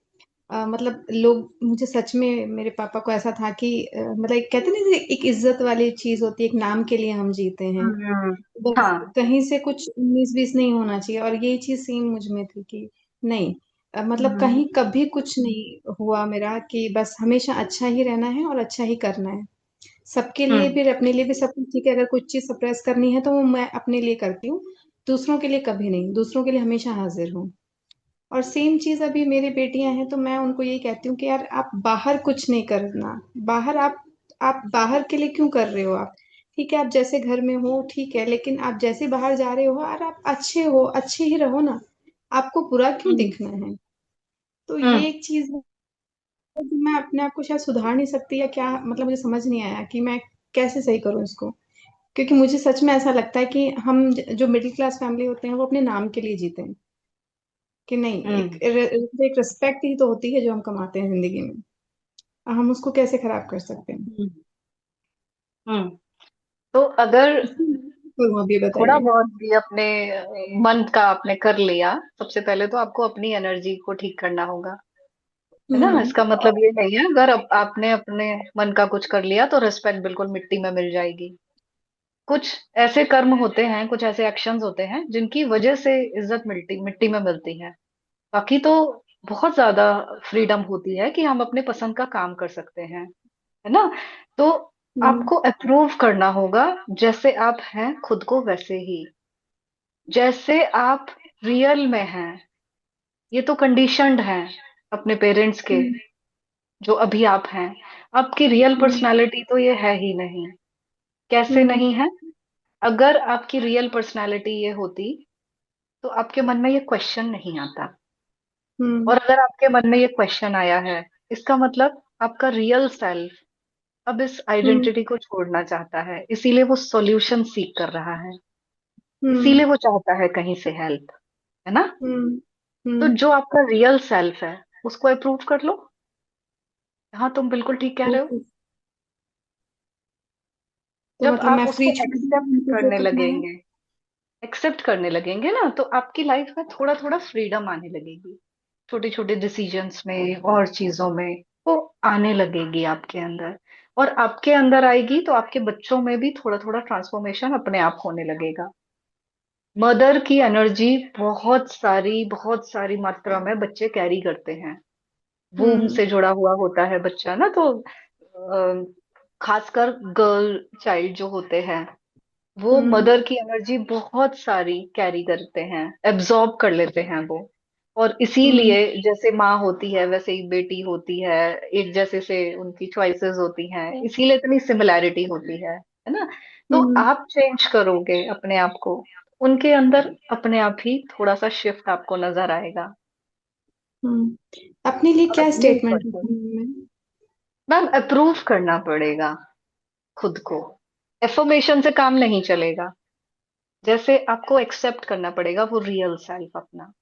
[SPEAKER 11] मतलब लोग मुझे सच में, मेरे पापा को ऐसा था कि मतलब एक कहते नहीं, एक इज्जत वाली चीज होती है, एक नाम के लिए हम जीते हैं,
[SPEAKER 1] हम्म।
[SPEAKER 11] बस
[SPEAKER 1] हाँ।
[SPEAKER 11] कहीं से कुछ 19-20 नहीं होना चाहिए। और यही चीज सेम मुझ में थी कि नहीं, मतलब
[SPEAKER 1] हम्म।
[SPEAKER 11] कहीं कभी कुछ नहीं हुआ मेरा, कि बस हमेशा अच्छा ही रहना है और अच्छा ही करना है। सबके लिए
[SPEAKER 1] हम्म।
[SPEAKER 11] भी, अपने लिए भी सब कुछ ठीक है। अगर कुछ चीज सप्रेस करनी है तो वो मैं अपने लिए करती हूँ, दूसरों के लिए कभी नहीं, दूसरों के लिए हमेशा हाजिर हूँ। और सेम चीज अभी मेरी बेटियां हैं तो मैं उनको यही कहती हूँ कि यार आप बाहर कुछ नहीं करना, बाहर आप बाहर के लिए क्यों कर रहे हो आप? ठीक है, आप जैसे घर में हो ठीक है, लेकिन आप जैसे बाहर जा रहे हो और आप अच्छे हो, अच्छे ही रहो ना, आपको बुरा क्यों
[SPEAKER 1] हम्म।
[SPEAKER 11] दिखना है? तो ये
[SPEAKER 1] हम्म।
[SPEAKER 11] एक चीज है कि मैं अपने आप को शायद सुधार नहीं सकती, या क्या, मतलब मुझे समझ नहीं आया कि मैं कैसे सही करूं इसको। क्योंकि मुझे सच में ऐसा लगता है कि हम जो मिडिल क्लास फैमिली होते हैं वो अपने नाम के लिए जीते हैं, कि नहीं, एक
[SPEAKER 1] हम्म।
[SPEAKER 11] एक रिस्पेक्ट ही तो होती है जो हम कमाते हैं जिंदगी में, हम उसको कैसे खराब कर सकते हैं?
[SPEAKER 1] हम्म। हम्म। तो अगर
[SPEAKER 11] करूँ अब ये
[SPEAKER 1] थोड़ा
[SPEAKER 11] बताइए।
[SPEAKER 1] बहुत भी अपने मन का आपने कर लिया, सबसे पहले तो आपको अपनी एनर्जी को ठीक करना होगा, है ना।
[SPEAKER 11] हम्म।
[SPEAKER 1] इसका मतलब ये नहीं है अगर आपने अपने मन का कुछ कर लिया तो रिस्पेक्ट बिल्कुल मिट्टी में मिल जाएगी। कुछ ऐसे कर्म होते हैं, कुछ ऐसे एक्शंस होते हैं जिनकी वजह से इज्जत मिट्टी मिट्टी में मिलती है। बाकी तो बहुत ज्यादा फ्रीडम होती है कि हम अपने पसंद का काम कर सकते हैं, है ना। तो
[SPEAKER 11] हम्म
[SPEAKER 1] आपको अप्रूव करना होगा, जैसे आप हैं खुद को वैसे ही, जैसे आप रियल में हैं। ये तो कंडीशनड है अपने पेरेंट्स के,
[SPEAKER 11] हम्म
[SPEAKER 1] जो अभी आप हैं। आपकी रियल
[SPEAKER 11] हम्म
[SPEAKER 1] पर्सनालिटी तो ये है ही नहीं। कैसे
[SPEAKER 11] हम्म
[SPEAKER 1] नहीं है? अगर आपकी रियल पर्सनालिटी ये होती तो आपके मन में ये क्वेश्चन नहीं आता।
[SPEAKER 11] हम्म
[SPEAKER 1] और अगर आपके मन में ये क्वेश्चन आया है, इसका मतलब आपका रियल सेल्फ अब इस
[SPEAKER 11] हम्म
[SPEAKER 1] आइडेंटिटी को छोड़ना चाहता है, इसीलिए वो सॉल्यूशन सीख कर रहा है,
[SPEAKER 11] हम्म
[SPEAKER 1] इसीलिए वो चाहता है कहीं से हेल्प, है ना।
[SPEAKER 11] हम्म
[SPEAKER 1] तो
[SPEAKER 11] हम्म
[SPEAKER 1] जो आपका रियल सेल्फ है उसको अप्रूव कर लो। हाँ, तुम बिल्कुल ठीक कह रहे हो।
[SPEAKER 11] ओके। तो
[SPEAKER 1] जब
[SPEAKER 11] मतलब
[SPEAKER 1] आप
[SPEAKER 11] मैं फ्री
[SPEAKER 1] उसको
[SPEAKER 11] छूट
[SPEAKER 1] एक्सेप्ट
[SPEAKER 11] उनको जो
[SPEAKER 1] करने
[SPEAKER 11] करना है।
[SPEAKER 1] लगेंगे, एक्सेप्ट करने लगेंगे ना, तो आपकी लाइफ में थोड़ा थोड़ा फ्रीडम आने लगेगी। छोटे छोटे डिसीजंस में और चीजों में वो आने लगेगी आपके अंदर। और आपके अंदर आएगी तो आपके बच्चों में भी थोड़ा थोड़ा ट्रांसफॉर्मेशन अपने आप होने लगेगा। मदर की एनर्जी बहुत सारी मात्रा में बच्चे कैरी करते हैं। वूम
[SPEAKER 11] हम्म
[SPEAKER 1] से जुड़ा हुआ होता है बच्चा ना, तो खासकर गर्ल चाइल्ड जो होते हैं, वो
[SPEAKER 11] हम्म
[SPEAKER 1] मदर की एनर्जी बहुत सारी कैरी करते हैं, एब्जॉर्ब कर लेते हैं वो। और
[SPEAKER 11] हम्म
[SPEAKER 1] इसीलिए जैसे माँ होती है वैसे ही बेटी होती है, एक जैसे से उनकी चॉइसेस होती हैं, इसीलिए इतनी सिमिलैरिटी होती है ना। तो
[SPEAKER 11] हम्म
[SPEAKER 1] आप चेंज करोगे अपने आप को, उनके अंदर अपने आप ही थोड़ा सा शिफ्ट आपको नजर आएगा।
[SPEAKER 11] अपने लिए
[SPEAKER 1] और
[SPEAKER 11] क्या
[SPEAKER 1] यही
[SPEAKER 11] स्टेटमेंट
[SPEAKER 1] फर्क है।
[SPEAKER 11] रखूं मैं?
[SPEAKER 1] मैम, अप्रूव करना पड़ेगा खुद को। एफर्मेशन से काम नहीं चलेगा। जैसे आपको एक्सेप्ट करना पड़ेगा वो रियल सेल्फ अपना।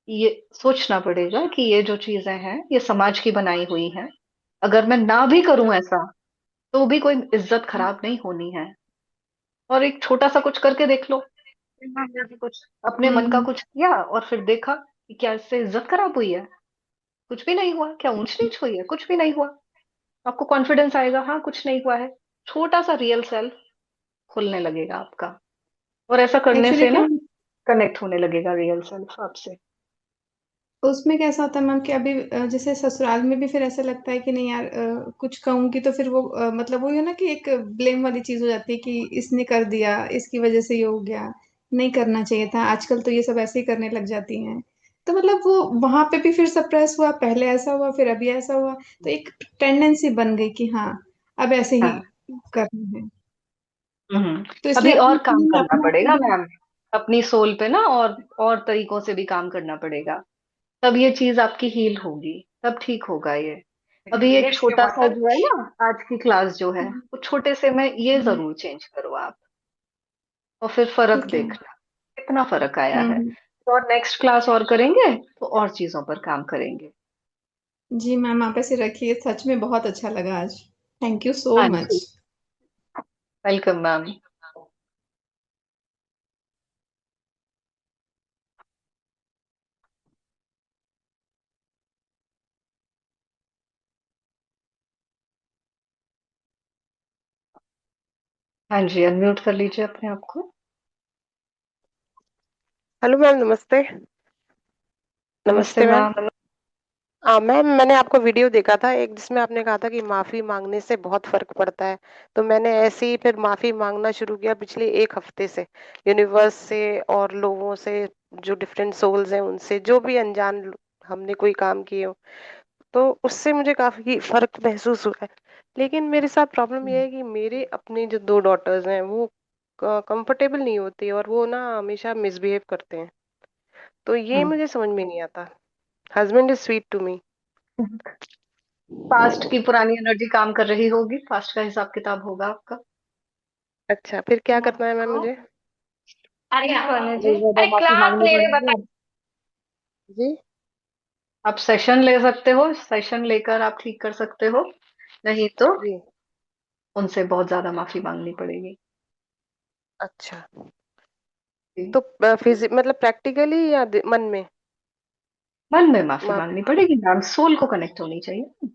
[SPEAKER 1] ये सोचना पड़ेगा कि ये जो चीजें हैं ये समाज की बनाई हुई हैं। अगर मैं ना भी करूं ऐसा तो भी कोई इज्जत खराब नहीं होनी है। और एक छोटा सा कुछ करके देख लो। जैसे कुछ अपने मन का
[SPEAKER 11] हम्म
[SPEAKER 1] कुछ किया और फिर देखा कि क्या इससे इज्जत खराब हुई है? कुछ भी नहीं हुआ। क्या ऊंच नीच हुई है? कुछ भी नहीं हुआ। आपको कॉन्फिडेंस आएगा, हाँ कुछ नहीं हुआ है। छोटा सा रियल सेल्फ खुलने लगेगा आपका। और ऐसा करने
[SPEAKER 11] एक्चुअली
[SPEAKER 1] से
[SPEAKER 11] क्या,
[SPEAKER 1] ना कनेक्ट होने लगेगा रियल सेल्फ आपसे।
[SPEAKER 11] उसमें कैसा होता है मैम कि अभी जैसे ससुराल में भी फिर ऐसा लगता है कि नहीं यार, कुछ कहूंगी तो फिर वो मतलब वो है ना कि एक ब्लेम वाली चीज हो जाती है कि इसने कर दिया, इसकी वजह से ये हो गया, नहीं करना चाहिए था। आजकल तो ये सब ऐसे ही करने लग जाती हैं। तो मतलब वो वहां पे भी फिर सप्रेस हुआ, पहले ऐसा हुआ फिर अभी ऐसा हुआ, तो एक टेंडेंसी बन गई कि हाँ अब ऐसे ही
[SPEAKER 1] हाँ।
[SPEAKER 11] करना है।
[SPEAKER 1] हम्म।
[SPEAKER 11] तो इसलिए
[SPEAKER 1] अभी और
[SPEAKER 11] अपनी
[SPEAKER 1] काम
[SPEAKER 11] फीलिंग
[SPEAKER 1] करना
[SPEAKER 11] अपने आप को
[SPEAKER 1] पड़ेगा
[SPEAKER 11] भी।
[SPEAKER 1] मैम, अपनी सोल पे ना, और तरीकों से भी काम करना पड़ेगा। तब ये चीज आपकी हील होगी, तब ठीक होगा ये। अभी एक छोटा सा जो है ना, आज की क्लास जो है, वो छोटे से में ये
[SPEAKER 11] हम्म,
[SPEAKER 1] जरूर चेंज करो आप। और फिर फर्क
[SPEAKER 11] ठीक है।
[SPEAKER 1] देखना कितना फर्क आया है।
[SPEAKER 11] हम्म
[SPEAKER 1] तो और नेक्स्ट क्लास और करेंगे तो और चीजों पर काम करेंगे।
[SPEAKER 11] जी मैम, आप ऐसे रखिए, सच में बहुत अच्छा लगा आज। थैंक यू सो
[SPEAKER 1] हाँ
[SPEAKER 11] मच।
[SPEAKER 1] जी, वेलकम मैम। हाँ जी, अनम्यूट कर लीजिए अपने आप को।
[SPEAKER 12] हेलो मैम, नमस्ते।
[SPEAKER 1] नमस्ते
[SPEAKER 12] नमस्ते मैम।
[SPEAKER 1] मैम।
[SPEAKER 12] मैम, मैंने आपका वीडियो देखा था एक, जिसमें आपने कहा था कि माफी मांगने से बहुत फर्क पड़ता है। तो मैंने ऐसे ही फिर माफी मांगना शुरू किया पिछले एक हफ्ते से, यूनिवर्स से और लोगों से, जो डिफरेंट सोल्स हैं उनसे, जो भी अनजान हमने कोई काम किए हो, तो उससे मुझे काफी फर्क महसूस हुआ है। लेकिन मेरे साथ प्रॉब्लम यह है कि मेरे अपने जो दो डॉटर्स हैं वो कंफर्टेबल नहीं होती, और वो ना हमेशा मिसबिहेव करते हैं। तो ये मुझे समझ में नहीं आता। Husband is sweet to me.
[SPEAKER 1] Past की पुरानी एनर्जी काम कर रही होगी, पास्ट का हिसाब किताब होगा आपका।
[SPEAKER 12] अच्छा, फिर क्या करना है मैम मुझे?
[SPEAKER 1] अरे जो ज्यादा माफी मांगनी पड़ेगी आप।
[SPEAKER 12] जी।
[SPEAKER 1] आप सेशन ले सकते हो, सेशन लेकर आप ठीक कर सकते हो। नहीं तो
[SPEAKER 12] जी।
[SPEAKER 1] उनसे बहुत ज्यादा माफी मांगनी पड़ेगी।
[SPEAKER 12] अच्छा।
[SPEAKER 1] जी।
[SPEAKER 12] तो मतलब प्रैक्टिकली या मन में?
[SPEAKER 1] मन में माफी
[SPEAKER 12] माफ।
[SPEAKER 1] मांगनी पड़ेगी मैम, सोल को कनेक्ट होनी चाहिए।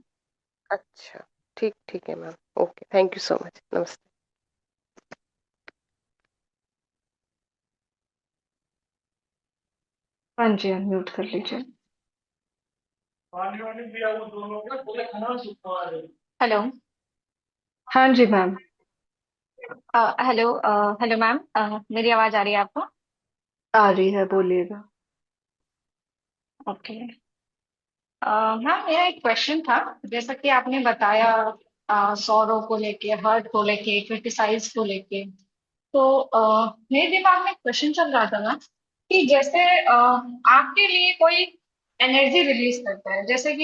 [SPEAKER 12] अच्छा, ठीक ठीक है ma'am. Okay, thank you so much. नमस्ते।
[SPEAKER 1] हाँ जी, अनम्यूट कर लीजिए।
[SPEAKER 13] हेलो।
[SPEAKER 1] हाँ जी मैम।
[SPEAKER 13] हेलो। हेलो मैम, मेरी आवाज आ रही है आपको?
[SPEAKER 1] आ रही है, बोलिएगा।
[SPEAKER 13] ओके। मैम, मेरा एक क्वेश्चन था। जैसा कि आपने बताया सौरों को लेके, हर्ट को लेके, क्रिटिसाइज को लेके, तो मेरे दिमाग में एक क्वेश्चन चल रहा था ना कि जैसे आपके लिए कोई एनर्जी रिलीज करता है, जैसे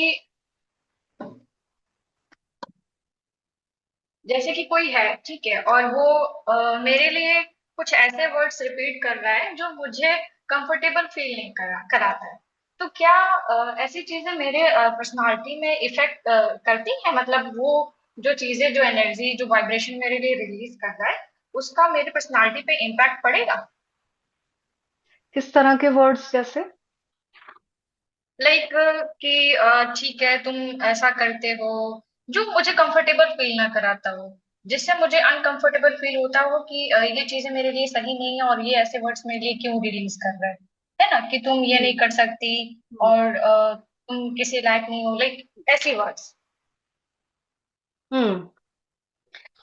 [SPEAKER 13] कि कोई है, ठीक है, और वो मेरे लिए कुछ ऐसे वर्ड्स रिपीट कर रहा है जो मुझे कंफर्टेबल फील नहीं कराता है। तो क्या ऐसी चीजें मेरे पर्सनालिटी में इफेक्ट करती हैं? मतलब वो जो चीजें, जो एनर्जी, जो वाइब्रेशन मेरे लिए रिलीज कर रहा है, उसका मेरे पर्सनालिटी पे इम्पैक्ट पड़ेगा?
[SPEAKER 1] किस तरह के वर्ड्स जैसे?
[SPEAKER 13] लाइक कि ठीक है, तुम ऐसा करते हो जो मुझे कंफर्टेबल फील ना कराता हो, जिससे मुझे अनकंफर्टेबल फील होता हो कि ये चीजें मेरे लिए सही नहीं है, और ये ऐसे वर्ड्स मेरे लिए क्यों रिलीज कर रहा है ना, कि तुम ये नहीं
[SPEAKER 1] हम्म।
[SPEAKER 13] कर सकती,
[SPEAKER 1] हम्म।
[SPEAKER 13] और तुम किसी लायक नहीं हो, लाइक ऐसी वर्ड्स।
[SPEAKER 1] हम्म।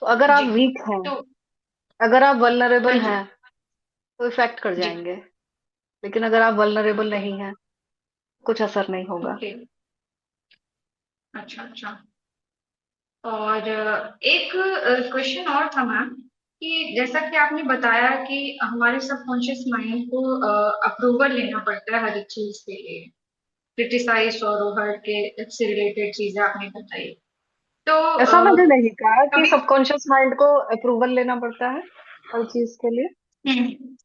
[SPEAKER 1] तो अगर आप
[SPEAKER 13] जी।
[SPEAKER 1] वीक हैं,
[SPEAKER 13] तो
[SPEAKER 1] अगर आप
[SPEAKER 13] हाँ
[SPEAKER 1] वल्नरेबल
[SPEAKER 13] जी।
[SPEAKER 1] हैं, तो इफेक्ट कर
[SPEAKER 13] जी।
[SPEAKER 1] जाएंगे। लेकिन अगर आप वल्नरेबल
[SPEAKER 13] ओके।
[SPEAKER 1] नहीं हैं, कुछ असर नहीं होगा।
[SPEAKER 13] ओके। अच्छा, अच्छा। और एक क्वेश्चन और था मैम, कि जैसा कि आपने बताया कि हमारे सबकॉन्शियस माइंड को अप्रूवल लेना पड़ता है हर एक चीज के लिए, क्रिटिसाइज और हर्ट के से रिलेटेड चीजें आपने बताई। तो
[SPEAKER 1] ऐसा मैंने नहीं कहा कि
[SPEAKER 13] कभी
[SPEAKER 1] सबकॉन्शियस माइंड को अप्रूवल लेना पड़ता है हर चीज के लिए।
[SPEAKER 13] हम्म,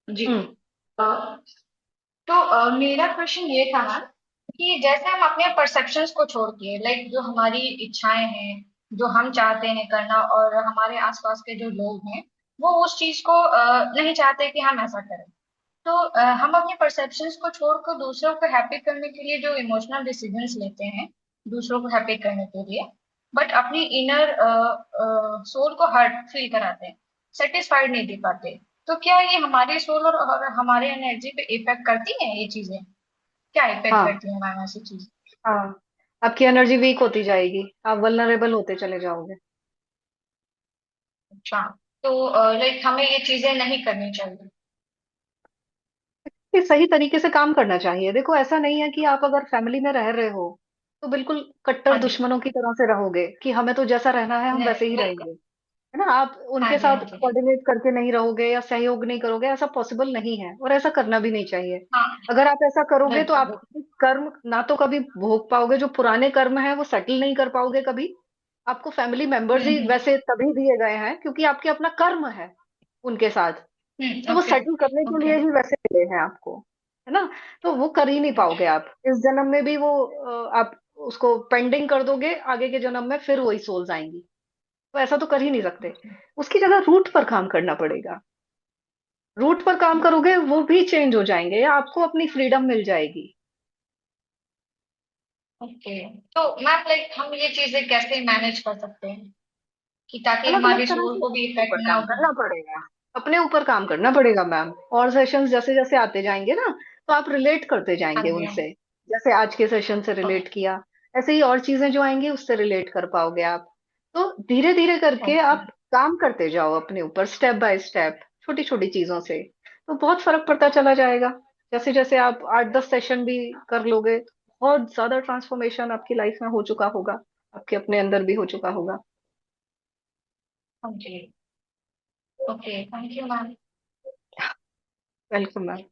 [SPEAKER 13] जी।
[SPEAKER 1] हम्म।
[SPEAKER 13] अ, तो मेरा क्वेश्चन ये था मैम, कि जैसे हम अपने परसेप्शंस को छोड़ के, लाइक जो हमारी इच्छाएं हैं, जो हम चाहते हैं करना, और हमारे आसपास के जो लोग हैं वो उस चीज को नहीं चाहते कि हम ऐसा करें, तो हम अपने परसेप्शंस को छोड़कर दूसरों को हैप्पी करने के लिए जो इमोशनल डिसीजंस लेते हैं, दूसरों को हैप्पी करने के लिए, बट अपनी इनर सोल को हर्ट फील कराते हैं, सेटिस्फाइड नहीं दे पाते, तो क्या ये हमारे सोल और हमारे एनर्जी पे इफेक्ट करती हैं ये चीजें? क्या इफेक्ट
[SPEAKER 1] हाँ।
[SPEAKER 13] करती हैं मैम ऐसी चीज?
[SPEAKER 1] हाँ, आपकी एनर्जी वीक होती जाएगी, आप वल्नरेबल होते चले जाओगे।
[SPEAKER 13] अच्छा। तो लाइक हमें ये चीजें नहीं करनी चाहिए?
[SPEAKER 1] ये सही तरीके से काम करना चाहिए। देखो, ऐसा नहीं है कि आप अगर फैमिली में रह रहे हो तो बिल्कुल कट्टर
[SPEAKER 13] हाँ जी।
[SPEAKER 1] दुश्मनों की तरह से रहोगे कि हमें तो जैसा रहना है हम वैसे
[SPEAKER 13] नहीं,
[SPEAKER 1] ही रहेंगे।
[SPEAKER 13] बिल्कुल।
[SPEAKER 1] है ना? आप
[SPEAKER 13] हाँ
[SPEAKER 1] उनके
[SPEAKER 13] जी, हाँ
[SPEAKER 1] साथ
[SPEAKER 13] जी।
[SPEAKER 1] कोऑर्डिनेट करके नहीं रहोगे या सहयोग नहीं करोगे, ऐसा पॉसिबल नहीं है और ऐसा करना भी नहीं चाहिए।
[SPEAKER 13] हाँ।
[SPEAKER 1] अगर आप ऐसा करोगे तो
[SPEAKER 13] बिल्कुल,
[SPEAKER 1] आप
[SPEAKER 13] बिल्कुल।
[SPEAKER 1] कर्म ना तो कभी भोग पाओगे, जो पुराने कर्म है वो सेटल नहीं कर पाओगे कभी। आपको फैमिली मेंबर्स ही
[SPEAKER 13] हम्म।
[SPEAKER 1] वैसे तभी दिए गए हैं क्योंकि आपके अपना कर्म है उनके साथ। तो वो
[SPEAKER 13] ओके।
[SPEAKER 1] सेटल करने के
[SPEAKER 13] ओके।
[SPEAKER 1] लिए ही वैसे मिले हैं आपको। है ना? तो वो कर ही नहीं पाओगे आप इस जन्म में भी। वो आप उसको पेंडिंग कर दोगे, आगे के जन्म में फिर वही सोल्स आएंगी। तो ऐसा तो कर ही नहीं सकते। उसकी जगह रूट पर काम करना पड़ेगा। रूट पर काम करोगे वो भी चेंज हो जाएंगे, आपको अपनी फ्रीडम मिल जाएगी।
[SPEAKER 13] ओके। तो मैम, लाइक हम ये चीजें कैसे मैनेज कर सकते हैं कि ताकि
[SPEAKER 1] अलग अलग
[SPEAKER 13] हमारे
[SPEAKER 1] तरह
[SPEAKER 13] सोल
[SPEAKER 1] से
[SPEAKER 13] को भी
[SPEAKER 1] अपने
[SPEAKER 13] इफेक्ट
[SPEAKER 1] ऊपर
[SPEAKER 13] ना
[SPEAKER 1] काम
[SPEAKER 13] हो?
[SPEAKER 1] करना पड़ेगा। अपने ऊपर काम करना पड़ेगा मैम। और सेशंस जैसे जैसे आते जाएंगे ना, तो आप रिलेट करते
[SPEAKER 13] हाँ
[SPEAKER 1] जाएंगे
[SPEAKER 13] जी, हाँ।
[SPEAKER 1] उनसे। जैसे आज के सेशन से रिलेट किया, ऐसे ही और चीजें जो आएंगी उससे रिलेट कर पाओगे आप। तो धीरे धीरे करके
[SPEAKER 13] ओके।
[SPEAKER 1] आप काम करते जाओ अपने ऊपर, स्टेप बाय स्टेप, छोटी छोटी चीजों से। तो बहुत फर्क पड़ता चला जाएगा। जैसे जैसे आप 8-10 सेशन भी कर लोगे, बहुत ज्यादा ट्रांसफॉर्मेशन आपकी लाइफ में हो चुका होगा, आपके अपने अंदर भी हो चुका होगा।
[SPEAKER 13] हाँ जी। Okay, thank you ma'am.
[SPEAKER 1] Welcome ma'am.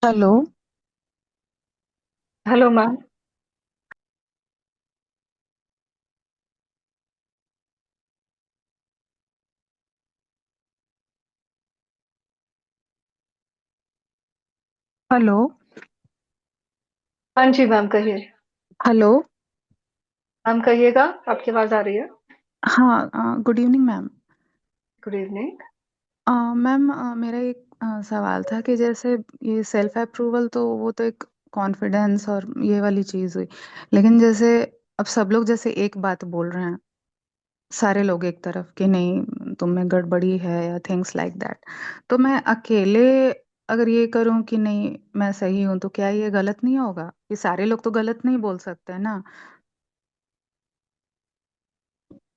[SPEAKER 14] Hello.
[SPEAKER 1] Hello ma'am.
[SPEAKER 14] Hello.
[SPEAKER 1] हाँ जी मैम, कहिए।
[SPEAKER 14] हेलो।
[SPEAKER 1] मैम कहिएगा, आपकी आवाज आ रही है।
[SPEAKER 14] हाँ, good evening ma'am.
[SPEAKER 1] Good evening.
[SPEAKER 14] Ma'am, मेरा एक सवाल था कि जैसे ये सेल्फ अप्रूवल तो वो तो एक कॉन्फिडेंस और ये वाली चीज़ हुई, लेकिन जैसे अब सब लोग जैसे एक बात बोल रहे हैं, सारे लोग एक तरफ कि नहीं तुम में गड़बड़ी है या थिंग्स लाइक दैट, तो मैं अकेले अगर ये करूं कि नहीं मैं सही हूं, तो क्या ये गलत नहीं होगा? कि सारे लोग तो गलत नहीं बोल सकते ना।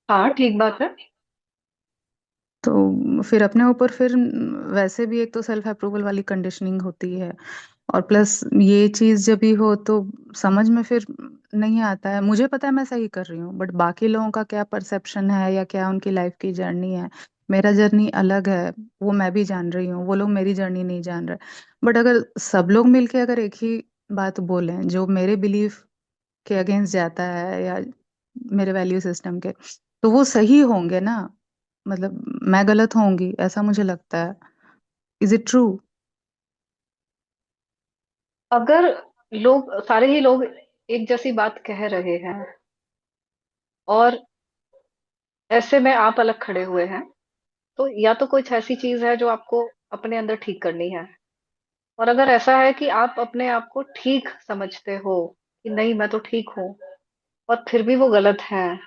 [SPEAKER 1] हाँ, ठीक बात है।
[SPEAKER 14] तो फिर अपने ऊपर फिर वैसे भी एक तो सेल्फ अप्रूवल वाली कंडीशनिंग होती है, और प्लस ये चीज जब भी हो तो समझ में फिर नहीं आता है। मुझे पता है मैं सही कर रही हूँ, बट बाकी लोगों का क्या परसेप्शन है या क्या उनकी लाइफ की जर्नी है। मेरा जर्नी अलग है, वो मैं भी जान रही हूँ, वो लोग मेरी जर्नी नहीं जान रहे। बट अगर सब लोग मिलके अगर एक ही बात बोलें जो मेरे बिलीफ के अगेंस्ट जाता है या मेरे वैल्यू सिस्टम के, तो वो सही होंगे ना। मतलब मैं गलत होंगी ऐसा मुझे लगता है। Is it true?
[SPEAKER 1] अगर लोग सारे ही लोग एक जैसी बात कह रहे हैं और ऐसे में आप अलग खड़े हुए हैं, तो या तो कुछ ऐसी चीज है जो आपको अपने अंदर ठीक करनी है। और अगर ऐसा है कि आप अपने आप को ठीक समझते हो कि नहीं मैं तो ठीक हूँ, और फिर भी वो गलत है,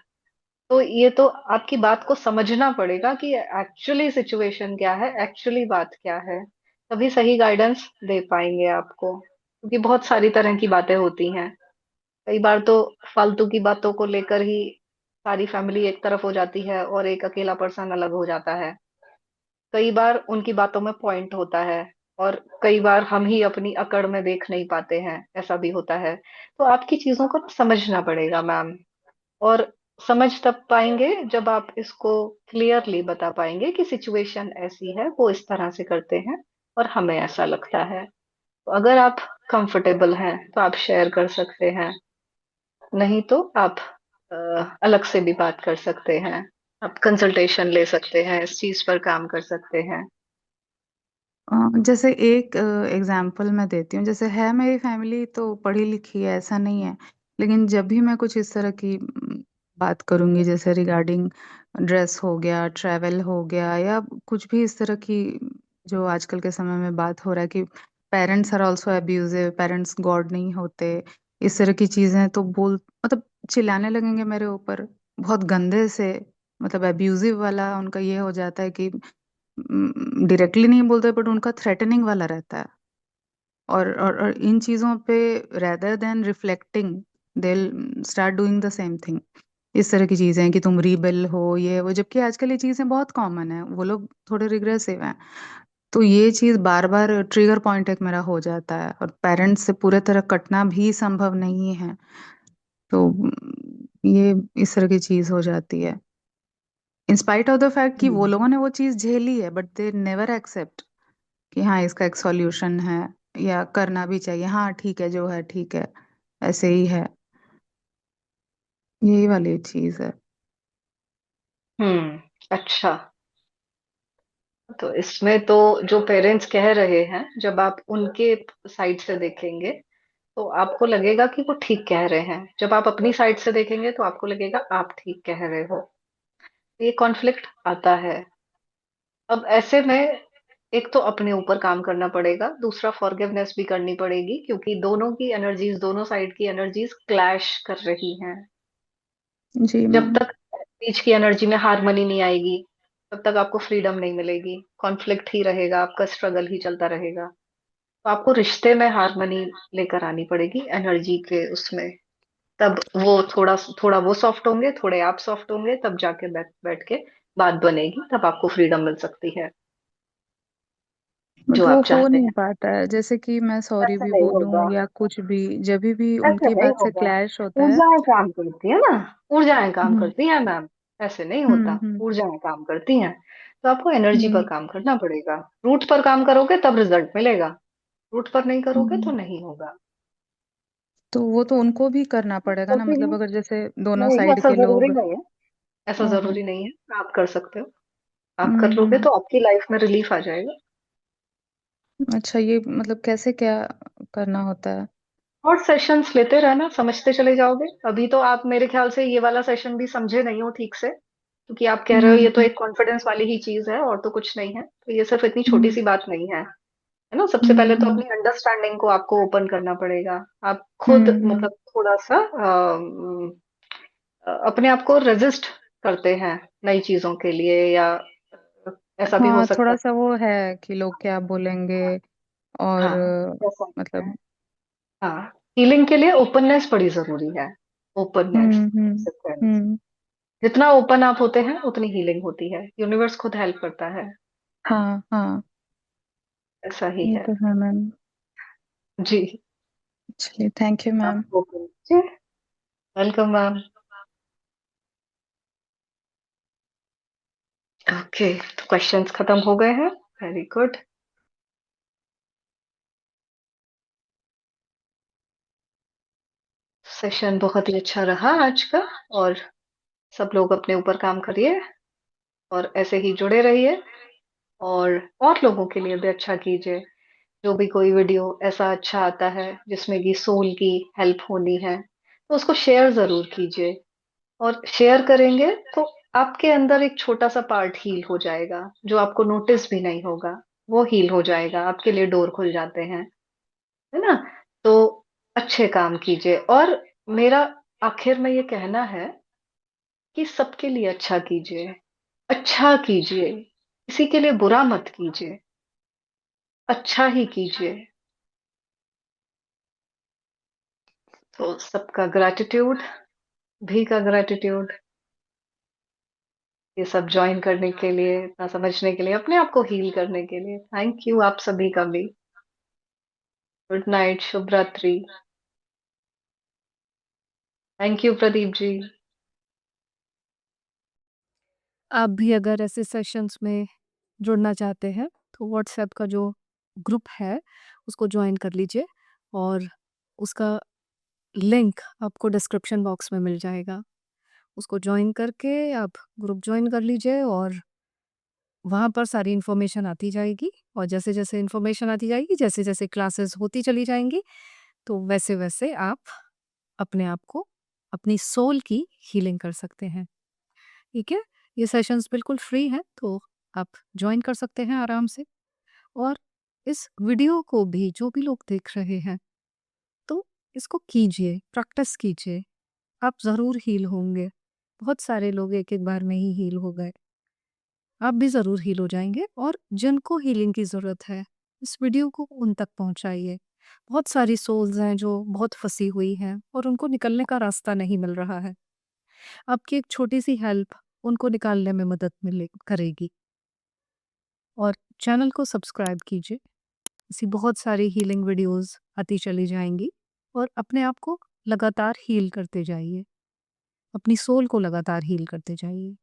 [SPEAKER 1] तो ये तो आपकी बात को समझना पड़ेगा कि एक्चुअली सिचुएशन क्या है, एक्चुअली बात क्या है। तभी सही गाइडेंस दे पाएंगे आपको, क्योंकि बहुत सारी तरह की बातें होती हैं। कई बार तो फालतू की बातों को लेकर ही सारी फैमिली एक तरफ हो जाती है और एक अकेला पर्सन अलग हो जाता है। कई बार उनकी बातों में पॉइंट होता है, और कई बार हम ही अपनी अकड़ में देख नहीं पाते हैं, ऐसा भी होता है। तो आपकी चीजों को समझना पड़ेगा मैम। और समझ तब पाएंगे जब आप इसको क्लियरली बता पाएंगे कि सिचुएशन ऐसी है, वो इस तरह से करते हैं और हमें ऐसा लगता है। तो अगर आप कंफर्टेबल हैं तो आप शेयर कर सकते हैं, नहीं तो आप अ, अलग से भी बात कर सकते हैं। आप कंसल्टेशन ले सकते हैं, इस चीज पर काम कर सकते हैं।
[SPEAKER 14] जैसे एक एग्जांपल मैं देती हूँ। जैसे है मेरी फैमिली तो पढ़ी लिखी है, ऐसा नहीं है, लेकिन जब भी मैं कुछ इस तरह की बात करूंगी, जैसे रिगार्डिंग ड्रेस हो गया, ट्रैवल हो गया, या कुछ भी इस तरह की जो आजकल के समय में बात हो रहा है कि parents are also abusive, parents God नहीं होते, इस तरह की चीजें तो बोल मतलब चिल्लाने लगेंगे मेरे ऊपर बहुत गंदे से। मतलब अब्यूजिव वाला उनका ये हो जाता है कि डायरेक्टली नहीं बोलते, बट उनका थ्रेटनिंग वाला रहता है। और इन चीजों पे rather than reflecting they start doing the same thing. इस तरह की चीजें हैं कि तुम रीबेल हो, ये वो, जबकि आजकल ये चीजें बहुत कॉमन है, वो लोग थोड़े रिग्रेसिव हैं। तो ये चीज बार बार ट्रिगर पॉइंट एक मेरा हो जाता है, और पेरेंट्स से पूरे तरह कटना भी संभव नहीं है। तो ये इस तरह की चीज हो जाती है, इंस्पाइट ऑफ द फैक्ट कि वो लोगों ने वो चीज झेली है, बट दे नेवर एक्सेप्ट कि हाँ इसका एक सॉल्यूशन है, या करना भी चाहिए, हाँ ठीक है जो है ठीक है, ऐसे ही है। यही वाली चीज है।
[SPEAKER 1] अच्छा। तो इसमें तो जो पेरेंट्स कह रहे हैं, जब आप उनके साइड से देखेंगे तो आपको लगेगा कि वो ठीक कह रहे हैं, जब आप अपनी साइड से देखेंगे तो आपको लगेगा आप ठीक कह रहे हो। ये कॉन्फ्लिक्ट आता है। अब ऐसे में एक तो अपने ऊपर काम करना पड़ेगा, दूसरा फॉरगिवनेस भी करनी पड़ेगी, क्योंकि दोनों की एनर्जीज, दोनों साइड की एनर्जीज क्लैश कर रही हैं।
[SPEAKER 14] जी
[SPEAKER 1] जब
[SPEAKER 14] मैम।
[SPEAKER 1] तक बीच की एनर्जी में हार्मनी नहीं आएगी, तब तक आपको फ्रीडम नहीं मिलेगी, कॉन्फ्लिक्ट ही रहेगा, आपका स्ट्रगल ही चलता रहेगा। तो आपको रिश्ते में हार्मनी लेकर आनी पड़ेगी एनर्जी के उसमें। तब वो थोड़ा थोड़ा वो सॉफ्ट होंगे, थोड़े आप सॉफ्ट होंगे, तब जाके बैठ बैठ के बात बनेगी, तब आपको फ्रीडम मिल सकती है
[SPEAKER 14] बट
[SPEAKER 1] जो
[SPEAKER 14] वो
[SPEAKER 1] आप
[SPEAKER 14] हो
[SPEAKER 1] चाहते
[SPEAKER 14] नहीं
[SPEAKER 1] हैं।
[SPEAKER 14] पाता है, जैसे कि मैं सॉरी
[SPEAKER 1] ऐसे
[SPEAKER 14] भी
[SPEAKER 1] नहीं
[SPEAKER 14] बोलूं
[SPEAKER 1] होगा,
[SPEAKER 14] या कुछ भी, जब भी
[SPEAKER 1] ऐसे
[SPEAKER 14] उनकी
[SPEAKER 1] नहीं
[SPEAKER 14] बात से
[SPEAKER 1] होगा।
[SPEAKER 14] क्लैश होता है।
[SPEAKER 1] ऊर्जाएं काम करती है ना, ऊर्जाएं काम
[SPEAKER 14] हम्म
[SPEAKER 1] करती हैं मैम। ऐसे नहीं होता,
[SPEAKER 14] हम्म।
[SPEAKER 1] ऊर्जाएं काम करती हैं। तो आपको एनर्जी पर
[SPEAKER 14] हम्म
[SPEAKER 1] काम करना पड़ेगा, रूट पर काम करोगे तब रिजल्ट मिलेगा, रूट पर नहीं करोगे तो
[SPEAKER 14] हम्म।
[SPEAKER 1] नहीं होगा।
[SPEAKER 14] तो वो तो उनको भी करना पड़ेगा ना,
[SPEAKER 1] करते
[SPEAKER 14] मतलब
[SPEAKER 1] हैं।
[SPEAKER 14] अगर जैसे दोनों
[SPEAKER 1] नहीं,
[SPEAKER 14] साइड
[SPEAKER 1] ऐसा
[SPEAKER 14] के
[SPEAKER 1] जरूरी
[SPEAKER 14] लोग।
[SPEAKER 1] नहीं है, ऐसा
[SPEAKER 14] हम्म
[SPEAKER 1] जरूरी नहीं है, आप कर सकते हो। आप कर लोगे
[SPEAKER 14] हम्म।
[SPEAKER 1] तो आपकी लाइफ में रिलीफ आ जाएगा।
[SPEAKER 14] अच्छा, ये मतलब कैसे क्या करना होता है?
[SPEAKER 1] और सेशंस लेते रहना, समझते चले जाओगे। अभी तो आप मेरे ख्याल से ये वाला सेशन भी समझे नहीं हो ठीक से, क्योंकि आप कह रहे हो ये तो
[SPEAKER 14] हम्म
[SPEAKER 1] एक कॉन्फिडेंस वाली ही चीज है और तो कुछ नहीं है। तो ये सिर्फ इतनी छोटी
[SPEAKER 14] हम्म
[SPEAKER 1] सी बात नहीं है ना। सबसे पहले तो
[SPEAKER 14] हम्म।
[SPEAKER 1] अपनी अंडरस्टैंडिंग को आपको ओपन करना पड़ेगा। आप खुद
[SPEAKER 14] हम्म।
[SPEAKER 1] मतलब थोड़ा सा अपने आप को रेजिस्ट करते हैं नई चीजों के लिए, या ऐसा भी हो
[SPEAKER 14] हाँ,
[SPEAKER 1] सकता
[SPEAKER 14] थोड़ा
[SPEAKER 1] है।
[SPEAKER 14] सा वो है कि लोग क्या बोलेंगे, और
[SPEAKER 1] हाँ, ऐसा है।
[SPEAKER 14] मतलब
[SPEAKER 1] हाँ, हीलिंग के लिए ओपननेस बड़ी जरूरी है। ओपननेस,
[SPEAKER 14] हम्म हम्म
[SPEAKER 1] जितना ओपन आप होते हैं उतनी हीलिंग होती है, यूनिवर्स खुद हेल्प करता है।
[SPEAKER 14] हाँ हाँ,
[SPEAKER 1] ऐसा ही
[SPEAKER 14] ये
[SPEAKER 1] है।
[SPEAKER 14] तो है मैम।
[SPEAKER 1] जी।
[SPEAKER 14] चलिए, थैंक यू मैम।
[SPEAKER 1] आप ओपन, जी, वेलकम मैम। ओके, तो क्वेश्चंस खत्म हो गए हैं। Very good. सेशन बहुत ही अच्छा रहा आज का, और सब लोग अपने ऊपर काम करिए और ऐसे ही जुड़े रहिए, और लोगों के लिए भी अच्छा कीजिए। जो भी कोई वीडियो ऐसा अच्छा आता है जिसमें कि सोल की हेल्प होनी है, तो उसको शेयर जरूर कीजिए। और शेयर करेंगे तो आपके अंदर एक छोटा सा पार्ट हील हो जाएगा, जो आपको नोटिस भी नहीं होगा। वो हील हो जाएगा, आपके लिए डोर खुल जाते हैं, है ना। तो अच्छे काम कीजिए। और मेरा आखिर में ये कहना है कि सबके लिए अच्छा कीजिए, अच्छा कीजिए, किसी के लिए बुरा मत कीजिए, अच्छा ही कीजिए। तो सबका ग्रैटिट्यूड, भी का ग्रैटिट्यूड, ये सब ज्वाइन करने के लिए, इतना समझने के लिए, अपने आप को हील करने के लिए। थैंक यू आप सभी का भी। गुड नाइट, शुभ रात्रि। Thank you Pradeep ji.
[SPEAKER 15] आप भी अगर ऐसे सेशंस में जुड़ना चाहते हैं तो व्हाट्सएप का जो ग्रुप है उसको ज्वाइन कर लीजिए, और उसका लिंक आपको डिस्क्रिप्शन बॉक्स में मिल जाएगा। उसको ज्वाइन करके आप ग्रुप ज्वाइन कर लीजिए, और वहाँ पर सारी इन्फॉर्मेशन आती जाएगी। और जैसे-जैसे इन्फॉर्मेशन आती जाएगी, जैसे-जैसे क्लासेस होती चली जाएँगी, तो वैसे-वैसे आप अपने आप को, अपनी सोल की हीलिंग कर सकते हैं। ठीक है? ये सेशंस बिल्कुल फ्री हैं, तो आप जॉइन कर सकते हैं आराम से। और इस वीडियो को भी जो भी लोग देख रहे हैं, तो इसको कीजिए, प्रैक्टिस कीजिए, आप ज़रूर हील होंगे। बहुत सारे लोग एक-एक बार में ही हील हो गए। आप भी ज़रूर हील हो जाएँगे, और जिनको हीलिंग की ज़रूरत है, इस वीडियो को उन तक पहुँचाइए। बहुत सारी सोल्स हैं जो बहुत फँसी हुई हैं और उनको निकलने का रास्ता नहीं मिल रहा है। आपकी एक छोटी-सी हेल्प उनको निकालने में मदद मिले करेगी। और चैनल को सब्सक्राइब कीजिए। ऐसी बहुत सारी हीलिंग वीडियोस आती चली जाएँगी, और अपने आप को लगातार हील करते जाइए। अपनी सोल को लगातार हील करते जाइए।